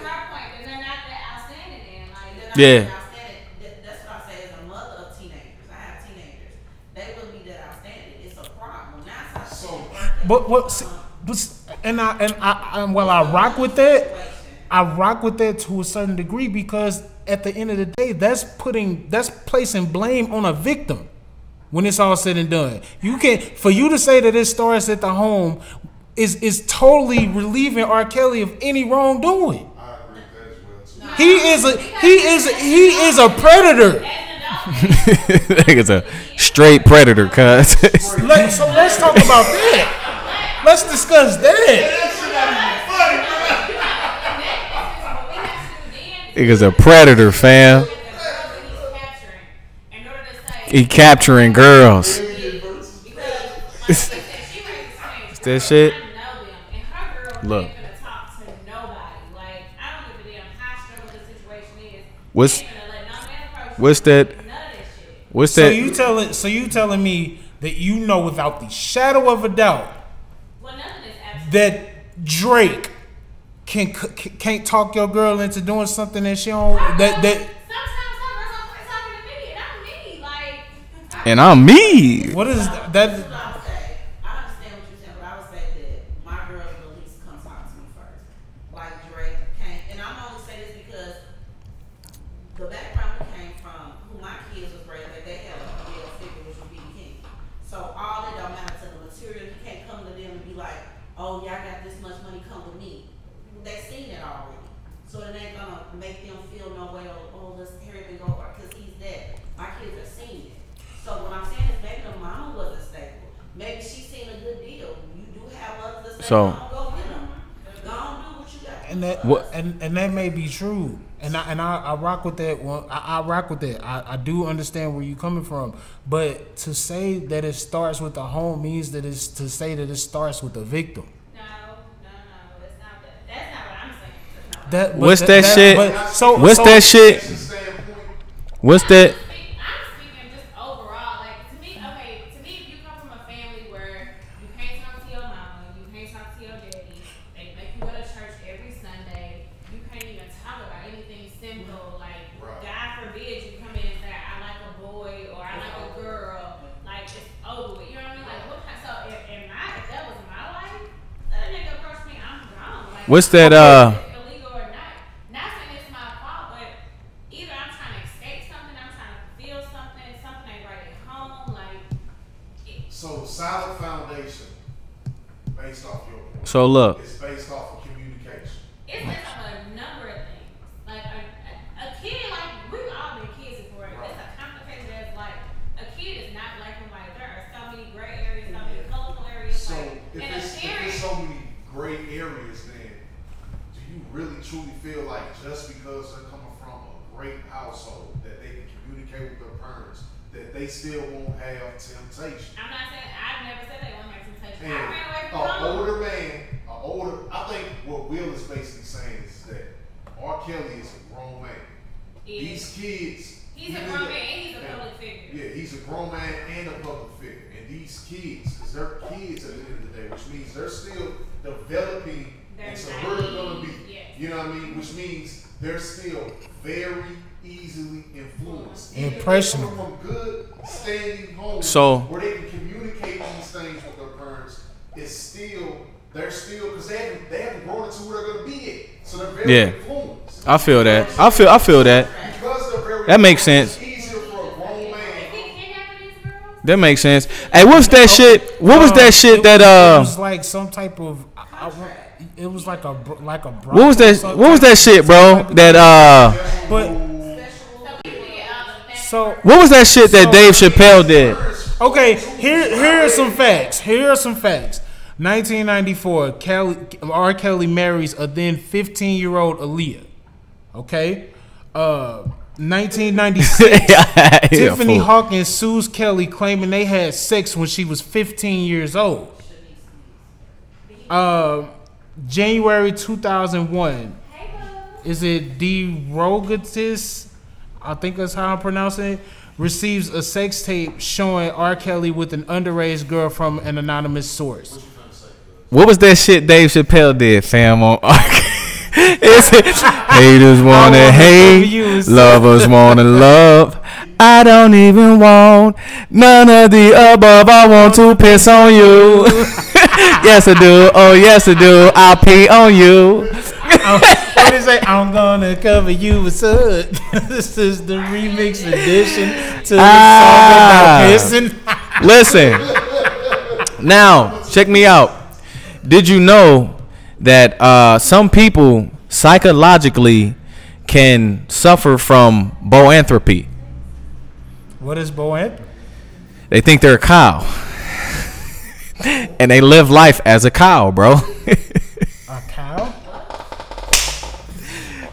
S4: Yeah.
S7: That's what I say as a mother of teenagers. I have teenagers. They wouldn't be that outstanding. It's a problem. Now it's
S3: while I rock with that, I rock with that to a certain degree, because at the end of the day, that's placing blame on a victim. When it's all said and done, for you to say that it starts at the home is totally relieving R. Kelly of any wrongdoing.
S5: I agree with that as well too.
S3: He is a predator.
S6: As an
S4: Nigga's a straight predator, cuz.
S3: So let's talk about that. Let's discuss that.
S4: Nigga's a predator, fam. He capturing girls. It's that shit. Look. What's that?
S3: So you telling me that you know without the shadow of a doubt that Drake can't talk your girl into doing something that she don't that
S4: and I'm me.
S3: What is that?
S7: I understand what you're saying, but I would say that my girl will at least come talk to me first. Like Drake came, and I'm only saying this because the background we came from, who my kids was raised, like they had a male figure, which would be King. So all that don't matter to the material. You can't come to them and be like, oh, y'all got this much money, come with me. They seen it already. So it ain't gonna make them feel no way, oh, let's hear him go, because he's dead. My kids are seeing it. So what I'm saying is maybe the mama wasn't stable. Maybe she seen a good deal. You do have others that say,
S4: So-
S7: go get them. Go on, do what you got.
S3: And that and that may be true, and I rock with that. Well, I rock with that. I do understand where you're coming from, but to say that it starts with the home means that it's to say that it starts with the victim.
S6: No, that's not that. That's not what I'm saying.
S3: That
S4: What's that shit? What's that shit? What's that?
S6: I'm speaking just overall. Like to me, if you come from a family where you can't talk to your mama, you can't talk to your daddy, they make you go to church every Sunday, you can't even talk about anything simple. Like God forbid you come in and say, I like a boy or I like a girl. Like it's over with. You know what I mean? Like what kind? So if that was my life, that nigga approached me, I'm gone. Like,
S4: What's that?
S6: illegal or not? Not saying it's my fault, but either I'm trying to escape something, I'm trying to feel something ain't right at home. Like,
S5: So solid foundation based off your point.
S4: So look.
S5: It's based off of communication.
S6: it's based on a number of things. Like a kid, like we've all been kids before. It's a complicated as like a kid is not black and white. There are so many gray areas, so many colorful areas.
S5: So
S6: Like,
S5: if
S6: and a
S5: it's
S6: parent,
S5: so many gray areas, then do you really truly feel like just because they're coming from a great household that they can communicate with their parents, that they still won't have temptation?
S6: I'm not saying I've never said they want my temptation.
S5: And
S6: I ran away from
S5: an
S6: home.
S5: older man, I think what Will is basically saying is that R. Kelly is a grown man. These kids,
S6: He's a grown man and he's a public figure.
S5: yeah, he's a grown man and a public figure. And these kids, because they're kids at the end of the day, which means they're still developing into who they're going to be.
S6: Yes.
S5: You know what I mean? Which means they're still very easily influenced.
S3: Impressionable.
S5: Even if they're from good standing homes
S4: So-
S5: where they can communicate these things with their parents, they're still, because they haven't grown into who they're going to be at. So they're very
S4: Yeah.
S5: influenced.
S4: I feel that. I feel that.
S5: Because they're very
S4: That makes sense.
S5: It's easier for a grown man.
S4: That makes sense. Hey, what's that shit? What was that shit that
S3: It was like some type of. It was like a
S4: What was that? What was that shit, bro? That
S3: But so
S4: What was that shit that Dave Chappelle did?
S3: okay, here are some facts. 1994, R. Kelly marries a then 15-year-old Aaliyah. Okay, 1996, Tiffany Hawkins sues Kelly claiming they had sex when she was 15 years old. January 2001, is it DeRogatis? I think that's how I'm pronouncing it. Receives a sex tape showing R. Kelly with an underage girl from an anonymous source.
S4: What was that shit Dave Chappelle did, fam? On Is it haters wanna hate, lovers wanna love? I don't even want none of the above. I want to piss on you. Yes I do. Oh yes I do. I'll pee on you.
S3: What is it? I'm gonna cover you with soot. This is the remix edition to the song about pissing.
S4: Listen. Now, check me out. Did you know that some people psychologically can suffer from boanthropy?
S3: What is Bowen?
S4: They think they're a cow. And they live life as a cow, bro.
S3: A cow?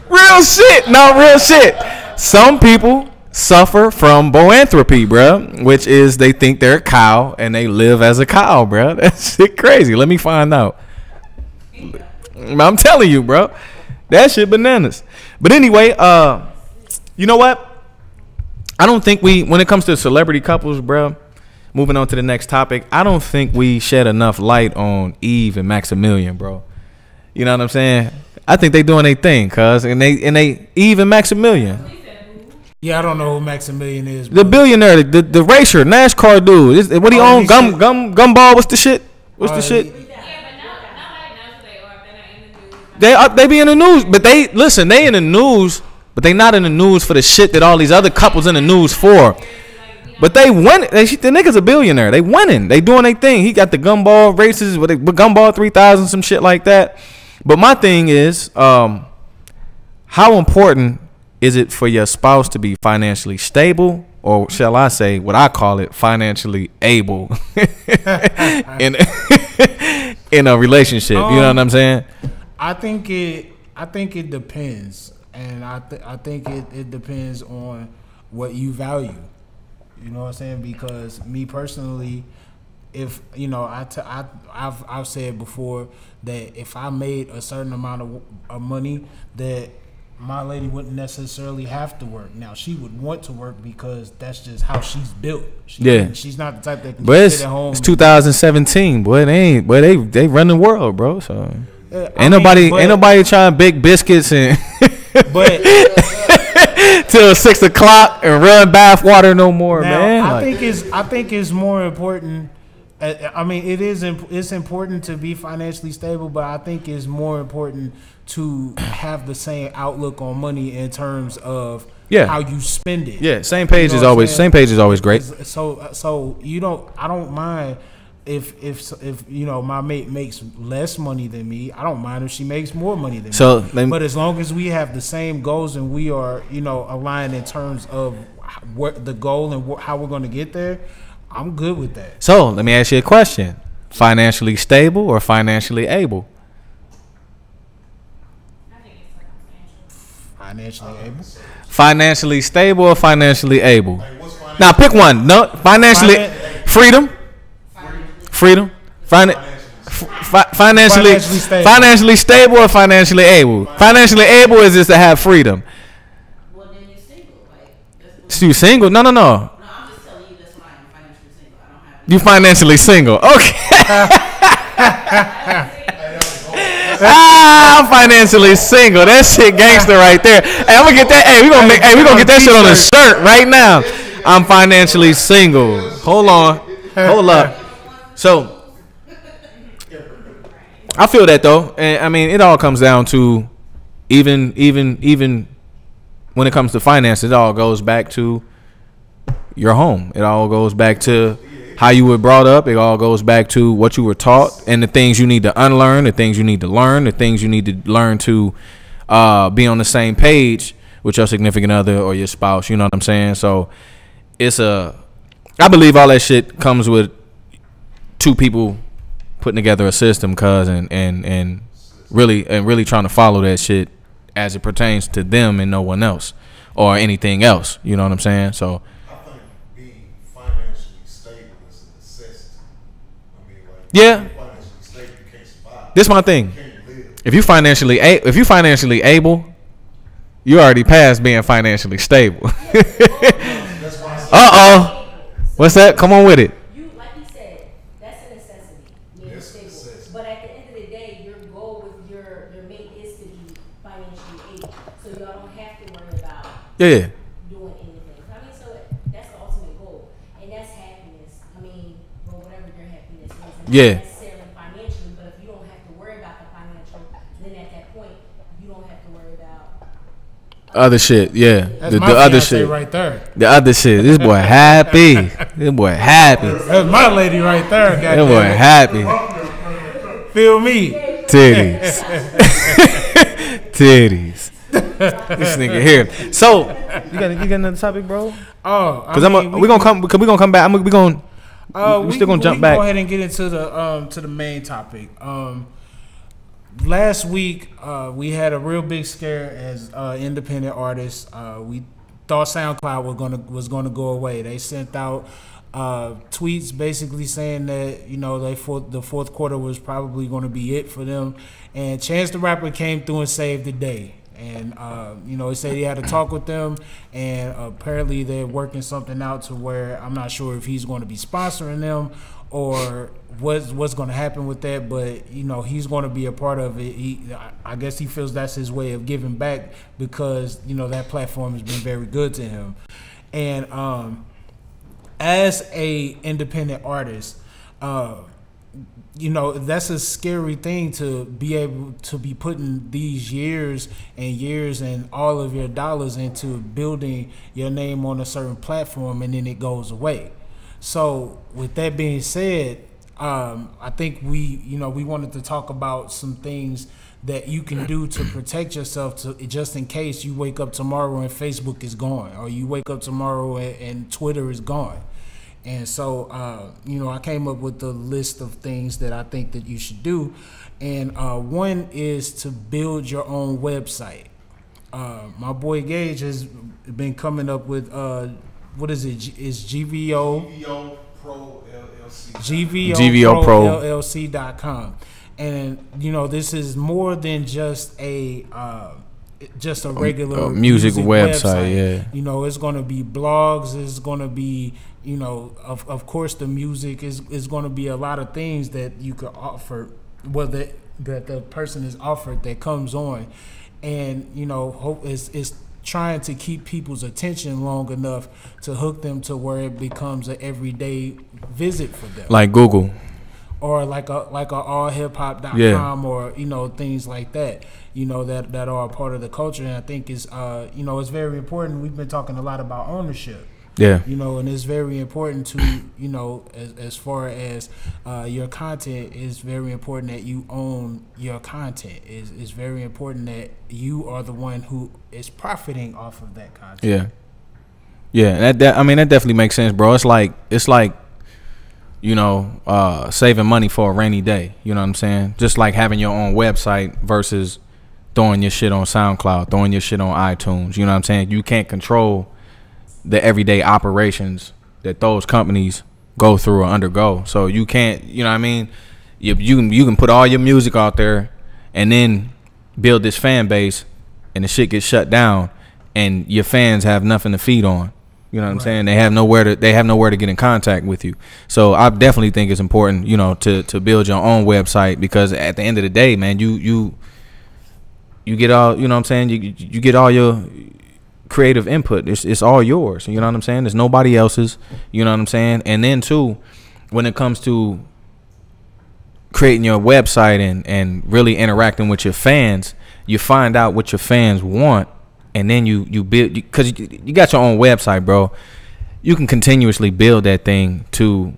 S4: Real shit. No, real shit. Some people suffer from boanthropy, bro, which is they think they're a cow and they live as a cow, bro. That shit crazy. Let me find out. I'm telling you, bro. That shit bananas. But anyway, you know what? I don't think when it comes to celebrity couples, bro, moving on to the next topic, I don't think we shed enough light on Eve and Maximilian, bro. You know what I'm saying? I think they doing their thing, cuz, and they Eve and Maximilian.
S3: Yeah, I don't know who Maximilian is.
S4: The billionaire, the racer, NASCAR dude. What he own? Gumball. What's the shit? What's the shit? They be in the news, but they in the news, but they not in the news for the shit that all these other couples in the news for. But they win. The nigga's a billionaire. They winning. They doing their thing. He got the Gumball races with Gumball 3000, some shit like that. But my thing is, how important is it for your spouse to be financially stable, or shall I say, what I call it, financially able in a relationship? You know what I'm saying?
S3: I think it depends, and I think it depends on what you value. You know what I'm saying? Because me personally, if you know, I've said before that if I made a certain amount of money, that my lady wouldn't necessarily have to work. Now she would want to work because that's just how she's built. She's not the type that can just sit at home.
S4: It's 2017, boy. They run the world, bro. So ain't nobody trying big biscuits and
S3: but
S4: till 6 o'clock and run bath water no more,
S3: now,
S4: man.
S3: I think it's more important. I mean, it's important to be financially stable, but I think it's more important to have the same outlook on money in terms of how you spend it.
S4: Yeah, same page is always great.
S3: So I don't mind if you know my mate makes less money than me. I don't mind if she makes more money than me. But as long as we have the same goals and we are, you know, aligned in terms of what the goal and how we're going to get there, I'm good with that.
S4: So let me ask you a question: financially stable or financially able?
S3: Financially able.
S4: Financially stable or financially able? Now pick one. No, financially freedom. Financially stable or financially able? Financially able is just to have freedom.
S7: Well, then you're single.
S4: You single? No.
S7: No, I'm just telling you that's why I'm financially single. I don't have.
S4: You financially single? Okay. I'm financially single. That shit gangster right there. Hey, I'm gonna get that. Hey, we gonna get that shit on a shirt right now. I'm financially single. Hold up. So I feel that though, and I mean it all comes down to even when it comes to finance, it all goes back to your home. It all goes back to how you were brought up. It all goes back to what you were taught and the things you need to unlearn, the things you need to learn, the things you need to learn to be on the same page with your significant other or your spouse. You know what I'm saying? So I believe all that shit comes with two people putting together a system, cuz, and really trying to follow that shit as it pertains to them and no one else or anything else. You know what I'm saying? So
S5: I think being financially stable is a necessity. I mean, like,
S4: yeah,
S5: financially stable, you can't survive.
S4: This my thing.
S5: You can't live.
S4: If you financially able, you already passed being financially stable.
S5: That's why I say
S4: What's that? Come on with it.
S8: You, like you said, that's a necessity. Being stable. But at the end of the day, your goal with your mate is to be financially able. So y'all don't have to worry about
S4: Yeah.
S8: doing anything. I mean, so that's the ultimate goal. And that's happiness. I mean, well, whatever your happiness is.
S4: Yeah.
S8: Not necessarily financially, but if you don't have to worry about the financial, then at that point, you don't have to worry about
S4: Other shit, yeah.
S3: That's
S4: The
S3: my
S4: other
S3: fiance
S4: shit.
S3: right there.
S4: The other shit. This boy happy. This boy happy.
S3: That's my lady right there.
S4: This boy happy.
S3: Feel me?
S4: Titties. Titties. This nigga here. So You got another topic, bro?
S3: Oh,
S4: because we gonna come back. We still gonna jump back.
S3: Go ahead and get into the main topic. Last week we had a real big scare as independent artists. We thought SoundCloud was gonna go away. They sent out tweets basically saying that the fourth quarter was probably going to be it for them, and Chance the Rapper came through and saved the day. And he said he had a talk with them, and apparently they're working something out to where I'm not sure if he's going to be sponsoring them or what's going to happen with that, but he's going to be a part of it. I guess he feels that's his way of giving back because that platform has been very good to him. And as a independent artist, that's a scary thing to be able to be putting these years and all of your dollars into building your name on a certain platform, and then it goes away. So with that being said, I think we wanted to talk about some things that you can do to protect yourself, just in case you wake up tomorrow and Facebook is gone, or you wake up tomorrow and Twitter is gone. And so, I came up with a list of things that I think that you should do. And one is to build your own website. My boy Gage has been coming up with, what is it? It's GVO Pro LLC. GVO Pro LLC.com. And, this is more than just a regular music website. Yeah. It's going to be blogs. It's going to be, of course, the music is going to be a lot of things that you could offer, that the person is offered that comes on, and hope is trying to keep people's attention long enough to hook them to where it becomes an everyday visit for them, like Google, or like a allhiphop.com, or things like that. That are a part of the culture, and I think it's it's very important. We've been talking a lot about ownership. Yeah. And it's very important to, as far as your content, is very important that you own your content. It's very important that you are the one who is profiting off of that content. Yeah. Yeah, that definitely makes sense, bro. It's like saving money for a rainy day. You know what I'm saying? Just like having your own website versus throwing your shit on SoundCloud, throwing your shit on iTunes. You know what I'm saying? You can't control the everyday operations that those companies go through or undergo. So you can't, you can put all your music out there and then build this fan base, and the shit gets shut down and your fans have nothing to feed on. You know what I'm saying? They have nowhere to get in contact with you. So I definitely think it's important, to build your own website, because at the end of the day, man, you get all, you know what I'm saying? You get all your creative input. It's all yours. You know what I'm saying? There's nobody else's. You know what I'm saying? And then too, when it comes to creating your website and really interacting with your fans, you find out what your fans want, and then you build, because you got your own website, bro. You can continuously build that thing to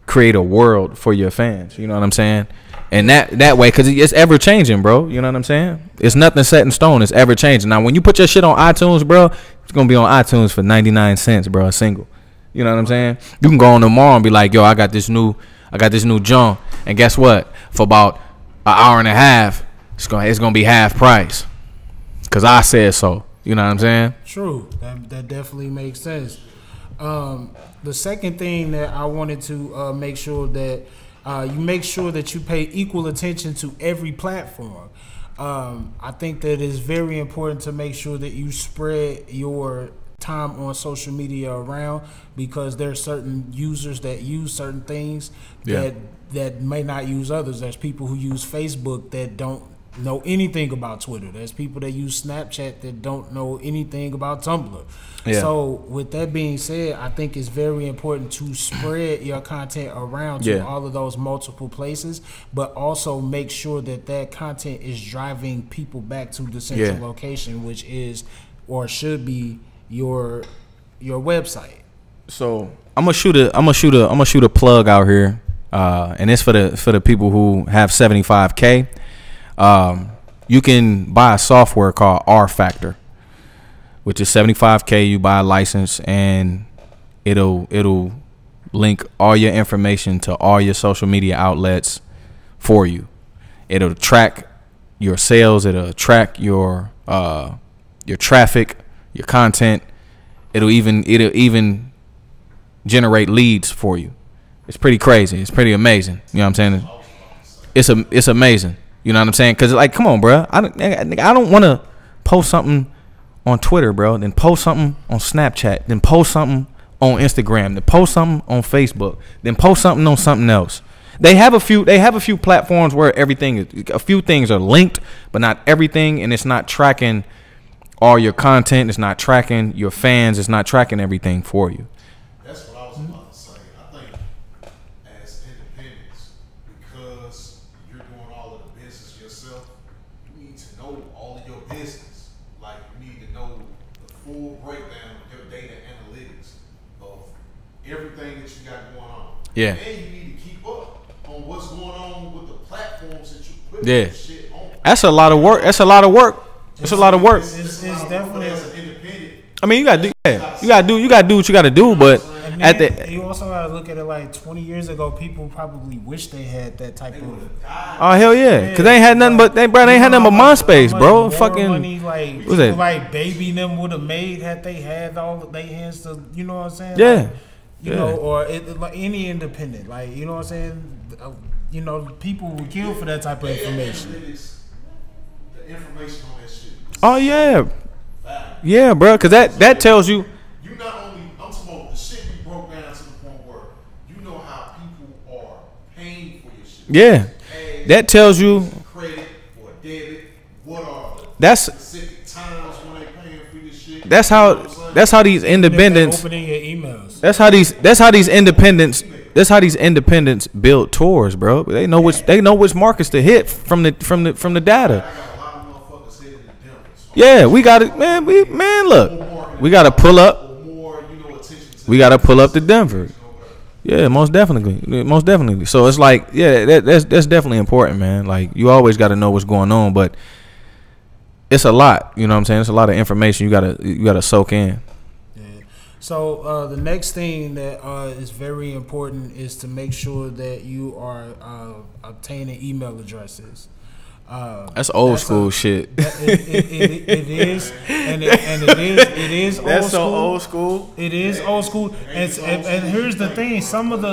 S3: create a world for your fans. You know what I'm saying? And that way, because it's ever changing, bro. You know what I'm saying? It's nothing set in stone. It's ever changing. Now, when you put your shit on iTunes, bro, it's gonna be on iTunes for 99 cents, bro, a single. You know what I'm saying? You can go on tomorrow and be like, yo, I got this new junk, and guess what? For about an hour and a half, it's gonna be half price, because I said so. You know what I'm saying? True. That definitely makes sense. The second thing that I wanted to make sure that you make sure that you pay equal attention to every platform. I think that it's very important to make sure that you spread your time on social media around, because there are certain users that use certain things that may not use others. There's people who use Facebook that don't know anything about Twitter. There's people that use Snapchat that don't know anything about Tumblr. Yeah. So with that being said, I think it's very important to spread your content around to all of those multiple places, but also make sure that that content is driving people back to the central location, which is or should be your website. So I'm gonna shoot a plug out here, and it's for the people who have 75K. You can buy a software called R Factor.
S4: which is $75K. You buy a license, and it'll link all your information to all your social media outlets for you. It'll track your sales. It'll track your traffic, your content. It'll even generate leads for you. It's pretty crazy. It's pretty amazing. You know what I'm saying? It's amazing. You know what I'm saying? Because, like, come on, bro. I don't want to post something on Twitter, bro, then post something on Snapchat, then post something on Instagram, then post something on Facebook, then post something on something else. They have a few platforms where a few things are linked, but not everything, and it's not tracking all your content. It's not tracking your fans. It's not tracking everything for you.
S5: That's what I was about to say. I think as independents, because you're doing all of the business yourself, you need to know all of your business. Like, you need to know the full breakdown of your data analytics of everything that you got going on.
S4: Yeah.
S5: And you need to keep up on what's going on with the platforms that you put
S4: Yeah.
S5: shit on.
S4: That's a lot of work. It's a lot of work. It's
S3: It's definitely.
S5: As an independent,
S4: I mean, you gotta do what you gotta do, but at the
S3: you also gotta look at it like 20 years ago. People probably wish they had that type of.
S4: oh hell yeah, cause they ain't had nothing but ain't had nothing but MySpace, bro. Fucking
S3: money, like
S4: what's
S3: people
S4: that?
S3: like Baby them would have made had they had all their hands to, you know what I'm saying?
S4: Yeah.
S3: Like, you know, or like any independent, like, you know what I'm saying? You know, people would kill for that type of information.
S5: the information on that shit.
S4: Oh yeah, yeah, bro. Cause that tells you.
S5: You not only, I'm talking about the shit you broke down to the point where you know how people are paying for your shit.
S4: Yeah, that tells you.
S5: Credit or debit. What are the
S4: That's
S5: specific times when they paying for this shit?
S4: that's how these independents.
S3: Opening your emails.
S4: That's how these independents build tours, bro. They know which markets to hit from the data. Yeah, we got it, man. Look, we got to pull up. We got to pull up to Denver. Yeah, most definitely. So it's like, yeah, that's definitely important, man. Like, you always got to know what's going on, but it's a lot. You know what I'm saying? It's a lot of information you gotta soak in.
S3: Yeah. So the next thing that is very important is to make sure that you are obtaining email addresses.
S4: That's old school shit.
S3: It is, and it is old
S4: That's
S3: school.
S4: so old school.
S3: It is old school, and here's the thing: some of the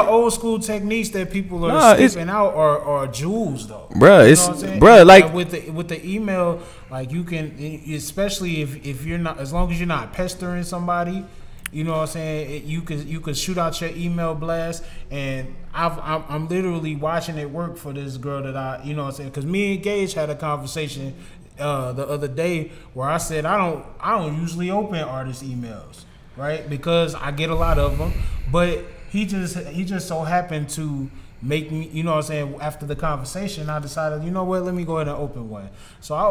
S3: old school techniques that people are skipping out are jewels, though.
S4: Bruh, like
S3: with the email, like you can, especially if you're not, as long as you're not pestering somebody. You know what I'm saying? You could shoot out your email blast, and I'm literally watching it work for this girl that you know what I'm saying? Because me and Gage had a conversation the other day where I said I don't usually open artist emails, right? Because I get a lot of them, but he just so happened to make me, you know what I'm saying, after the conversation, I decided, you know what, let me go ahead and open one. So I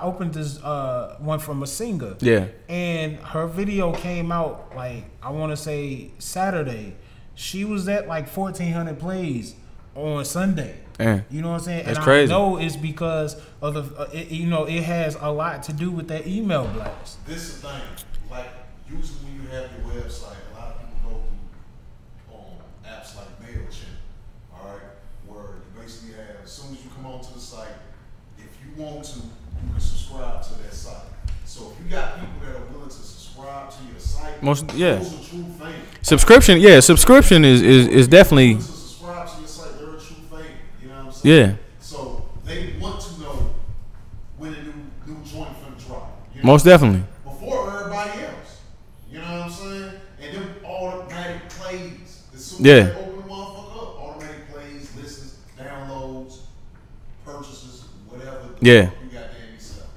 S3: opened this one from a singer.
S4: Yeah.
S3: And her video came out, like, I want to say Saturday. She was at like 1,400 plays on Sunday. You know what I'm saying?
S4: That's
S3: and
S4: crazy.
S3: I know it's because of the, it has a lot to do with that email blast.
S5: This is the thing, like, usually when you have your website, a lot of people go through apps like MailChimp. Where you basically have, as soon as you come onto the site, if you want to, you can subscribe to that site. So if you got people that are willing to subscribe to your site, those are true fans.
S4: Subscription is definitely.
S5: To subscribe to your site, they're a true fan. You know what I'm saying?
S4: Yeah.
S5: So they want to know when a new joint finna drop. You know?
S4: Most definitely.
S5: Before everybody else. You know what I'm saying? And them automatic plays. As soon as
S4: Yeah.
S5: they open the motherfucker up, automatic plays, listens, downloads, purchases, whatever the
S4: Yeah.
S5: fuck you got there yourself.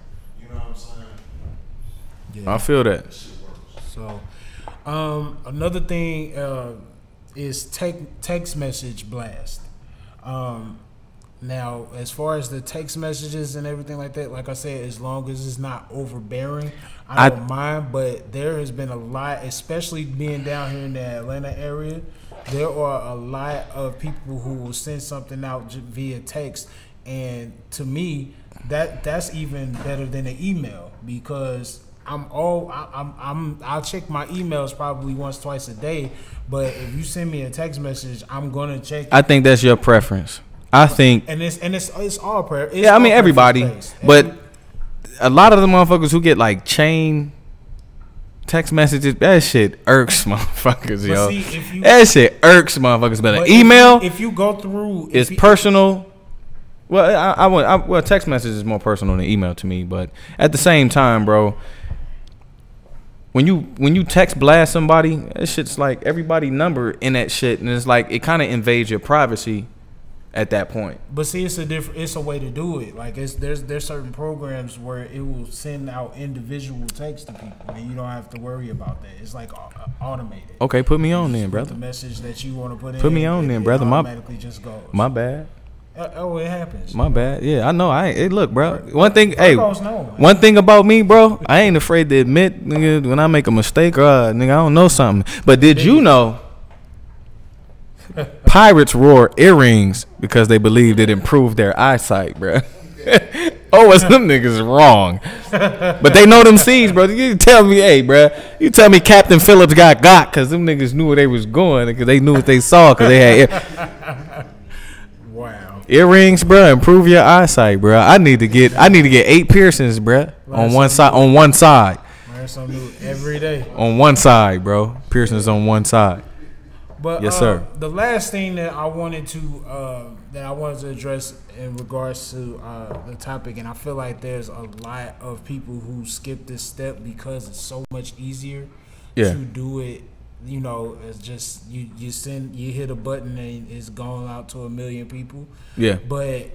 S5: You know what I'm saying?
S3: Yeah.
S4: I feel that.
S5: That shit works.
S3: So, another thing is text message blast. Now, as far as the text messages and everything like that, like I said, as long as it's not overbearing, I don't mind. But there has been a lot, especially being down here in the Atlanta area, there are a lot of people who will send something out via text, And to me, that's even better than an email, because I'll check my emails probably once, twice a day. But if you send me a text message, I'm gonna check it.
S4: I think that's your preference. I think,
S3: and it's all prayer.
S4: Yeah, I mean everybody, but a lot of the motherfuckers who get like chain text messages, that shit irks motherfuckers, yo. See, that shit irks motherfuckers. But an email,
S3: if you go through,
S4: it's personal. Well, well, text message is more personal than email to me. But at the same time, bro, when you text blast somebody, that shit's like everybody number in that shit, and it's like it kind of invades your privacy at that point.
S3: But see, it's a way to do it. Like there's certain programs where it will send out individual text to people, and you don't have to worry about that. It's like automated.
S4: Okay, put me on then, brother.
S3: The message that you want to put in.
S4: Put me on then, brother.
S3: Automatically just goes.
S4: My bad.
S3: Oh, it happens.
S4: My bad. Yeah, I know. Look, bro. One thing, one thing about me, bro. I ain't afraid to admit, nigga, when I make a mistake or nigga, I don't know something. But did you know pirates wore earrings because they believed it improved their eyesight, bro? Oh, was them niggas wrong? But they know them seeds, bro. You tell me, hey, bro. You tell me Captain Phillips got because them niggas knew where they was going, because they knew what they saw, because they had.
S3: Wow.
S4: Earrings, bro, improve your eyesight, bro. I need to get 8 piercings, bro, on one side. Learn
S3: something new every day.
S4: On one side, bro. Piercings on one side.
S3: But
S4: yes, sir.
S3: The last thing that I wanted to address in regards to the topic, and I feel like there's a lot of people who skip this step because it's so much easier to do it. You know, it's just you hit a button and it's going out to 1 million people. Yeah. But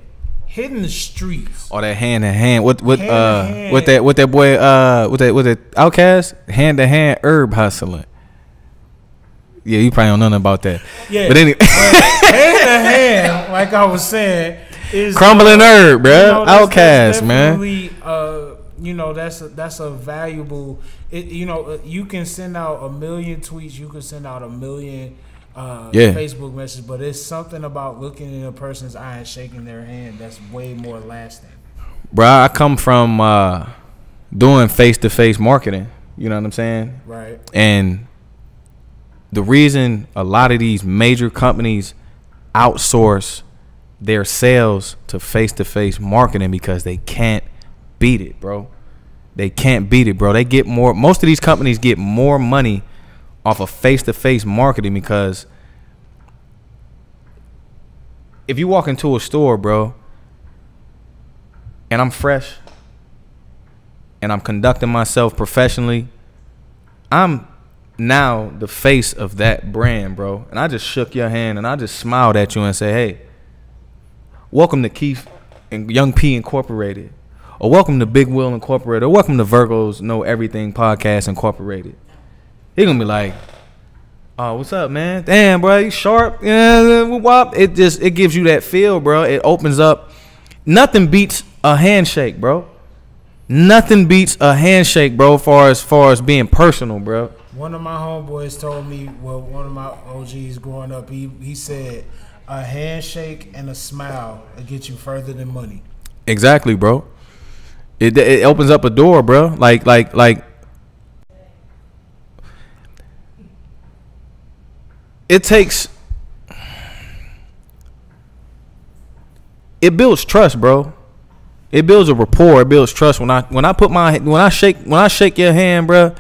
S3: hitting the streets.
S4: Or that hand to hand. What that boy with that Outcast? Hand to hand herb hustling. Yeah, you probably don't know nothing about that. Yeah. But anyway,
S3: hand to hand, like I was saying, is
S4: crumbling herb, bro. Outcast, man.
S3: You know, that's a valuable. You can send out 1 million tweets, you can send out 1 million Facebook messages, but it's something about looking in a person's eye and shaking their hand that's way more lasting.
S4: Bro, I come from doing face-to-face marketing. You know what I'm saying?
S3: Right.
S4: And the reason a lot of these major companies outsource their sales to face-to-face marketing, because they can't beat it, bro. They can't beat it, bro. They get more. Most of these companies get more money off of face-to-face marketing, because if you walk into a store, bro, and I'm fresh and I'm conducting myself professionally, I'm now the face of that brand, bro. And I just shook your hand and I just smiled at you and said, hey, welcome to Keith and Young P Incorporated. Or welcome to Big Will Incorporated. Or welcome to Virgo's Know Everything Podcast Incorporated. He gonna be like, oh, what's up, man? Damn, bro, you sharp. Yeah, it gives you that feel, bro. It opens up. Nothing beats a handshake, bro. Nothing beats a handshake, bro, as far as being personal, bro.
S3: One of my homeboys told me, well, one of my OGs growing up, he said, a handshake and a smile will get you further than money.
S4: Exactly, bro. It opens up a door, bro. Like it takes, it builds trust, bro. It builds a rapport. It builds trust. When I shake your hand, bro,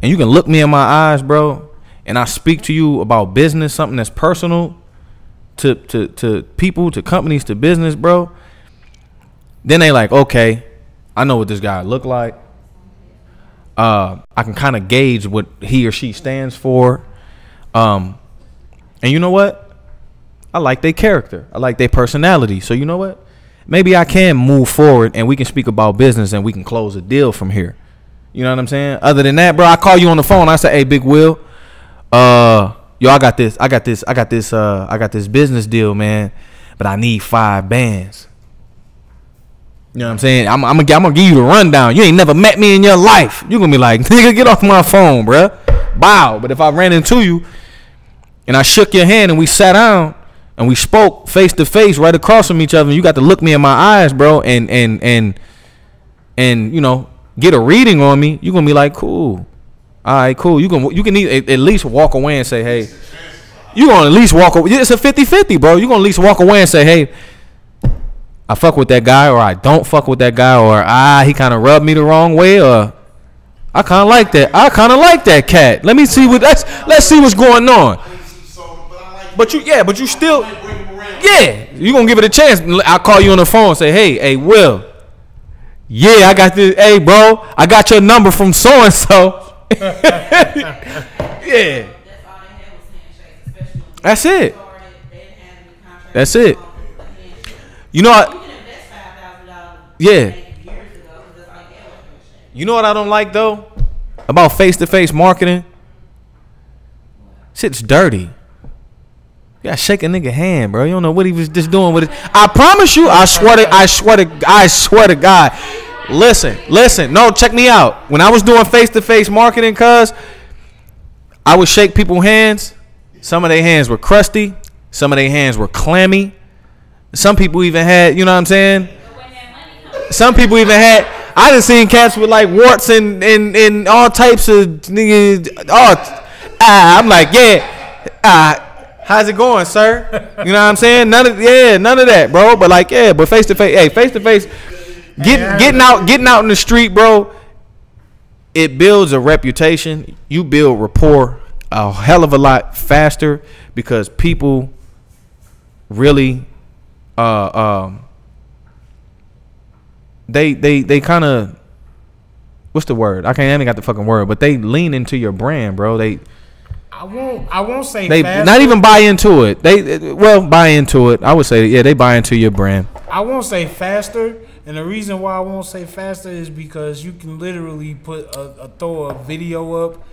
S4: and you can look me in my eyes, bro, and I speak to you about business, something that's personal to people, to companies, to business, bro. Then they like, okay, I know what this guy look like. I can kind of gauge what he or she stands for. And you know what? I like their character. I like their personality. So you know what? Maybe I can move forward and we can speak about business and we can close a deal from here. You know what I'm saying? Other than that, bro, I call you on the phone. I say, hey, Big Will, yo, I got this business deal, man, but I need 5 bands. You know what I'm saying? I'm gonna give you the rundown. You ain't never met me in your life. You gonna be like, nigga, get off my phone, bro. Bow. But if I ran into you and I shook your hand and we sat down, and we spoke face to face right across from each other, and you got to look me in my eyes, bro, and you know, get a reading on me, you're gonna be like, cool. All right, cool. You can at least walk away and say, hey, you gonna at least walk away. It's a 50-50, bro. You gonna at least walk away and say, hey, I fuck with that guy, or I don't fuck with that guy, or he kind of rubbed me the wrong way, or I kind of like that. I kind of like that cat. Let's see what's going on. But you still, you gonna give it a chance. I'll call you on the phone and say, hey, Will. Yeah, I got this. Hey, bro, I got your number from so and so. Yeah. That's it. That's it. You know what? Yeah. You know what I don't like though about face-to-face marketing? Shit's dirty. You gotta shake a nigga hand, bro. You don't know what he was just doing with it. I promise you. I swear to God. Listen. No, check me out. When I was doing face-to-face marketing, cuz I would shake people's hands. Some of their hands were crusty. Some of their hands were clammy. Some people even had, you know what I'm saying? Some people even had, I done seen cats with like warts and all types of niggas. I'm like, how's it going, sir? You know what I'm saying? None of that, bro. But like, but face to face, getting out in the street, bro. It builds a reputation. You build rapport a hell of a lot faster because people really, they kind of, what's the word? I ain't got the fucking word, but they lean into your brand, bro.
S3: I won't say
S4: they
S3: faster.
S4: Not even buy into it. Buy into it. I would say, they buy into your brand.
S3: I won't say faster, and the reason why I won't say faster is because you can literally throw a video up,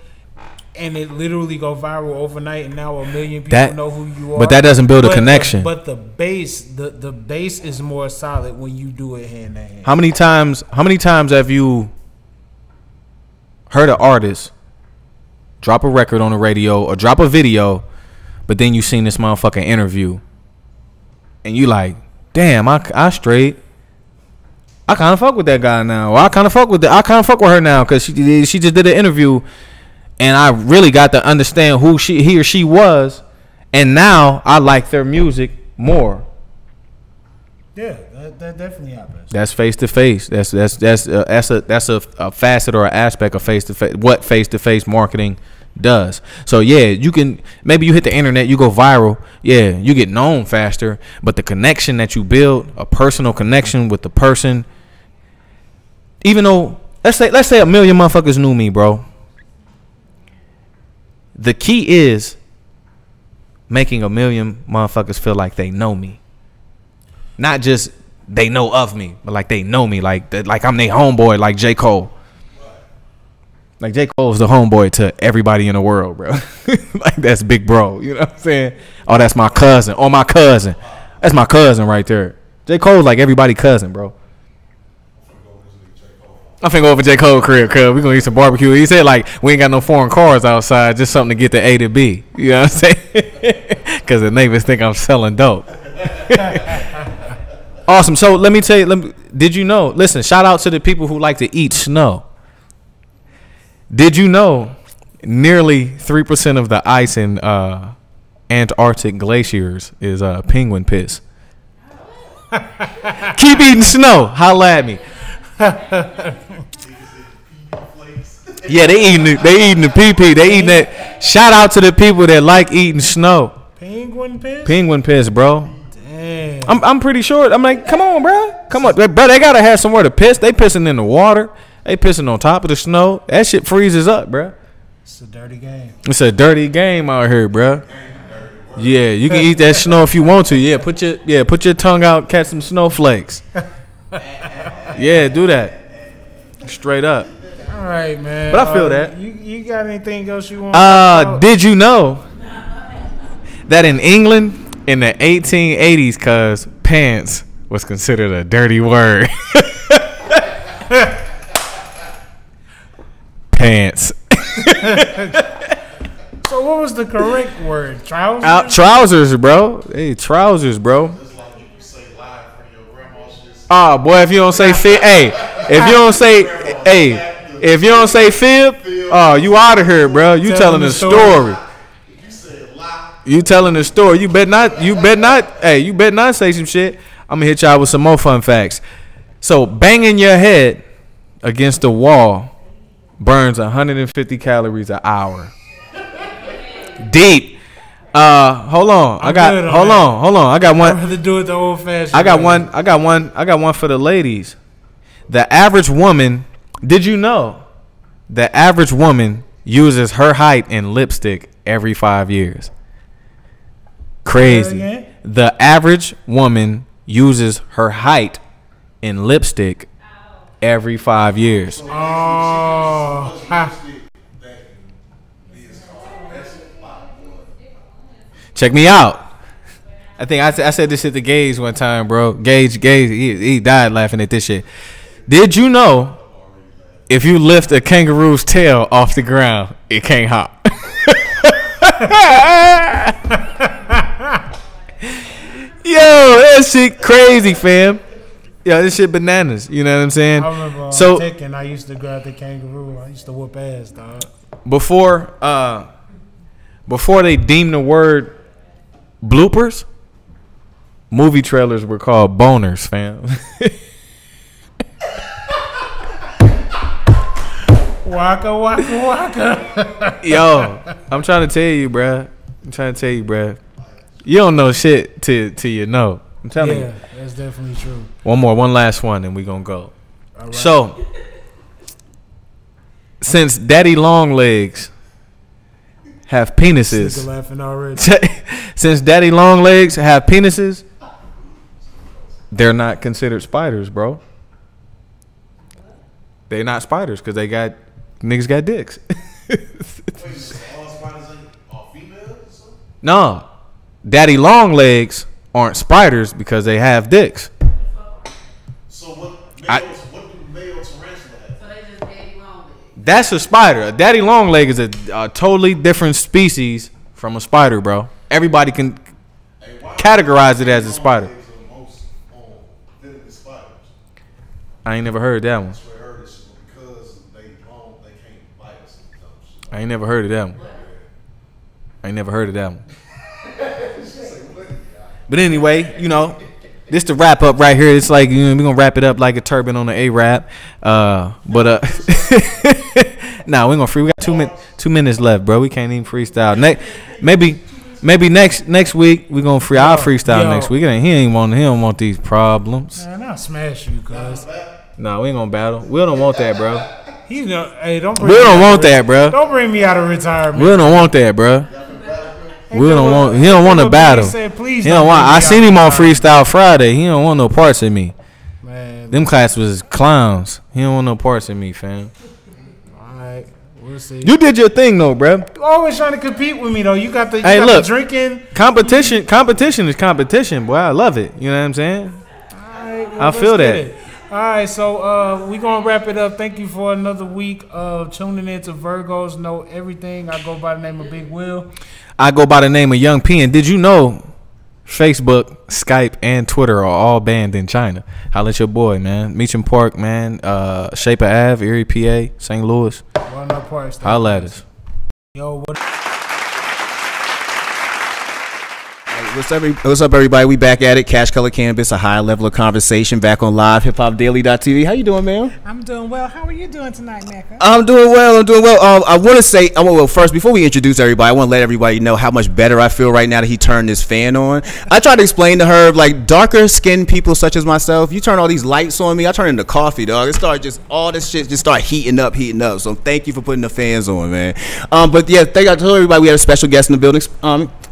S3: and it literally go viral overnight, and now 1 million people know who you are.
S4: But that doesn't build a connection.
S3: But the base is more solid when you do it hand to hand.
S4: How many times have you heard an artist drop a record on the radio or drop a video, but then you seen this motherfucking interview, and you like, damn, I straight. I kind of fuck with that guy now. Or I kind of fuck with her now because she just did an interview. And I really got to understand who he or she was, and now I like their music more.
S3: Yeah, that definitely happens.
S4: That's face to face. That's a facet or an aspect of face to face. What face to face marketing does. So yeah, you can maybe you hit the internet, you go viral. Yeah, you get known faster, but the connection that you build, a personal connection with the person. Even though let's say 1 million motherfuckers knew me, bro. The key is making 1 million motherfuckers feel like they know me. Not just they know of me, but like they know me, like I'm their homeboy, like J. Cole. Like J. Cole's the homeboy to everybody in the world, bro. Like that's big bro, you know what I'm saying? Oh, that's my cousin. Oh, my cousin. That's my cousin right there. J. Cole's like everybody cousin, bro. I'm finna go over J. Cole crib, cuz we gonna eat some barbecue. He said like we ain't got no foreign cars outside, just something to get the A to B. You know what I'm saying? Cause the neighbors think I'm selling dope. Awesome. So let me tell you, did you know? Listen, shout out to the people who like to eat snow. Did you know nearly 3% of the ice in Antarctic glaciers is penguin piss? Keep eating snow. Holla at me. Yeah, they eating the pee-pee. They eating that. Shout out to the people that like eating snow.
S3: Penguin piss?
S4: Penguin piss, bro.
S3: Damn.
S4: I'm pretty sure. I'm like, come on, bro. Come on, bro. They gotta have somewhere to piss. They pissing in the water. They pissing on top of the snow. That shit freezes up, bro.
S3: It's a dirty game.
S4: It's a dirty game out here, bro. Yeah, you can eat that snow if you want to. Yeah, put your tongue out, catch some snowflakes. Yeah, do that. Straight up.
S3: All right, man.
S4: But I feel that.
S3: You got anything else you want?
S4: Did you know that in England in the 1880s, cuz pants was considered a dirty word? Pants.
S3: So what was the correct word? Trousers?
S4: Trousers, bro. Hey, trousers, bro.
S5: It's like you say live from your grandma's shit.
S4: Ah, boy, if you don't say fib, hey, if you don't say, if you don't say fib, oh, you out of here, bro. You telling the story.
S5: You said lie.
S4: You telling the story. You bet not. Hey, you bet not say some shit. I'm gonna hit y'all with some more fun facts. So, banging your head against the wall burns 150 calories an hour. Deep. Hold on. I got one.
S3: I'd rather do it the old fashioned.
S4: I got one for the ladies. The average woman, did you know? The average woman uses her height in lipstick every 5 years. Crazy. The average woman uses her height in lipstick every 5 years.
S3: Oh.
S4: Check me out. I think I said this shit to Gage one time, bro. Gage, he died laughing at this shit. Did you know if you lift a kangaroo's tail off the ground, it can't hop? Yo, that shit crazy, fam. Yo, this shit bananas. You know what I'm saying?
S3: I remember
S4: So
S3: Tekken, I used to grab the kangaroo. I used to whoop ass, dog.
S4: before they deemed the word bloopers, movie trailers were called boners, fam.
S3: Waka, waka, waka.
S4: Yo, I'm trying to tell you, bruh. You don't know shit till you know. I'm telling you.
S3: Yeah, that's definitely true.
S4: One last one, and we gonna go.
S3: All right.
S4: So, since daddy long legs have penises,
S3: Nigga laughing already.
S4: since daddy long legs have penises, they're not considered spiders, bro. They're not spiders because niggas got dicks.
S5: Wait, all spiders are females or something?
S4: No, daddy long legs aren't spiders because they have dicks.
S5: So what do male tarantula have?
S7: So they just daddy long legs.
S4: That's a spider. A daddy long leg is a totally different species from a spider, bro. Everybody can
S5: Hey, why
S4: categorize it as a spider.
S5: legs are the most venomous spiders?
S4: I ain't never heard that one.
S5: I swear I heard this shit, but because they can't bite us and dumb shit.
S4: I ain't never heard of that one. But anyway, you know, this the wrap up right here. It's like, you know, we're gonna wrap it up like a turban on the A-Rap. Nah, we're gonna we got 2 minutes left, bro. We can't even freestyle. Maybe next week we gonna I'll freestyle next week. He don't want these problems.
S3: Man, I'll smash you, cuz.
S4: Nah, we ain't gonna battle. We don't want that, bro.
S3: Hey, don't bring
S4: We don't want that, bro.
S3: Don't bring me out of retirement.
S4: We don't want that, bro. We don't want. He don't want to battle. He don't want. I seen him on Freestyle Friday. He don't want no parts of me.
S3: Man,
S4: Them class was clowns. He don't want no parts of me, fam.
S3: all right, we'll see.
S4: You did your thing though, bro.
S3: You always trying to compete with me though. You got the
S4: Look.
S3: drinking.
S4: Competition is competition, boy. I love it. You know what I'm saying?
S3: All right,
S4: I feel that.
S3: All right, so we gonna wrap it up. Thank you for another week of tuning in to Virgos Know Everything. I go by the name of Big Will.
S4: I go by the name of Young P. And did you know Facebook, Skype, and Twitter are all banned in China? Holla at your boy, man. Meacham Park, man. Shaper Ave, Erie, PA, St. Louis. Holla at us.
S3: Yo, what?
S9: What's up, everybody? We back at it. Cash Color Cannabis, a high level of conversation. Back on LivehiphopDaily.tv. How you doing, man?
S10: I'm doing well. How are you doing tonight, Mecca?
S9: I'm doing well. I want to say, first, before we introduce everybody, I want to let everybody know how much better I feel right now that he turned this fan on. I tried to explain to her, like, darker skinned people such as myself, you turn all these lights on me, I turn into coffee, dog. It started just, all this shit just start heating up. So thank you for putting the fans on, man. But yeah, I told everybody we had a special guest in the building.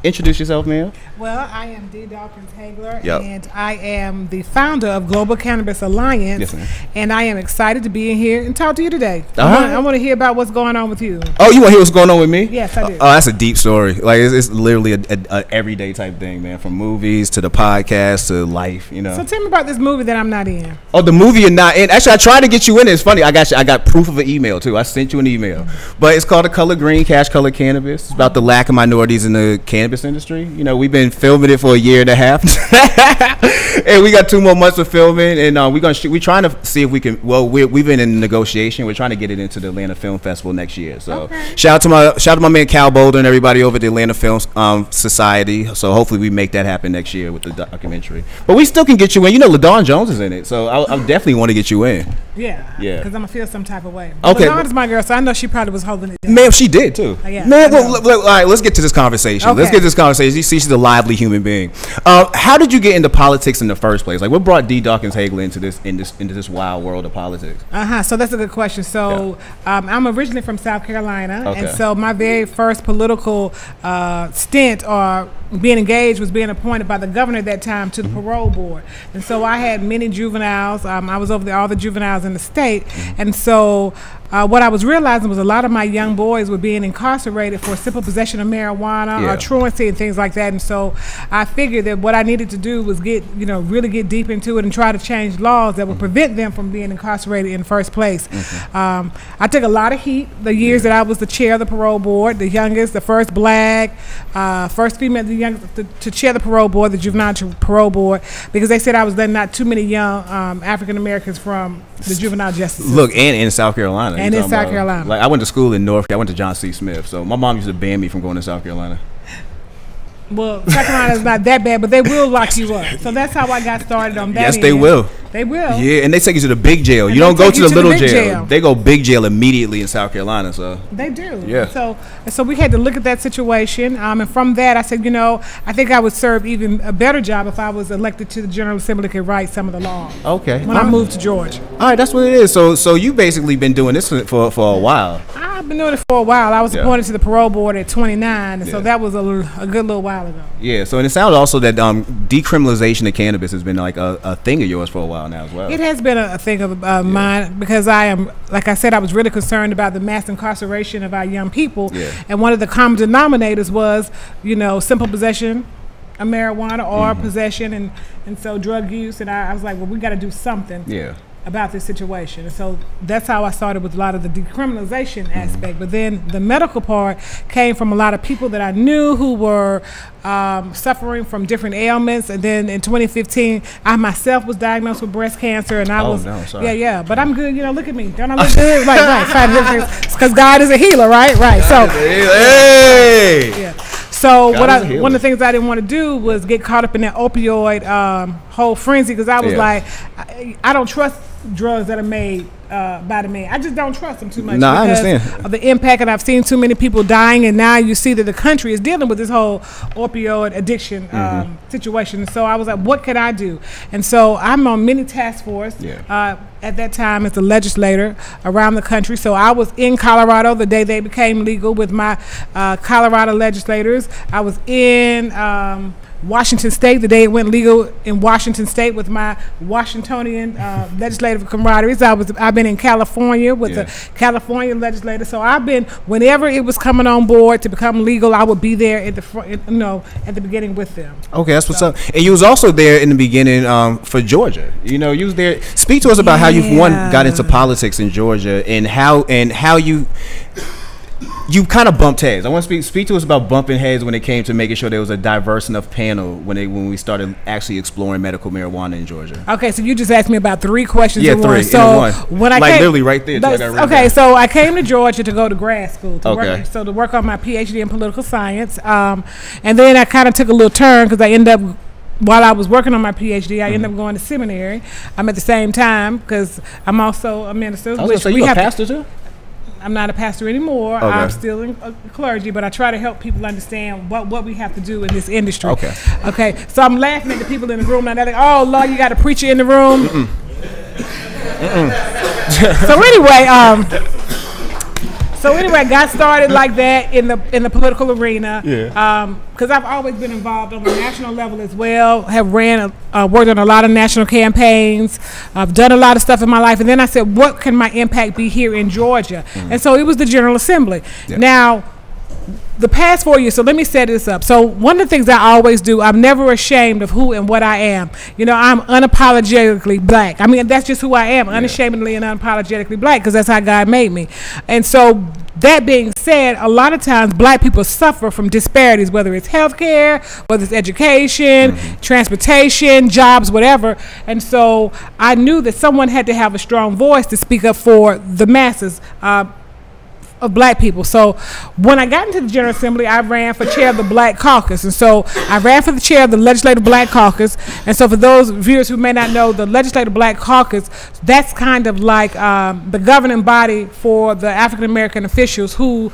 S9: Introduce yourself, man.
S10: Well, Well, I am D. Dawkins Hagler,
S9: Yep.
S10: and I am the founder of Global Cannabis Alliance.
S9: Yes, ma'am.
S10: And I am excited to be in here and talk to you today.
S9: All right.
S10: I want to hear about what's going on with you.
S9: Oh, you want to hear what's going on with me?
S10: Yes, I do.
S9: Oh, that's a deep story. Like it's literally a everyday type thing, man. From movies to the podcast to life, you know.
S10: So tell me about this movie that I'm not in.
S9: Oh, the movie you're not in. Actually, I tried to get you in. It's funny. I got proof of an email too. I sent you an email, but it's called The Color Green, Cash Color Cannabis. It's about the lack of minorities in the cannabis industry. You know, we've been filming it for a year and a half, and we got 2 more months of filming. And we're gonna shoot. We're trying to see if we can. Well, we've been in negotiation. We're trying to get it into the Atlanta Film Festival next year. So shout out to my man Cal Boulder and everybody over at the Atlanta Film Society. So hopefully we make that happen next year with the documentary. But we still can get you in. You know, LaDawn Jones is in it, so I definitely want to get you in.
S10: Yeah.
S9: Yeah.
S10: Because I'm going to feel some type of way.
S9: Okay.
S10: LaDawn is my girl, so I know she probably was holding it down.
S9: Man, she did too.
S10: Yeah,
S9: Man, well, all right, let's get to this conversation.
S10: Okay.
S9: Let's get to this conversation. You see, she's a lively human being. How did you get into politics in the first place? Like, what brought D. Dawkins Hagler into this wild world of politics?
S10: So that's a good question. So I'm originally from South Carolina,
S9: Okay.
S10: and so my very first political stint or being engaged was being appointed by the governor at that time to the parole board. And so I had many juveniles. I was over there, all the juveniles in the state. And so what I was realizing was a lot of my young boys were being incarcerated for simple possession of marijuana or truancy and things like that. And so I figured that what I needed to do was really get deep into it and try to change laws that would prevent them from being incarcerated in the first place. I took a lot of heat the years that I was the chair of the parole board, the youngest, the first black, first female to chair the parole board, the juvenile parole board, because they said I was letting out too many young African Americans from the juvenile justice system.
S9: Look, and in South Carolina.
S10: And in South Carolina.
S9: Like, I went to school in North. I went to John C. Smith, so my mom used to ban me from going to South Carolina.
S10: Well, South Carolina is not that bad, but they will lock you up. So that's how I got started on that.
S9: Yes,
S10: end.
S9: they will.
S10: They will.
S9: Yeah, and they take you to the big jail.
S10: And
S9: you don't
S10: they
S9: go
S10: take
S9: to
S10: you
S9: the
S10: to the
S9: little
S10: big
S9: jail.
S10: jail.
S9: They go big jail immediately in South Carolina. So
S10: they do.
S9: Yeah.
S10: So we had to look at that situation, and from that I said, I think I would serve even a better job if I was elected to the General Assembly to write some of the laws.
S9: Okay.
S10: When I moved to Georgia.
S9: All right, that's what it is. So you basically been doing this for a while.
S10: I've been doing it for a while. I was appointed to the parole board at 29, and so that was a good little while ago.
S9: Yeah. So and it sounds also that decriminalization of cannabis has been like a thing of yours for a while now as well.
S10: It has been a thing of mine because I am, like I said, I was really concerned about the mass incarceration of our young people. Yeah. And one of the common denominators was, simple possession of marijuana or possession and so drug use. And I was like, well, we got to do something. Yeah. About this situation. And so that's how I started with a lot of the decriminalization aspect. But then the medical part came from a lot of people that I knew who were suffering from different ailments. And then in 2015, I myself was diagnosed with breast cancer, and I was but I'm good. Look at me. Don't I look good? Right. Because God is a healer, right? Right. So
S9: hey.
S10: So one of the things I didn't want to do was get caught up in that opioid whole frenzy, because I was like, I don't trust drugs that are made by the man. I just don't trust them too much.
S9: No, I understand.
S10: Of the impact, and I've seen too many people dying, and now you see that the country is dealing with this whole opioid addiction situation. So I was like, what can I do? And so I'm on many task force at that time as a legislator around the country. So I was in Colorado the day they became legal with my Colorado legislators. I was in Washington State the day it went legal in Washington State with my Washingtonian legislative camaraderie. I've been in California with the California legislators. So I've been, whenever it was coming on board to become legal, I would be there at the beginning with them.
S9: Okay, that's what's up. And you was also there in the beginning for Georgia. You was there. Speak to us about how you got into politics in Georgia and how you kind of bumped heads. I want to speak to us about bumping heads when it came to making sure there was a diverse enough panel when we started actually exploring medical marijuana in Georgia.
S10: Okay, so you just asked me about 3 questions.
S9: Yeah,
S10: in
S9: 3
S10: one. So
S9: in one.
S10: When I came,
S9: literally right there.
S10: So I came to Georgia to go to grad school to work on my PhD in political science, and then I kind of took a little turn because I ended up. While I was working on my PhD, I ended up going to seminary. At the same time because I'm also a minister.
S9: So you a pastor too?
S10: I'm not a pastor anymore. Okay. I'm still in clergy, but I try to help people understand what we have to do in this industry. Okay. So I'm laughing at the people in the room, and they're like, "Oh Lord, you got a preacher in the room." So anyway, So anyway, I got started like that in the political arena.
S4: Yeah.
S10: Because I've always been involved on the national level as well. Have worked on a lot of national campaigns. I've done a lot of stuff in my life. And then I said, what can my impact be here in Georgia? And so it was the General Assembly. Yeah. Now, the past 4 years, so let me set this up. So one of the things I always do, I'm never ashamed of who and what I am. You know, I'm unapologetically black. I mean, that's just who I am, unashamedly and unapologetically black, because that's how God made me. And so that being said, a lot of times black people suffer from disparities, whether it's healthcare, whether it's education, transportation, jobs, whatever. And so I knew that someone had to have a strong voice to speak up for the masses of black people. So when I got into the General Assembly, I ran for chair of the Black Caucus. And so I ran for the chair of the Legislative Black Caucus. And so for those viewers who may not know, the Legislative Black Caucus, that's kind of like the governing body for the African American officials who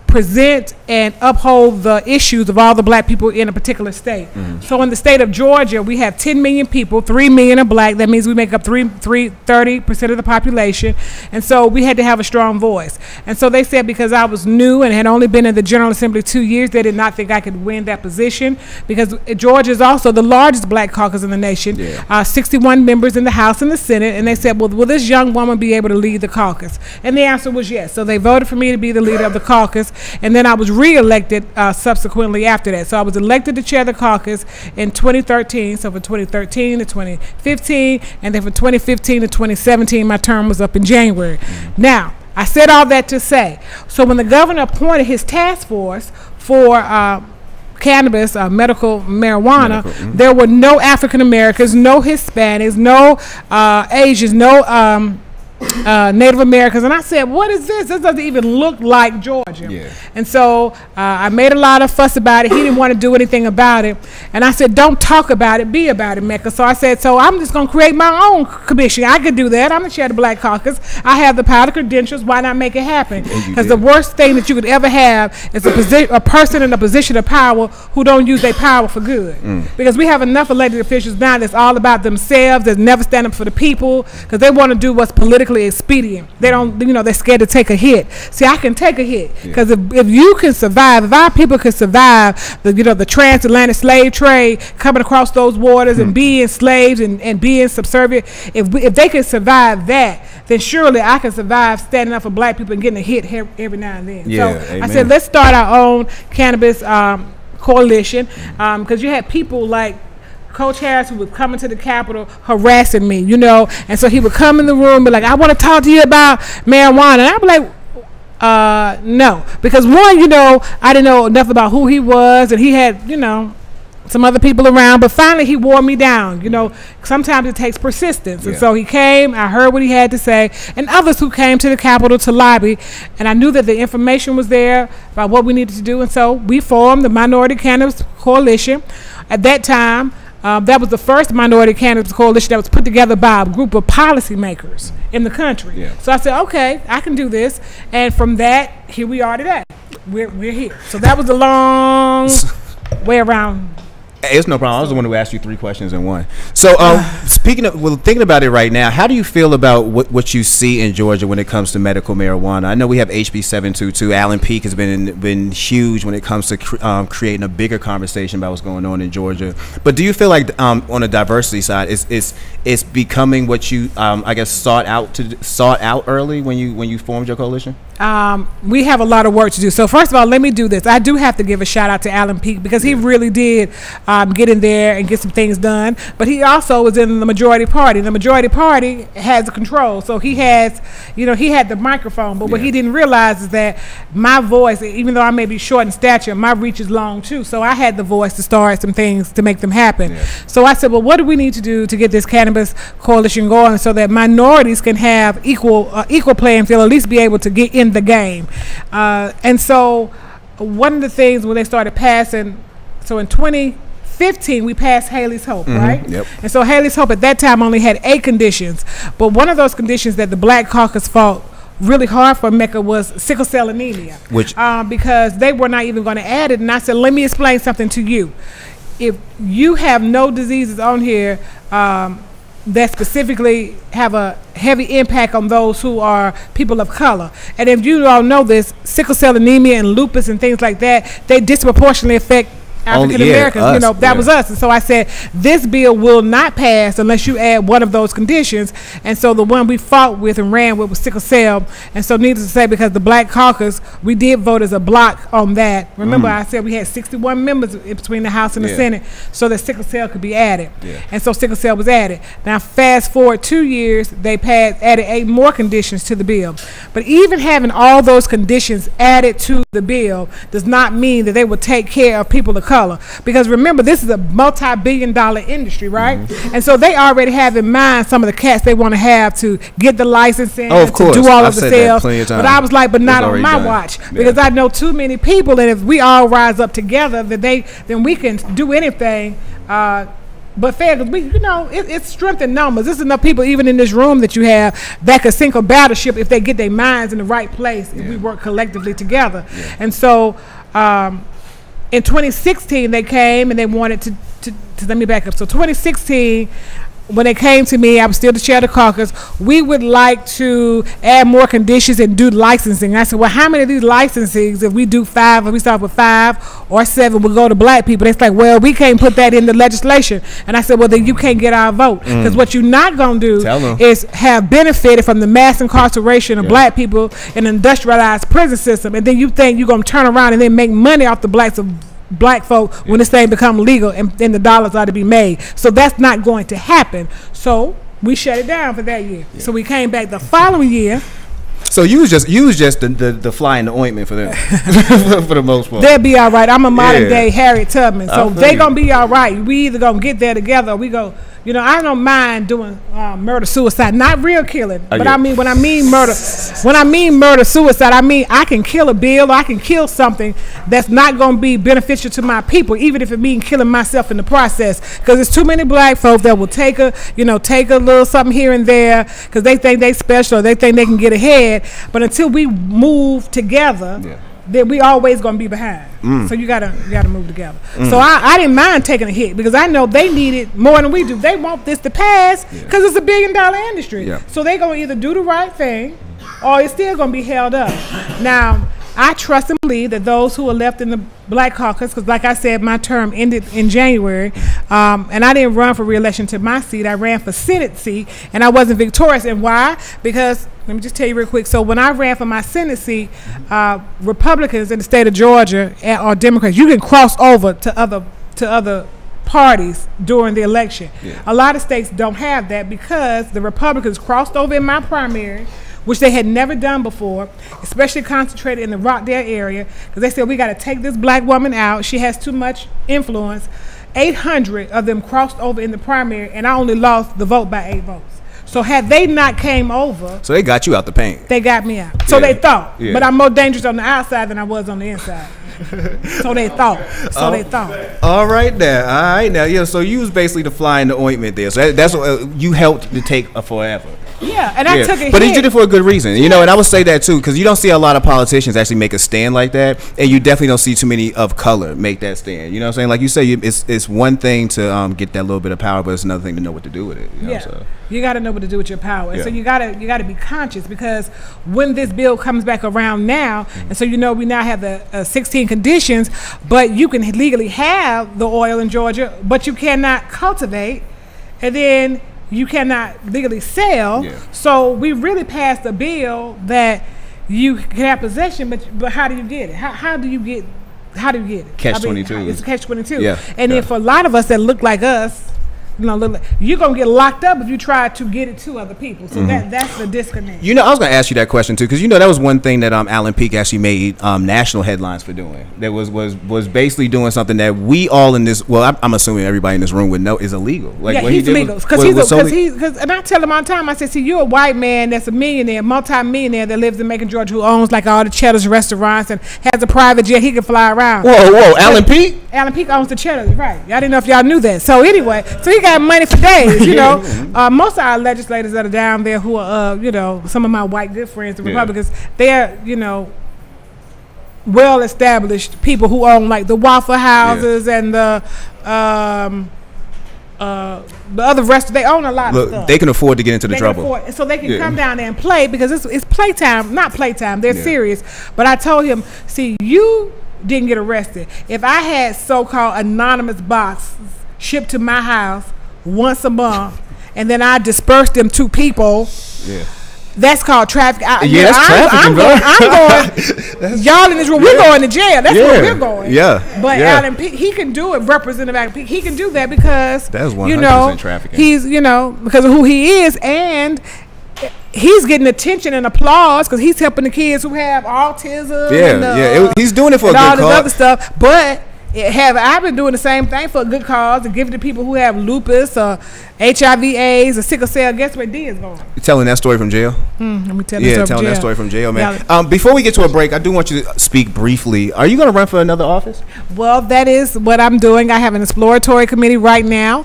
S10: present and uphold the issues of all the black people in a particular state. So in the state of Georgia, we have 10 million people, 3 million are black. That means we make up 30% of the population. And so we had to have a strong voice. And so they said because I was new and had only been in the General Assembly 2 years, they did not think I could win that position, because Georgia is also the largest black caucus in the nation, 61 members in the House and the Senate. And they said, well, will this young woman be able to lead the caucus? And the answer was yes. So they voted for me to be the leader of the caucus. And then I was re-elected subsequently after that. So I was elected to chair the caucus in 2013. So from 2013 to 2015, and then from 2015 to 2017, my term was up in January. Now, I said all that to say, so when the governor appointed his task force for cannabis, medical marijuana, there were no African Americans, no Hispanics, no Asians, no Native Americans. And I said, what is this? This doesn't even look like Georgia. And so I made a lot of fuss about it. He didn't want to do anything about it. And I said, don't talk about it, be about it, Mecca. So I said, so I'm just going to create my own commission. I could do that. I'm the chair of the Black Caucus. I have the power, the credentials. Why not make it happen? Because the worst thing that you could ever have is a person in a position of power who don't use their power for good. Because we have enough elected officials now that's all about themselves, that never stand up for the people, because they want to do what's politically expedient. They don't, you know, they're scared to take a hit. See, I can take a hit, because if you can survive, if our people can survive the transatlantic slave trade, coming across those waters and being slaves and being subservient, if they can survive that, then surely I can survive standing up for black people and getting a hit every now and then. So I said, let's start our own cannabis coalition, because you had people like Coach Harris, who was coming to the Capitol harassing me, you know, and so he would come in the room and be like, I want to talk to you about marijuana. And I'd be like, no, because one, you know, I didn't know enough about who he was, and he had, you know, some other people around, but finally he wore me down. You know, sometimes it takes persistence. And so he came, I heard what he had to say, and others who came to the Capitol to lobby, and I knew that the information was there about what we needed to do. And so we formed the Minority Cannabis Coalition. At that time, that was the first Minority Cannabis Coalition that was put together by a group of policymakers in the country. So I said, okay, I can do this. And from that, here we are today. We're here. So that was a long way around.
S9: It's no problem. I was the one who asked you 3 questions in one. So, speaking of, thinking about it right now, how do you feel about what you see in Georgia when it comes to medical marijuana? I know we have HB 722. Alan Peake has been huge when it comes to creating a bigger conversation about what's going on in Georgia. But do you feel like on the diversity side, it's becoming what you I guess sought out early when you formed your coalition?
S10: We have a lot of work to do. So first of all, let me do this. I do have to give a shout out to Alan Peake, because he really did get in there and get some things done. But he also was in the majority party. The majority party has the control. So he has, you know, he had the microphone. But what he didn't realize is that my voice, even though I may be short in stature, my reach is long too. So I had the voice to start some things to make them happen. So I said, well, what do we need to do to get this cannabis coalition going so that minorities can have equal playing field, at least be able to get in the game? And so one of the things when they started passing, so in 2015 we passed Haley's Hope, right? And so Haley's Hope at that time only had 8 conditions, but one of those conditions that the Black Caucus fought really hard for, Mecca, was sickle cell anemia, which because they were not even going to add it. And I said, let me explain something to you. If you have no diseases on here, that specifically have a heavy impact on those who are people of color. And if you all know this, sickle cell anemia and lupus and things like that, they disproportionately affect African Americans, that was us. And so I said, this bill will not pass unless you add one of those conditions. And so the one we fought with and ran with was sickle cell. And so needless to say, because the Black Caucus, we did vote as a block on that. Remember, I said we had 61 members in between the House and the Senate so that sickle cell could be added. And so sickle cell was added. Now, fast forward 2 years, they added 8 more conditions to the bill. But even having all those conditions added to the bill does not mean that they will take care of people of color. Because remember, this is a multi-billion-dollar industry, right? And so they already have in mind some of the cats they want to have to get the licensing,
S9: of course,
S10: to do all
S9: I've
S10: of the sales. But I was like, but not on my watch, because I know too many people, and if we all rise up together, then we can do anything. But fair, because it's strength in numbers. There's enough people, even in this room that you have, that could sink a battleship if they get their minds in the right place. If we work collectively together, and so. In 2016, they came and they wanted to let me back up. So 2016, when they came to me, I was still the chair of the caucus. We would like to add more conditions and do licensing. I said, well, how many of these licensings, if we do 5, if we start with 5 or 7, will go to black people? It's like, well, we can't put that in the legislation. And I said, well, then you can't get our vote. Because what you're not going to do is have benefited from the mass incarceration of black people in an industrialized prison system. And then you think you're going to turn around and then make money off the black folk when this thing become legal and the dollars are to be made. So that's not going to happen. So we shut it down for that year. So we came back the following year.
S9: So you was just the fly in the ointment for them for the most part.
S10: They'll be all right. I'm a modern day Harriet Tubman. So they gonna be all right. We either gonna get there together or we go. I don't mind doing murder suicide, not real killing, but I mean when I mean murder suicide, I mean I can kill a bill or I can kill something that's not going to be beneficial to my people, even if it means killing myself in the process. Because there's too many black folks that will take a little something here and there because they think they special, or they think they can get ahead. But until we move together. Then we always gonna be behind. So you gotta move together. So I didn't mind taking a hit because I know they need it more than we do. They want this to pass because it's $1 billion industry. So they gonna either do the right thing or it's still gonna be held up. Now I trust and believe that those who are left in the Black Caucus, because like I said, my term ended in January, and I didn't run for re-election to my seat. I ran for Senate seat, and I wasn't victorious. And why? Because, let me just tell you real quick. So when I ran for my Senate seat, Republicans in the state of Georgia or Democrats, you can cross over to other parties during the election. A lot of states don't have that because the Republicans crossed over in my primary, which they had never done before, especially concentrated in the Rockdale area, because they said, we got to take this black woman out. She has too much influence. 800 of them crossed over in the primary, and I only lost the vote by 8 votes. So had they not came over...
S9: So they got you out the paint.
S10: They got me out. So they thought. But I'm more dangerous on the outside than I was on the inside. So they thought.
S9: All right now. Yeah, so you was basically the fly in the ointment there. So that's what you helped to take forever.
S10: Yeah, and I took it.
S9: But you did it for a good reason, and I would say that too, because you don't see a lot of politicians actually make a stand like that, and you definitely don't see too many of color make that stand. You know what I'm saying? Like you say, it's one thing to get that little bit of power, but it's another thing to know what to do with it.
S10: You got to know what to do with your power, and so you got to be conscious, because when this bill comes back around now, and so we now have the 16 conditions, but you can legally have the oil in Georgia, but you cannot cultivate, and then you cannot legally sell. So we really passed a bill that you can have possession, but how do you get it? How do you get it?
S9: Catch-22.
S10: It's catch-22. And then for a lot of us that look like us, you're gonna get locked up if you try to get it to other people. So that's the disconnect.
S9: I was gonna ask you that question too, because that was one thing that Alan Peake actually made national headlines for doing. That was basically doing something that we all in this, I'm assuming everybody in this room would know is illegal.
S10: He's illegal because and I tell him all the time. I said, see, you're a white man that's a millionaire, multi-millionaire that lives in Macon, Georgia, who owns like all the Cheddar's restaurants and has a private jet. He can fly around.
S9: Whoa, Alan Peake?
S10: Alan Peake owns the Cheddar's, right? I didn't know if y'all knew that. So anyway, so he got money for days, most of our legislators that are down there who are, some of my white good friends, the Republicans, they're, well-established people who own like the Waffle Houses and the the other rest. They own a lot of stuff.
S9: They can afford to get into the trouble,
S10: so they can come down there and play because it's playtime, not playtime. They're serious. But I told him, see, you didn't get arrested. If I had so-called anonymous boxes shipped to my house once a month, and then I dispersed them to people. Yeah. That's called traffic.
S9: That's trafficking, bro.
S10: I'm going. Y'all in this room, we're going to jail. That's where we're going.
S9: Yeah.
S10: But Alan P, he can do it. Representative Alan P, he can do that because
S9: that's 100% trafficking.
S10: He's because of who he is, and he's getting attention and applause because he's helping the kids who have autism.
S9: He's doing it for a good
S10: all
S9: cause.
S10: this other stuff, but. I've been doing the same thing for a good cause and giving it to people who have lupus or HIV/AIDS or sickle cell. Guess where D is going?
S9: You telling that story from jail?
S10: Let me tell you.
S9: Telling that story from jail, man. Before we get to a break, I do want you to speak briefly. Are you going to run for another office?
S10: Well, that is what I'm doing. I have an exploratory committee right now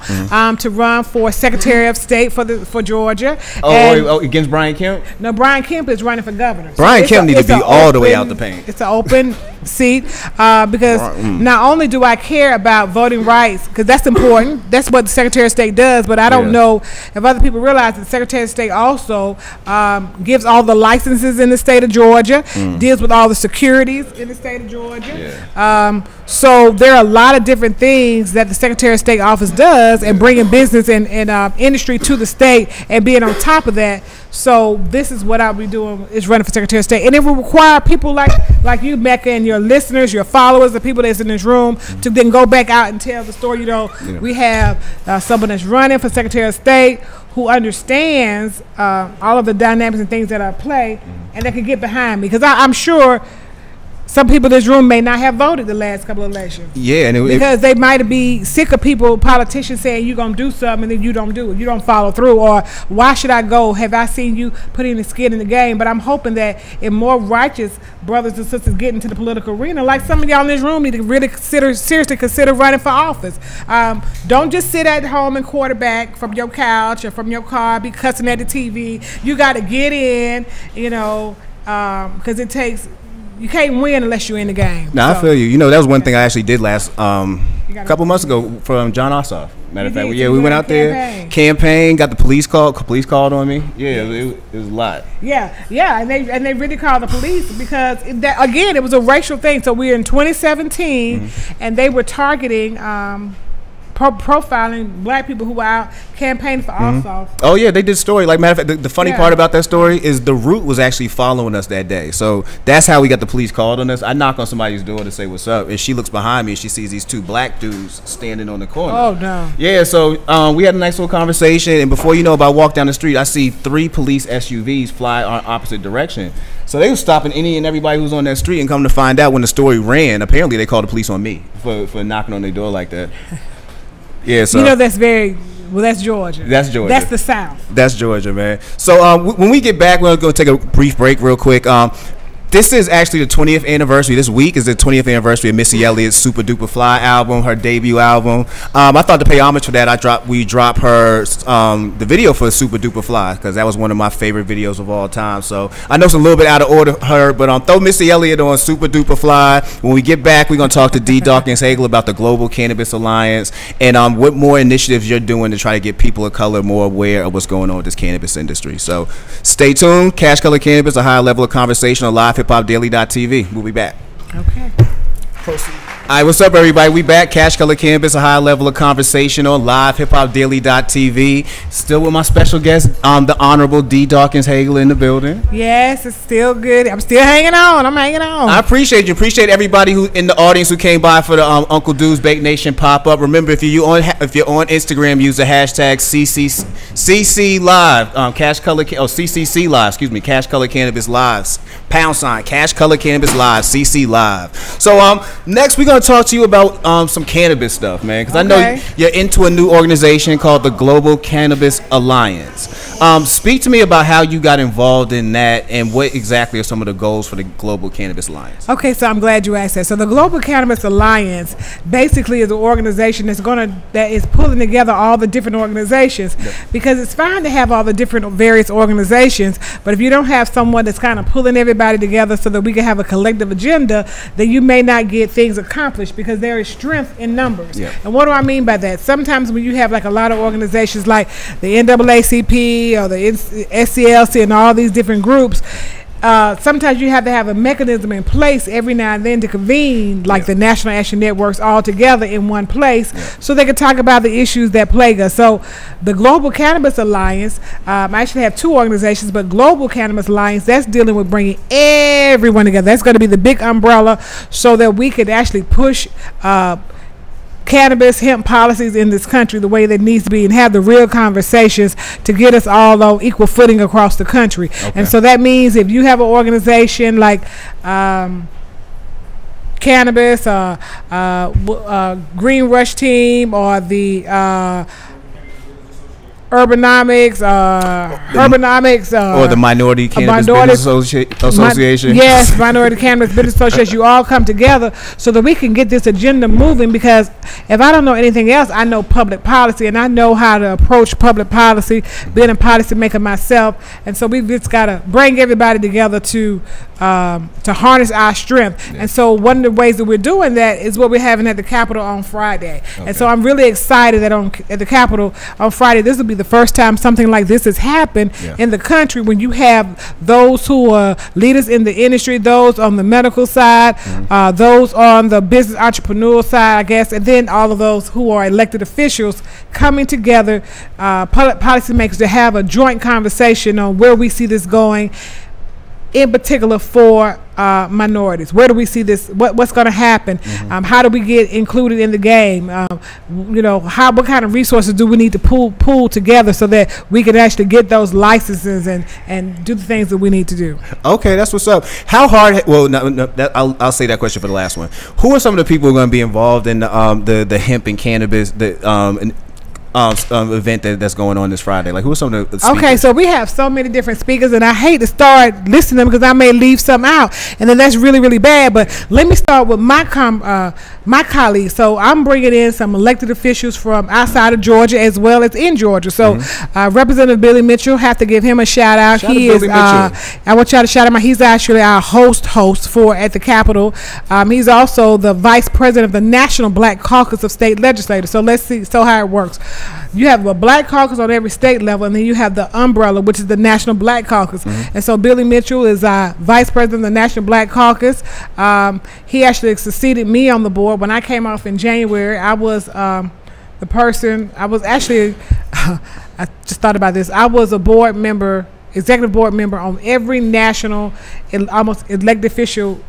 S10: to run for Secretary of State for Georgia.
S9: Against Brian Kemp?
S10: No, Brian Kemp is running for governor.
S9: Brian Kemp needs to be all the way out the paint.
S10: It's an open seat because not only do I care about voting rights, because that's important. That's what the Secretary of State does, but I don't know if other people realize that the Secretary of State also gives all the licenses in the state of Georgia, deals with all the securities in the state of Georgia. So there are a lot of different things that the Secretary of State office does and bringing business and industry to the state and being on top of that. So this is what I'll be doing, is running for Secretary of State. And it will require people like you, Mecca, and your listeners, your followers, the people that's in this room, to then go back out and tell the story. We have someone that's running for Secretary of State who understands all of the dynamics and things that are at play, and that can get behind me. Because I'm sure some people in this room may not have voted the last couple of elections.
S9: Yeah, and
S10: because they might be sick of politicians saying you're going to do something and then you don't do it. You don't follow through. Or why should I go? Have I seen you putting the skin in the game? But I'm hoping that if more righteous brothers and sisters get into the political arena, like some of y'all in this room need to really seriously consider running for office. Don't just sit at home and quarterback from your couch or from your car, be cussing at the TV. You got to get in, because it takes... You can't win unless you're in the game.
S9: I feel you. That was one thing I actually did last couple months ago from John Ossoff. Matter of fact, we went out there, campaign, got the police called on me. Yeah, it was a lot.
S10: Yeah, and they really called the police because again, it was a racial thing. So we're in 2017, and they were targeting. Profiling black people who were out campaigning for Ossoff.
S9: Oh yeah, they did story. Like, matter of fact, the funny part about that story is the route was actually following us that day. So that's how we got the police called on us. I knock on somebody's door to say what's up, and she looks behind me and she sees these two black dudes standing on the corner.
S10: Oh no.
S9: Yeah, so we had a nice little conversation, and before you know, I walk down the street, I see 3 police SUVs fly on opposite direction. So they were stopping any and everybody who was on that street, and come to find out when the story ran, apparently they called the police on me for knocking on their door like that. Yeah, so
S10: that's Georgia.
S9: That's Georgia.
S10: That's the South.
S9: That's Georgia, man. So when we get back, we're going to take a brief break real quick. This is actually the 20th anniversary. This week is the 20th anniversary of Missy Elliott's Super Duper Fly album, her debut album. I thought to pay homage for that, we dropped her the video for Super Duper Fly, because that was one of my favorite videos of all time. So I know it's a little bit out of order for her, but throw Missy Elliott on Super Duper Fly. When we get back, we're going to talk to D. Dawkins Hagel about the Global Cannabis Alliance and what more initiatives you're doing to try to get people of color more aware of what's going on with this cannabis industry. So stay tuned. Cash Color Cannabis, a high level of conversation on LivehiphopDaily.tv. We'll be back.
S10: Okay.
S2: Proceed.
S9: All right, what's up, everybody? We back. Cash Color Cannabis, a high level of conversation on LivehiphopDaily.tv. Still with my special guest, the Honorable D. Dawkins Hagel in the building.
S10: Yes, it's still good. I'm still hanging on. I'm hanging on.
S9: I appreciate you. Appreciate everybody who in the audience who came by for the Uncle Dude's Bake Nation pop up. Remember, if you're on Instagram, use the hashtag CC Live. Cash Color CCC Live. Excuse me. Cash Color Cannabis Lives. # Cash Color Cannabis Live. CC Live. So next we're gonna talk to you about some cannabis stuff, man, because I know you're into a new organization called the Global Cannabis Alliance. Speak to me about how you got involved in that and what exactly are some of the goals for the Global Cannabis Alliance.
S10: Okay, so I'm glad you asked that. So the Global Cannabis Alliance basically is an organization that is pulling together all the different organizations, because it's fine to have all the different various organizations, but if you don't have someone that's kind of pulling everybody together so that we can have a collective agenda, then you may not get things accomplished accomplish because there is strength in numbers.
S9: Yeah.
S10: And what do I mean by that? Sometimes when you have like a lot of organizations like the NAACP or the SCLC and all these different groups, sometimes you have to have a mechanism in place every now and then to convene like the National Action Networks all together in one place so they can talk about the issues that plague us. So the Global Cannabis Alliance, I actually have two organizations, but Global Cannabis Alliance, that's dealing with bringing everyone together. That's going to be the big umbrella so that we could actually push cannabis, hemp policies in this country the way that needs to be and have the real conversations to get us all on equal footing across the country. Okay. And so that means if you have an organization like Cannabis, Green Rush Team, or the Urbanomics,
S9: or the Minority Cannabis Business Association.
S10: Yes, Minority Cannabis Business Association. You all come together so that we can get this agenda moving, because if I don't know anything else, I know public policy, and I know how to approach public policy, being a policymaker myself. And so we've just got to bring everybody together to harness our strength. And so one of the ways that we're doing that is what we're having at the Capitol on Friday. And so I'm really excited that at the Capitol on Friday, this will be the first time something like this has happened in the country, when you have those who are leaders in the industry, those on the medical side, those on the business entrepreneurial side, I guess, and then all of those who are elected officials coming together, policymakers, to have a joint conversation on where we see this going, in particular for minorities. Where do we see this? What's going to happen? How do we get included in the game? What kind of resources do we need to pull together so that we can actually get those licenses and do the things that we need to do?
S9: Okay, that's what's up. How hard? Well, I'll say that question for the last one. Who are some of the people who are going to be involved in the hemp and cannabis event that's going on this Friday? Like, who are some of the speakers? Okay,
S10: so we have so many different speakers, and I hate to start listing them because I may leave some out, and then that's really, really bad. But let me start with my colleagues. So I'm bringing in some elected officials from outside of Georgia as well as in Georgia. So Representative Billy Mitchell, have to give him a shout out. He is. I want y'all to shout him out. He's actually our host for at the Capitol. He's also the vice president of the National Black Caucus of State Legislators. So let's see how it works. You have a black caucus on every state level, and then you have the umbrella, which is the National Black Caucus. And so Billy Mitchell is vice president of the National Black Caucus. He actually succeeded me on the board. When I came off in January, I was I just thought about this. I was a board member, executive board member on every national, almost elected official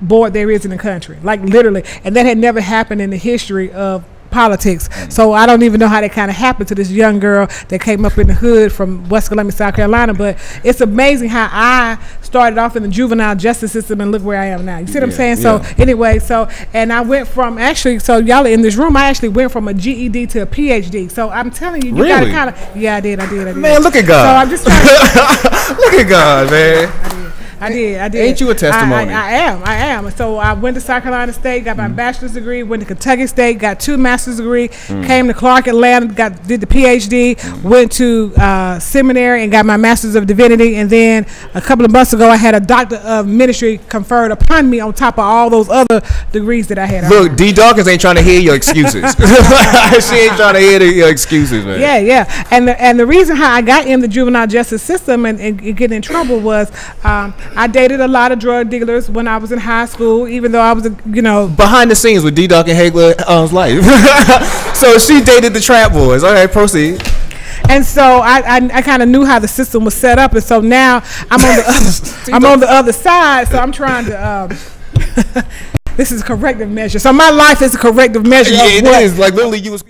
S10: board there is in the country, like literally. And that had never happened in the history of politics. So I don't even know how that kind of happened to this young girl that came up in the hood from West Columbia, South Carolina. But it's amazing how I started off in the juvenile justice system and look where I am now. You see what I'm saying? So anyway, and I went from so y'all are in this room, I actually went from a GED to a PhD. So I'm telling you, you gotta kind of, I did.
S9: Man, look at God.
S10: So I'm just trying
S9: look at God, man.
S10: I did.
S9: Ain't you a testimony?
S10: I am. So I went to South Carolina State, got my bachelor's degree, went to Kentucky State, got 2 master's degree, came to Clark Atlanta, did the PhD, went to seminary and got my master's of divinity, and then a couple of months ago I had a doctor of ministry conferred upon me on top of all those other degrees that I had.
S9: Look, D. Dawkins ain't trying to hear your excuses. She ain't trying to hear your excuses, man.
S10: Yeah. And the reason how I got in the juvenile justice system and getting in trouble was I dated a lot of drug dealers when I was in high school, even though I was,
S9: behind the scenes with D. Dawkins Hagler's life. So she dated the trap boys. All right, proceed.
S10: And so I kind of knew how the system was set up, and so now I'm on the other side. So I'm trying to. This is a corrective measure. So my life is a corrective measure.
S9: Yeah, it is. Like literally, you was.